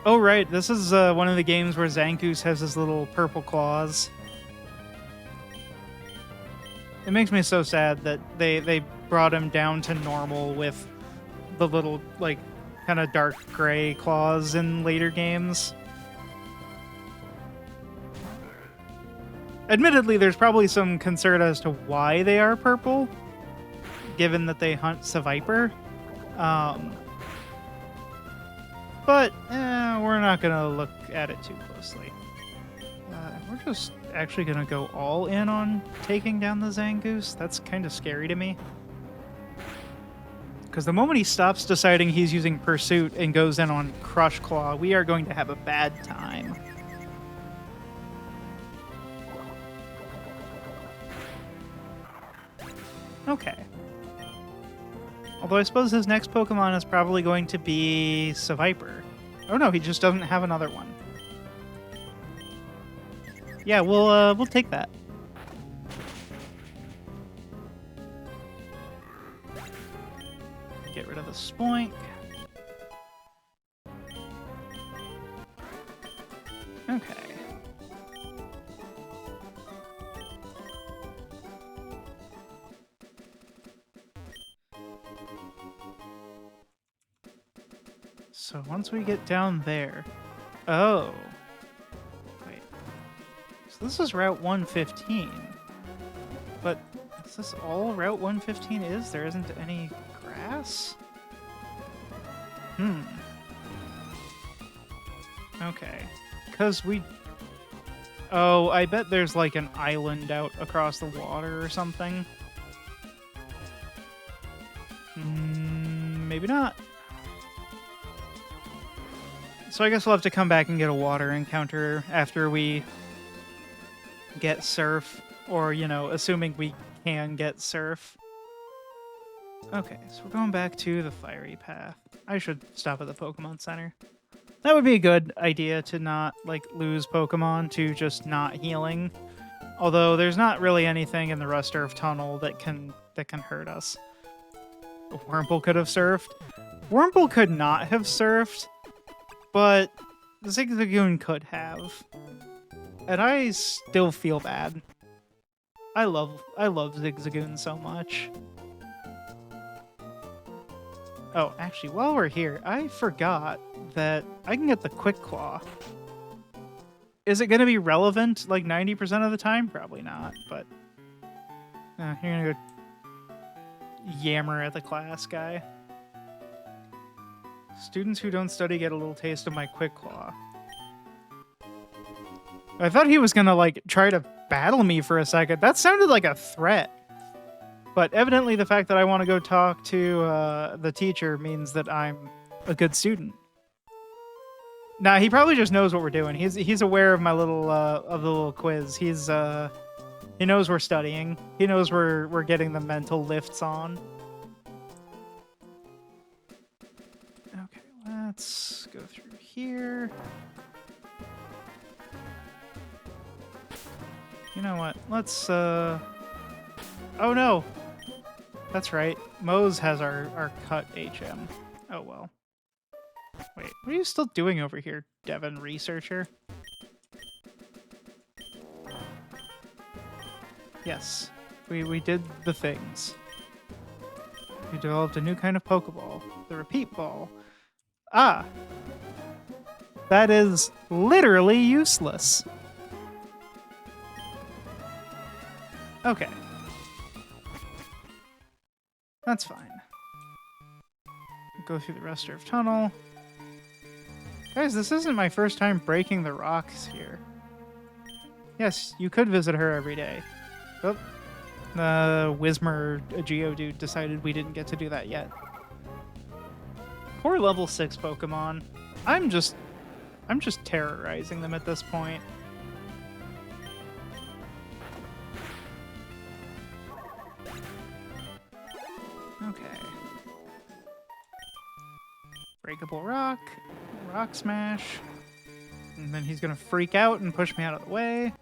Oh, right, this is one of the games where Zangoose has his little purple claws. It makes me so sad that they brought him down to normal with the little, like, kind of dark gray claws in later games. Admittedly, there's probably some concern as to why they are purple, given that they hunt Seviper. But we're not going to look at it too closely. We're just actually going to go all in on taking down the Zangoose. That's kind of scary to me. Because the moment he stops deciding he's using Pursuit and goes in on Crush Claw, we are going to have a bad time. Okay. Although I suppose his next Pokemon is probably going to be Seviper. Oh no, he just doesn't have another one. Yeah, we'll take that. Get rid of the Spoink. Okay. So once we get down there... Oh. Wait. So this is Route 115. But is this all Route 115 is? There isn't any grass? Okay. Because we... Oh, I bet there's like an island out across the water or something. Maybe not. So I guess we'll have to come back and get a water encounter after we get Surf. Or, you know, assuming we can get Surf. Okay, so we're going back to the Fiery Path. I should stop at the Pokemon Center. That would be a good idea to not, like, lose Pokemon to just not healing. Although there's not really anything in the Rust Earth Tunnel that can hurt us. Wurmple could have surfed. Wurmple could not have surfed, but Zigzagoon could have. And I still feel bad. I love Zigzagoon so much. Oh, actually, while we're here, I forgot that I can get the Quick Claw. Is it going to be relevant like 90% of the time? Probably not, but... you're going to go yammer at the class guy. Students who don't study get a little taste of my Quick Claw. I thought he was going to, like, try to battle me for a second. That sounded like a threat. But evidently the fact that I want to go talk to the teacher means that I'm a good student. Nah, he probably just knows what we're doing. He's aware of my little of the little quiz. He knows we're studying. He knows we're getting the mental lifts on. Okay, let's go through here. You know what? Let's Oh no! That's right. Mose has our cut HM. Oh well. Wait, what are you still doing over here, Devin Researcher? Yes, we did the things. We developed a new kind of Pokeball, the Repeat Ball. Ah! That is literally useless. Okay. That's fine. Go through the Rust Earth Tunnel. Guys, this isn't my first time breaking the rocks here. Yes, you could visit her every day. Oh, Whismer, a Geodude, decided we didn't get to do that yet. Poor level 6 Pokemon. I'm just terrorizing them at this point. Okay. Breakable Rock, Rock Smash, and then he's gonna freak out and push me out of the way.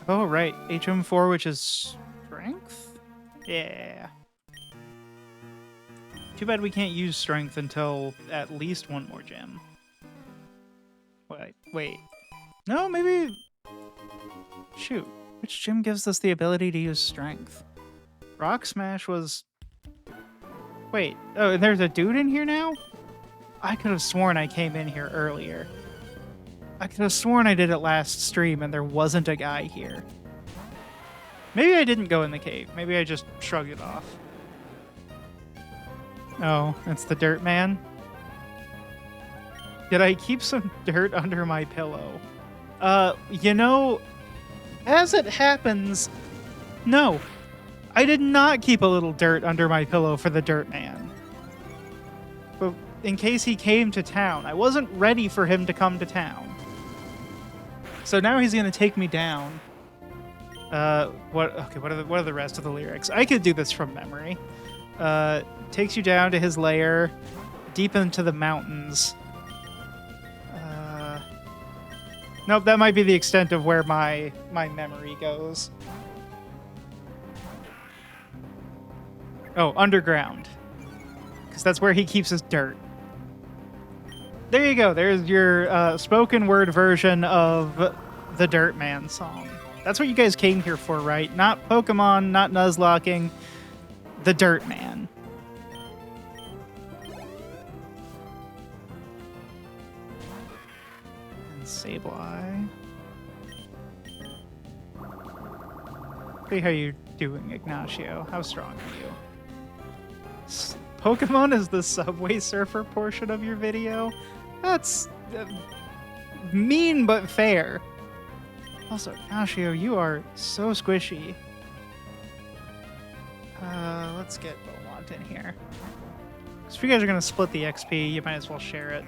Oh, right, HM4, which is Strength? Yeah. Too bad we can't use Strength until at least one more gym. Wait. No, maybe... Shoot, which gym gives us the ability to use Strength? Rock Smash was... Wait, oh, there's a dude in here now? I could have sworn I came in here earlier. I could have sworn I did it last stream and there wasn't a guy here. Maybe I didn't go in the cave. Maybe I just shrugged it off. Oh, it's the Dirt Man? Did I keep some dirt under my pillow? You know, as it happens, no. I did not keep a little dirt under my pillow for the Dirt Man. But in case he came to town, I wasn't ready for him to come to town. So now he's going to take me down. What? Okay, what are the rest of the lyrics? I could do this from memory. Takes you down to his lair, deep into the mountains. Nope, that might be the extent of where my memory goes. Oh, underground. Because that's where he keeps his dirt. There you go. There's your spoken word version of the Dirt Man song. That's what you guys came here for, right? Not Pokemon, not Nuzlocking. The Dirt Man. And Sableye. See how you're doing, Ignacio. How strong are you? Pokemon is the Subway Surfer portion of your video? That's mean but fair. Also, Ignacio, you are so squishy. Let's get Beaumont in here. So if you guys are going to split the XP, you might as well share it.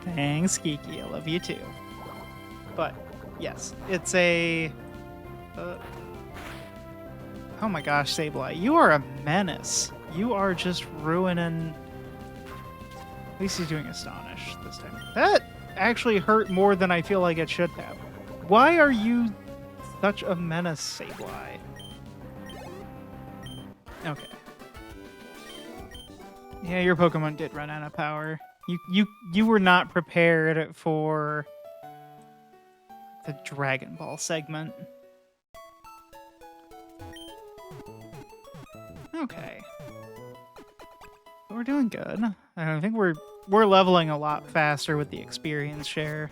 Thanks, Kiki. I love you too. But, yes, it's a... oh my gosh, Sableye, you are a menace. You are just ruining... At least he's doing Astonish this time. That actually hurt more than I feel like it should have. Why are you such a menace, Sableye? Okay. Yeah, your Pokemon did run out of power. You were not prepared for the Dragon Ball segment. Okay. We're doing good. I think we're leveling a lot faster with the experience share.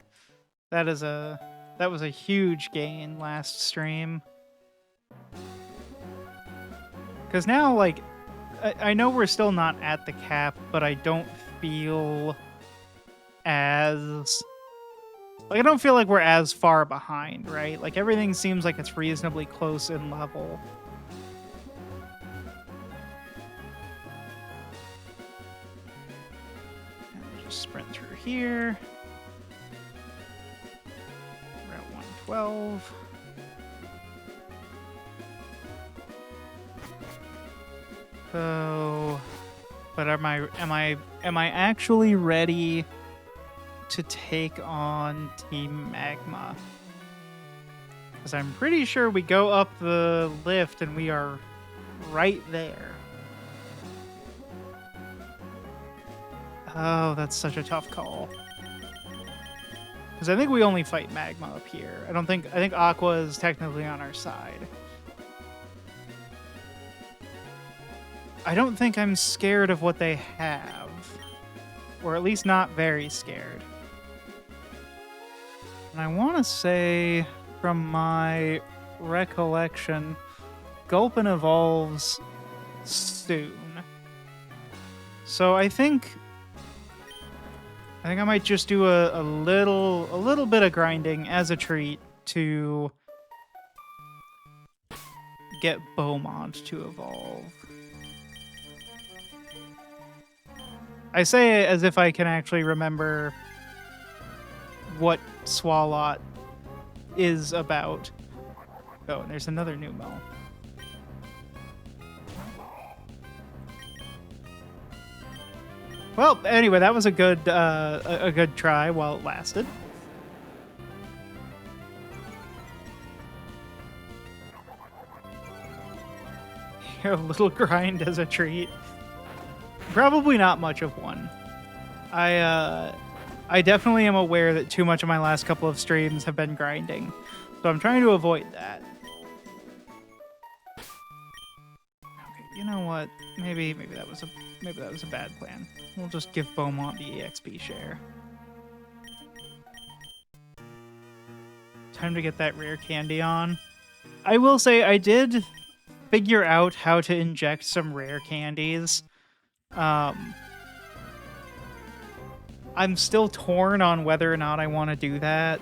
That was a huge gain last stream. Cause now, like, I know we're still not at the cap, but I don't feel as like I don't feel like we're as far behind, right? Like everything seems like it's reasonably close in level. Just sprint through here. Route 112. So, but am I actually ready to take on Team Magma? Because I'm pretty sure we go up the lift and we are right there. Oh, that's such a tough call. Because I think we only fight Magma up here. I think Aqua is technically on our side. I don't think I'm scared of what they have. Or at least not very scared. And I want to say, from my recollection, Gulpin evolves soon. So I think I might just do a little bit of grinding as a treat to get Beaumont to evolve. I say it as if I can actually remember what Swalot is about. Oh, and there's another Numel. Well, anyway, that was a good try while it lasted. A little grind as a treat. Probably not much of one. I definitely am aware that too much of my last couple of streams have been grinding, so I'm trying to avoid that. Okay, you know what? Maybe that was a bad plan. We'll just give Beaumont the EXP share. Time to get that rare candy on. I will say I did figure out how to inject some rare candies. I'm still torn on whether or not I want to do that.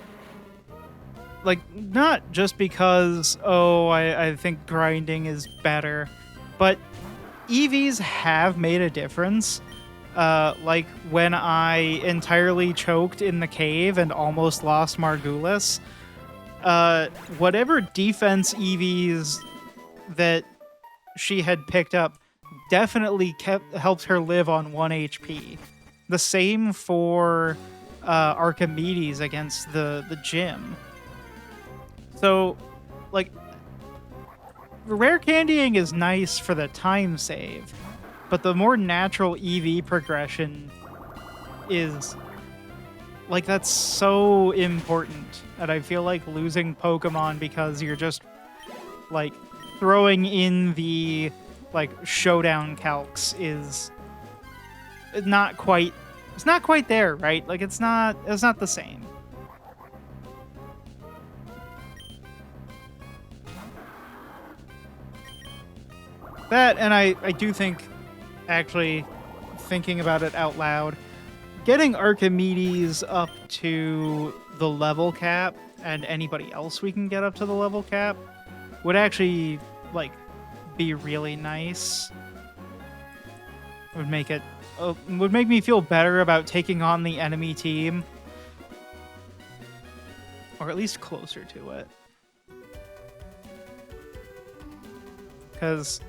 Like, not just because, oh, I think grinding is better, but EVs have made a difference. Like when I entirely choked in the cave and almost lost Margulis, whatever defense EVs that she had picked up definitely helped her live on 1 HP. The same for Archimedes against the gym. So, like, rare candying is nice for the time save, but the more natural EV progression is, like, that's so important. And I feel like losing Pokemon because you're just, like, throwing in the, like, showdown calcs is not quite, it's not quite there, right? Like, it's not the same. That, and I do think, actually, thinking about it out loud, getting Archimedes up to the level cap, and anybody else we can get up to the level cap, would actually, like, be really nice. Would make it, would make me feel better about taking on the enemy team. Or at least closer to it. Because,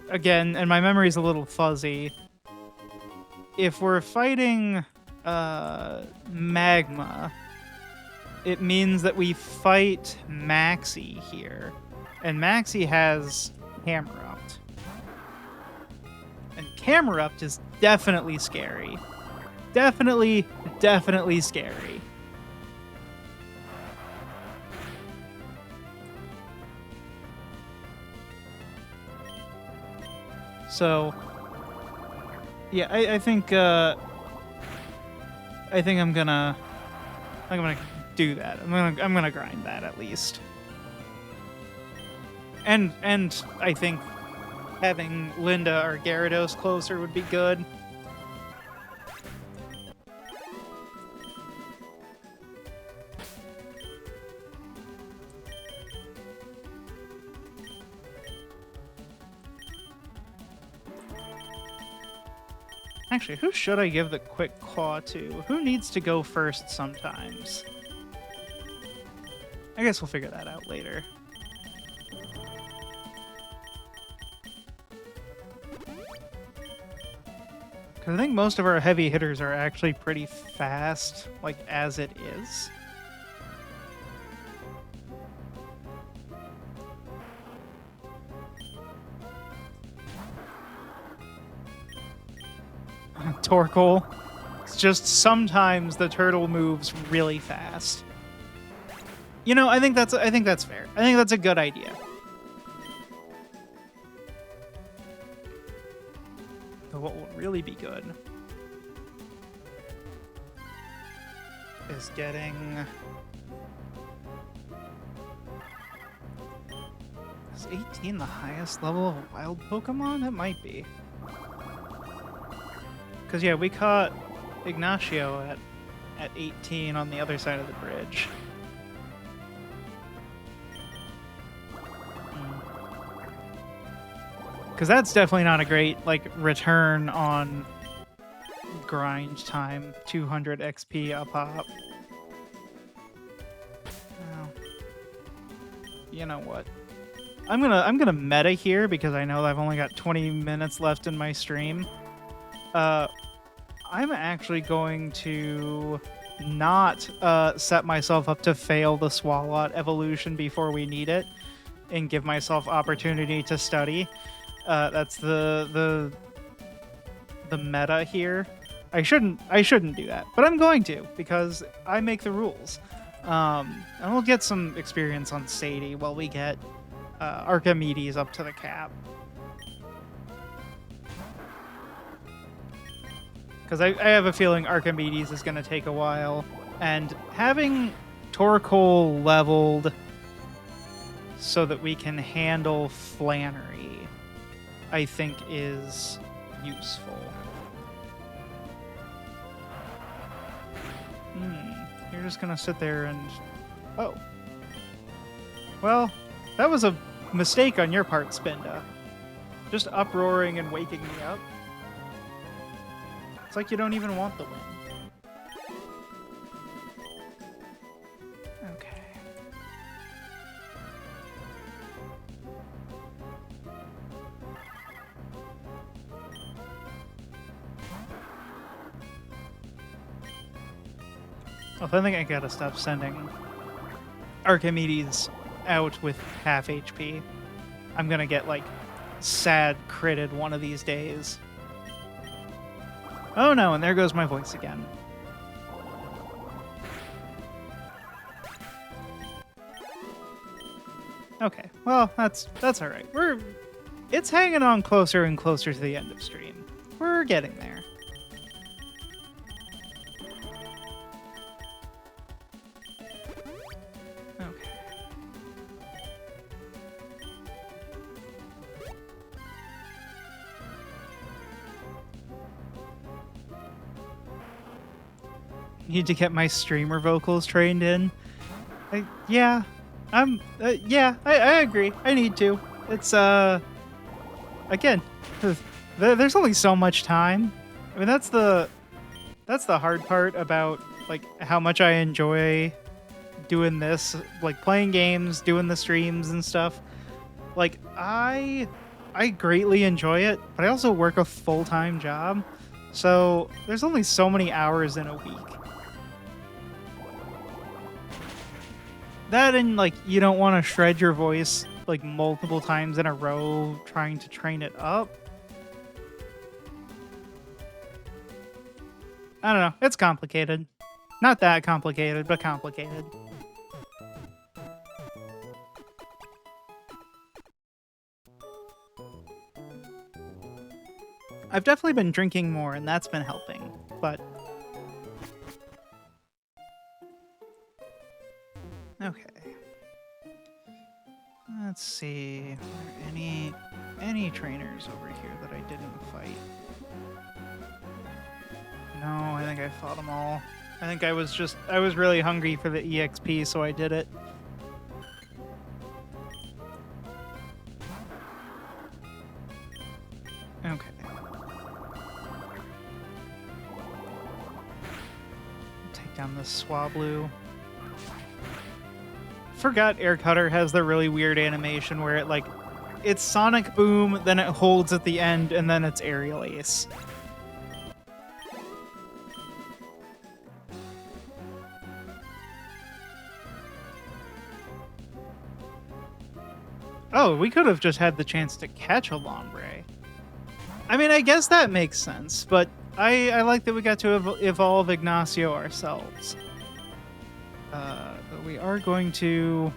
again, and my memory's a little fuzzy, if we're fighting Magma, it means that we fight Maxie here. And Maxie has Camerupt. And Camerupt is definitely scary. Definitely scary. So, yeah, I think I'm gonna do that. I'm gonna grind that at least. And I think having Linda or Gyarados closer would be good. Actually, who should I give the quick claw to? Who needs to go first sometimes? I guess we'll figure that out later. Because I think most of our heavy hitters are actually pretty fast, like, as it is. Torkoal. It's just sometimes the turtle moves really fast. You know, I think that's fair. I think that's a good idea. But what will really be good is getting... Is 18 the highest level of a wild Pokemon? It might be. Because, yeah, we caught Ignacio at 18 on the other side of the bridge. Because that's definitely not a great, like, return on grind time. 200 XP a pop. Well, you know what? I'm gonna meta here because I know I've only got 20 minutes left in my stream. I'm actually going to not set myself up to fail the Swalot evolution before we need it, and give myself opportunity to study. That's the meta here. I shouldn't do that, but I'm going to because I make the rules. And we'll get some experience on Sadie while we get Archimedes up to the cap. Because I have a feeling Archimedes is going to take a while, and having Torkoal leveled so that we can handle Flannery, I think, is useful. You're just going to sit there and... Oh. Well, that was a mistake on your part, Spinda. Just uproaring and waking me up. It's like you don't even want the win. Okay. I think I gotta stop sending Archimedes out with half HP. I'm gonna get, like, sad critted one of these days. Oh no, and there goes my voice again. Okay, well, that's all right. It's hanging on closer and closer to the end of stream. We're getting there. Okay. Need to get my streamer vocals trained in. Yeah, yeah, I agree. I need to. It's, again, there's only so much time. I mean, that's the hard part about, like, how much I enjoy doing this, like, playing games, doing the streams and stuff. Like, I greatly enjoy it, but I also work a full-time job, so there's only so many hours in a week. That and, like, you don't want to shred your voice, like, multiple times in a row trying to train it up. I don't know. It's complicated. Not that complicated, but complicated. I've definitely been drinking more, and that's been helping, but... Okay. Let's see. Are there any trainers over here that I didn't fight? No, I think I fought them all. I think I was really hungry for the EXP, so I did it. Okay. Take down this Swablu. Forgot Air Cutter has the really weird animation where it, like, it's Sonic Boom, then it holds at the end, and then it's Aerial Ace. Oh, we could have just had the chance to catch a Lombre. I mean, I guess that makes sense, but I like that we got to evolve Ignacio ourselves. But we are going to...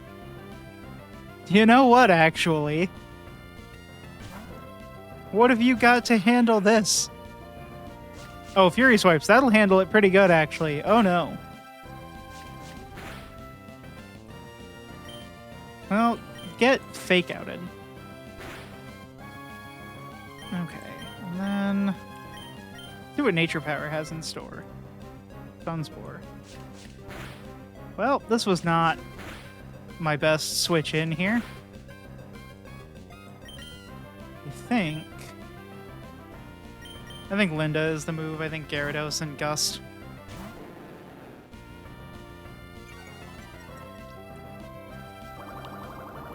You know what, actually? What have you got to handle this? Oh, Fury Swipes. That'll handle it pretty good, actually. Oh, no. Well, get Fake Outed. Okay, and then... see what Nature Power has in store. Sunspore. Well, this was not my best switch in here. I think Linda is the move. I think Gyarados and Gust.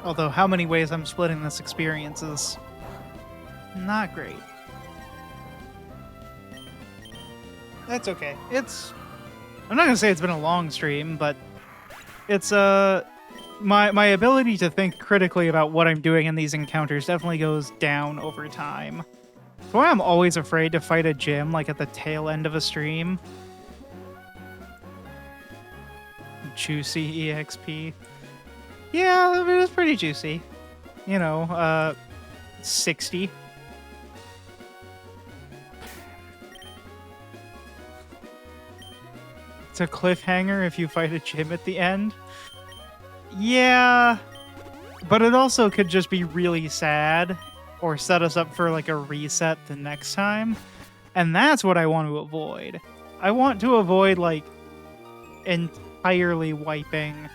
Although how many ways I'm splitting this experience is not great. That's okay. I'm not gonna say it's been a long stream, but it's my ability to think critically about what I'm doing in these encounters definitely goes down over time. That's why I'm always afraid to fight a gym, like, at the tail end of a stream. Juicy EXP. Yeah, I mean, it's pretty juicy. You know, 60. It's a cliffhanger if you fight a gym at the end. Yeah, but it also could just be really sad or set us up for, like, a reset the next time. And that's what I want to avoid. I want to avoid, like, entirely wiping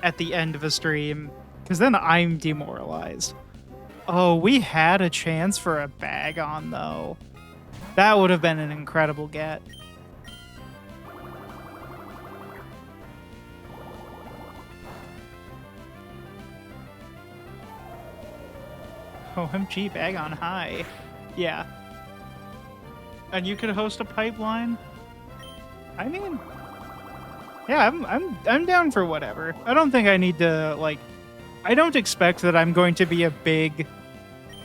at the end of a stream, because then I'm demoralized. Oh, we had a chance for a Bagon, though. That would have been an incredible get. OMG, Bagon high. Yeah. And you could host a pipeline? I mean, Yeah, I'm down for whatever. I don't think I need to like. I don't expect that I'm going to be a big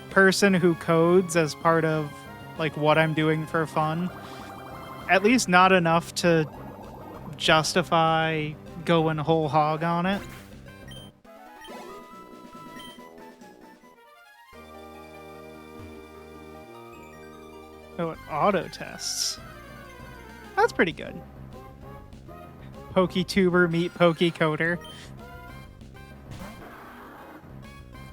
person who codes as part of like what I'm doing for fun. At least not enough to justify going whole hog on it. Oh, it auto tests. That's pretty good. PokeTuber meet PokeCoder.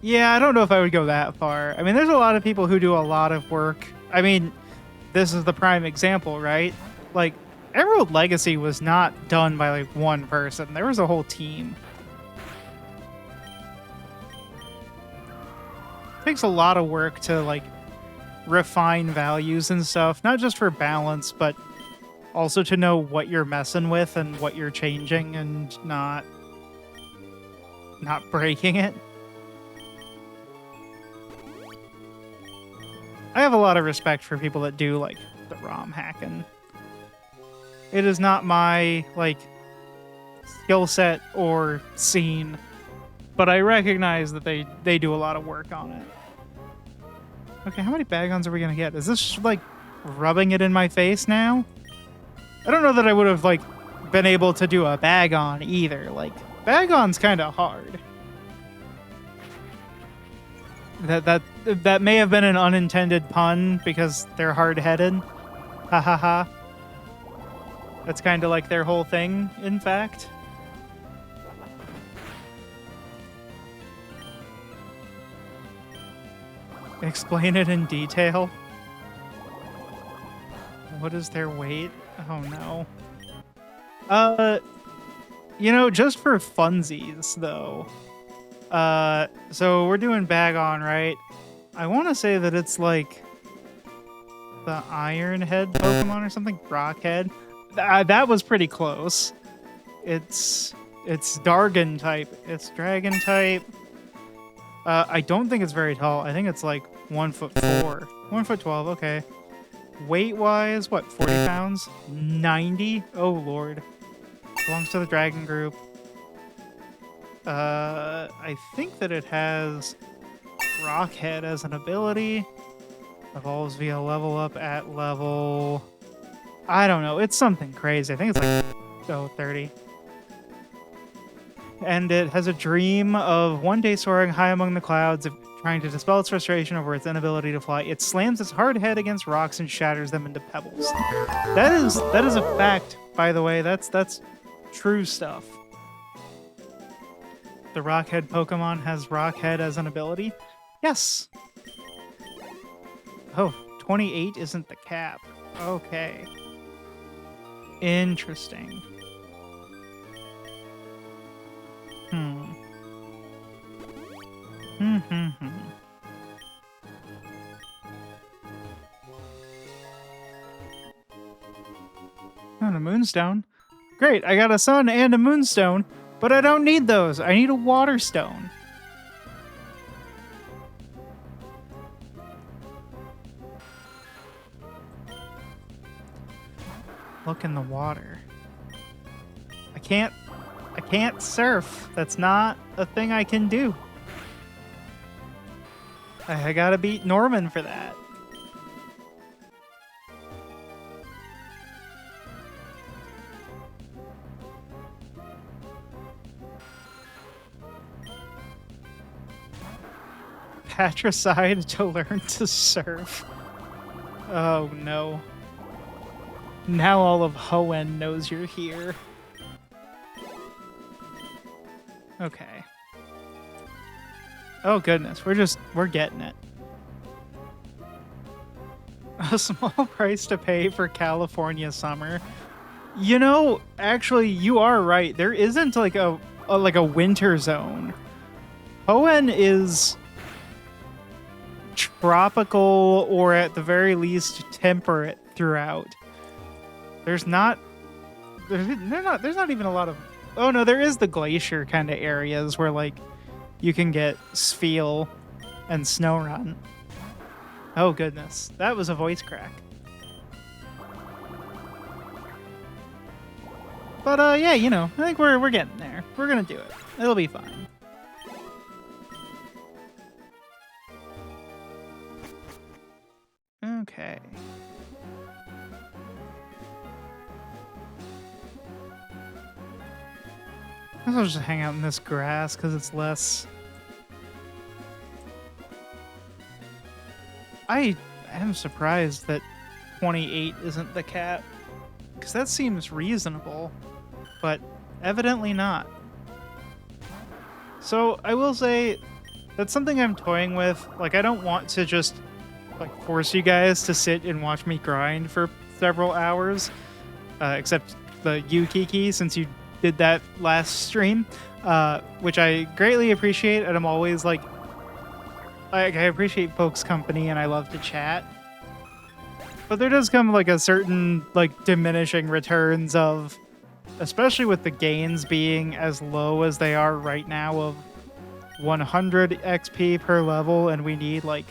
Yeah, I don't know if I would go that far. I mean, there's a lot of people who do a lot of work. I mean, this is the prime example, right? Like, Emerald Legacy was not done by like one person. There was a whole team. It takes a lot of work to like refine values and stuff, not just for balance, but also to know what you're messing with and what you're changing and not breaking it. I have a lot of respect for people that do like the ROM hacking. It is not my like skill set or scene, but I recognize that they do a lot of work on it. Okay, how many bag-ons are we gonna get? Is this like rubbing it in my face now? I don't know that I would have like been able to do a bag-on either. Like bag-on's kind of hard. That may have been an unintended pun because they're hard-headed. Ha ha ha. That's kind of like their whole thing, in fact. Explain it in detail. What is their weight? Oh no. You know, just for funsies though. So we're doing bag on, right? I want to say that it's like the Iron Head Pokemon or something, Rockhead. That was pretty close. It's Dargon type. It's Dragon type. I don't think it's very tall. I think it's like 1'4". 1'12", okay. Weight-wise, what, 40 pounds? 90? Oh, Lord. Belongs to the Dragon group. I think that it has Rockhead as an ability. Evolves via level up at level... I don't know. It's something crazy. I think it's like, 30. And it has a dream of one day soaring high among the clouds, trying to dispel its frustration over its inability to fly. It slams its hard head against rocks and shatters them into pebbles. That is a fact, by the way. That's true stuff. The Rockhead Pokemon has Rockhead as an ability? Yes. Oh, 28 isn't the cap. Okay. Interesting. And a Moonstone. Great, I got a Sun and a Moonstone, but I don't need those. I need a Water Stone. Look in the water. I can't surf. That's not a thing I can do. I gotta beat Norman for that. Patricide to learn to surf. Oh no. Now all of Hoenn knows you're here. Okay. Oh goodness, we're getting it. A small price to pay for California summer. You know, actually, you are right. There isn't like a winter zone. Hoenn is tropical or at the very least temperate throughout. There's not even a lot of... Oh no, there is the glacier kind of areas where like you can get Spheal and Snow-Run. Oh goodness, that was a voice crack. But yeah, you know, I think we're getting there. We're gonna do it. It'll be fine. Okay. I'll just hang out in this grass because it's less. I am surprised that 28 isn't the cap, because that seems reasonable, but evidently not. So I will say that's something I'm toying with. Like, I don't want to just like force you guys to sit and watch me grind for several hours, except you, Kiki, since you did that last stream, which I greatly appreciate, and I'm always like, I appreciate folks' company and I love to chat. But there does come like a certain like diminishing returns of, especially with the gains being as low as they are right now of 100 XP per level, and we need like,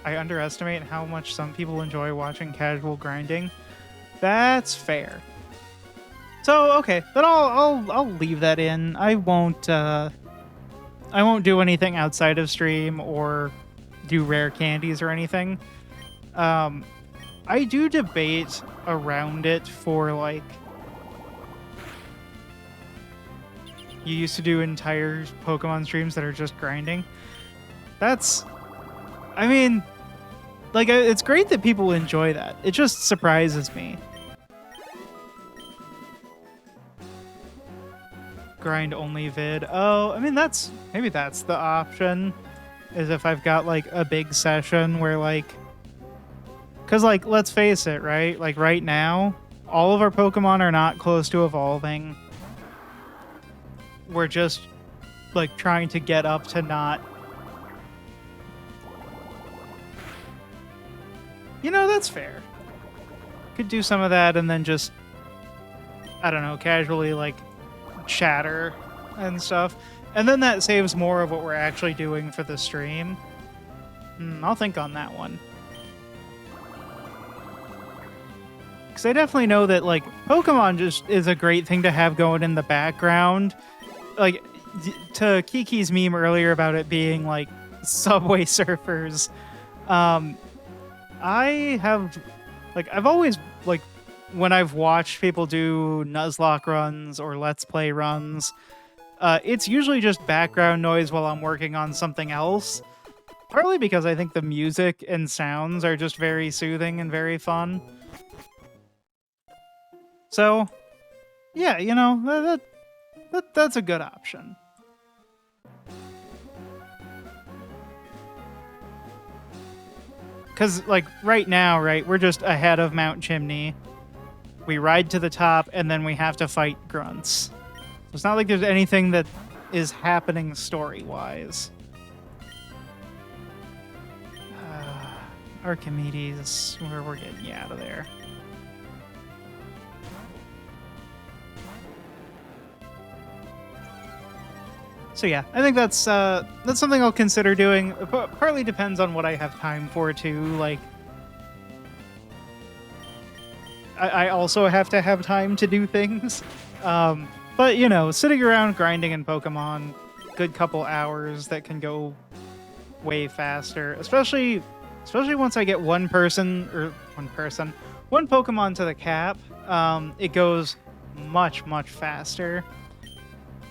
I underestimate how much some people enjoy watching casual grinding. That's fair. So okay, then I'll leave that in. I won't do anything outside of stream or do rare candies or anything. I do debate around it for like, you used to do entire Pokemon streams that are just grinding. That's, I mean, like, it's great that people enjoy that. It just surprises me. Grind only vid. Oh, I mean, maybe that's the option, is if I've got like a big session where like, because like, let's face it, right? Like right now, all of our Pokemon are not close to evolving. We're just like trying to get up to not. You know, that's fair. Could do some of that and then just, I don't know, casually like chatter and stuff. And then that saves more of what we're actually doing for the stream. I'll think on that one. Because I definitely know that like Pokemon just is a great thing to have going in the background. Like, to Kiki's meme earlier about it being like Subway Surfers, I have, like, I've always, like, when I've watched people do Nuzlocke runs or Let's Play runs, it's usually just background noise while I'm working on something else. Partly because I think the music and sounds are just very soothing and very fun. So, yeah, you know, that's a good option. Because, like, right now, right, we're just ahead of Mount Chimney. We ride to the top, and then we have to fight grunts. So it's not like there's anything that is happening story-wise. Archimedes, we're getting you out of there. So yeah, I think that's something I'll consider doing. It partly depends on what I have time for too. Like, I also have to have time to do things. But you know, sitting around grinding in Pokemon, good couple hours that can go way faster. Especially once I get one Pokemon to the cap, it goes much faster.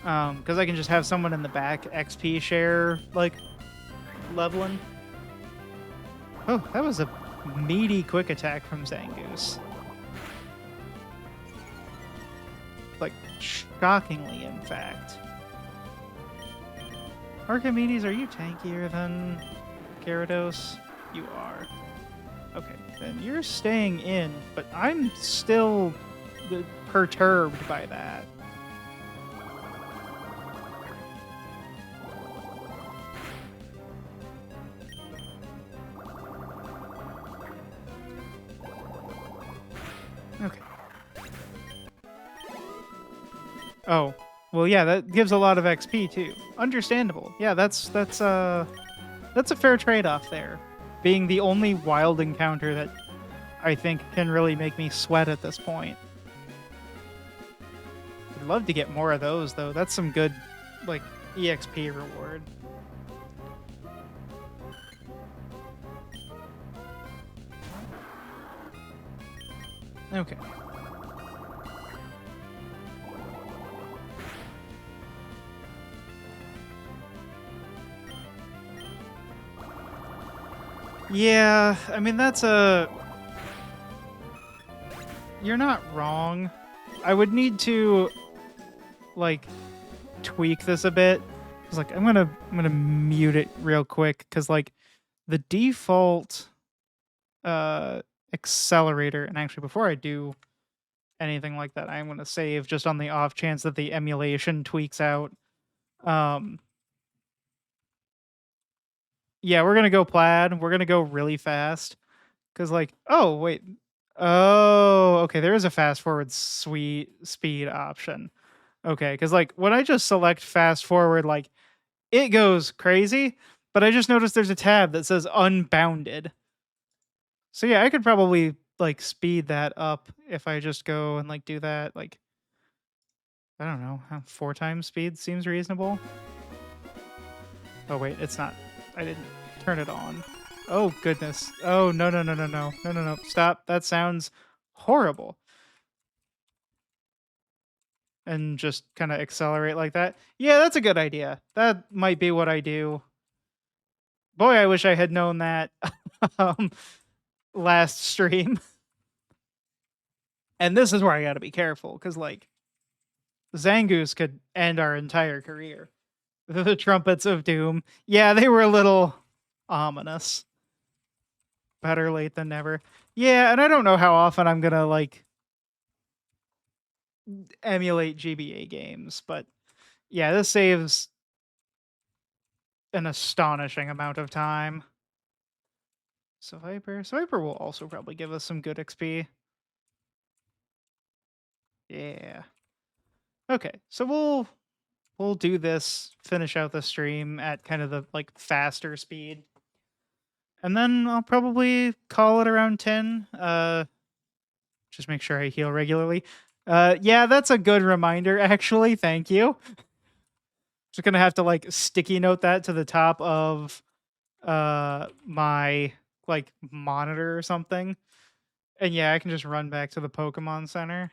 Because I can just have someone in the back XP share, like, leveling. Oh, that was a meaty quick attack from Zangoose. Like, shockingly, in fact. Archimedes, are you tankier than Gyarados? You are. Okay, then you're staying in, but I'm still perturbed by that. Okay. Oh, well, yeah, that gives a lot of XP too. Understandable. Yeah, that's a fair trade-off there. Being the only wild encounter that I think can really make me sweat at this point. I'd love to get more of those, though. That's some good, like, EXP reward. Okay. Yeah, I mean, that's a... You're not wrong. I would need to, like, tweak this a bit. Cause, like, I'm gonna mute it real quick, because, like, the default accelerator, and actually before I do anything like that, I'm gonna save just on the off chance that the emulation tweaks out. Yeah, we're gonna go plaid. We're gonna go really fast. Cause, like, oh wait. Oh, okay, there is a fast forward speed option. Okay, because, like, when I just select fast forward, like, it goes crazy, but I just noticed there's a tab that says unbounded. So yeah, I could probably, like, speed that up if I just go and, like, do that, like, I don't know, 4 times speed seems reasonable. Oh wait, it's not. I didn't turn it on. Oh goodness. Oh no no no no no no no no. Stop. That sounds horrible. And just kind of accelerate like that. Yeah, that's a good idea. That might be what I do. Boy, I wish I had known that um, last stream. And this is where I got to be careful, because, like, Zangoose could end our entire career. The trumpets of doom. Yeah, they were a little ominous. Better late than never. Yeah, and I don't know how often I'm gonna, like, emulate GBA games, but yeah, this saves an astonishing amount of time. So Viper will also probably give us some good XP. Yeah. Okay, so we'll do this, finish out the stream at kind of the, like, faster speed. And then I'll probably call it around 10. Just make sure I heal regularly. Yeah, that's a good reminder, actually. Thank you. Just gonna have to, like, sticky note that to the top of my, like, monitor or something. And yeah, I can just run back to the Pokemon Center.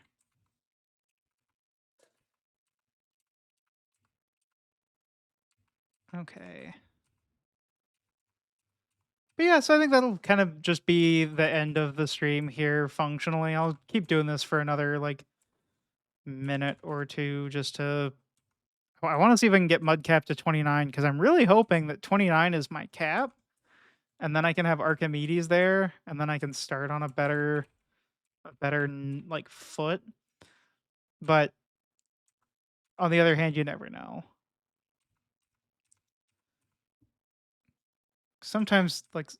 Okay. But yeah, so I think that'll kind of just be the end of the stream here functionally. I'll keep doing this for another, like, minute or two just to... I want to see if I can get Mudcap to 29, because I'm really hoping that 29 is my cap. And then I can have Archimedes there, and then I can start on a better, like, foot. But on the other hand, you never know. Sometimes, like,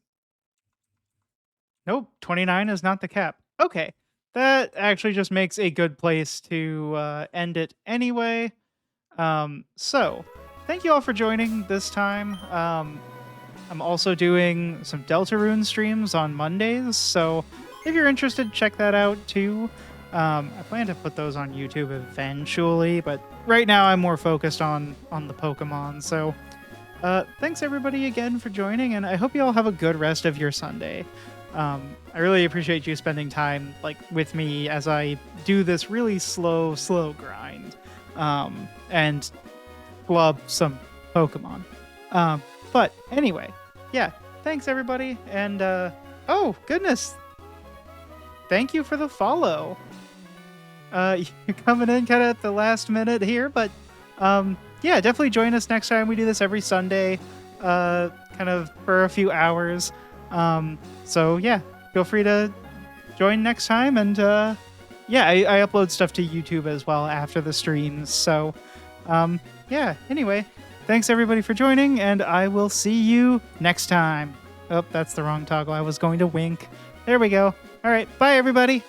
nope, 29 is not the cap. Okay, that actually just makes a good place to end it anyway. So thank you all for joining this time. I'm also doing some Deltarune streams on Mondays, so if you're interested, check that out too. I plan to put those on YouTube eventually, but right now I'm more focused on the Pokemon. So thanks everybody again for joining, and I hope you all have a good rest of your Sunday. I really appreciate you spending time, like, with me as I do this really slow grind, and club some Pokemon. But anyway, yeah, thanks everybody, and oh goodness, thank you for the follow. You're coming in kind of at the last minute here, but yeah, definitely join us next time. We do this every Sunday, kind of for a few hours. So yeah, feel free to join next time, and yeah, I upload stuff to YouTube as well after the streams. So yeah, anyway, thanks everybody for joining, and I will see you next time. Oh, that's the wrong toggle. I was going to wink. There we go. All right, bye everybody.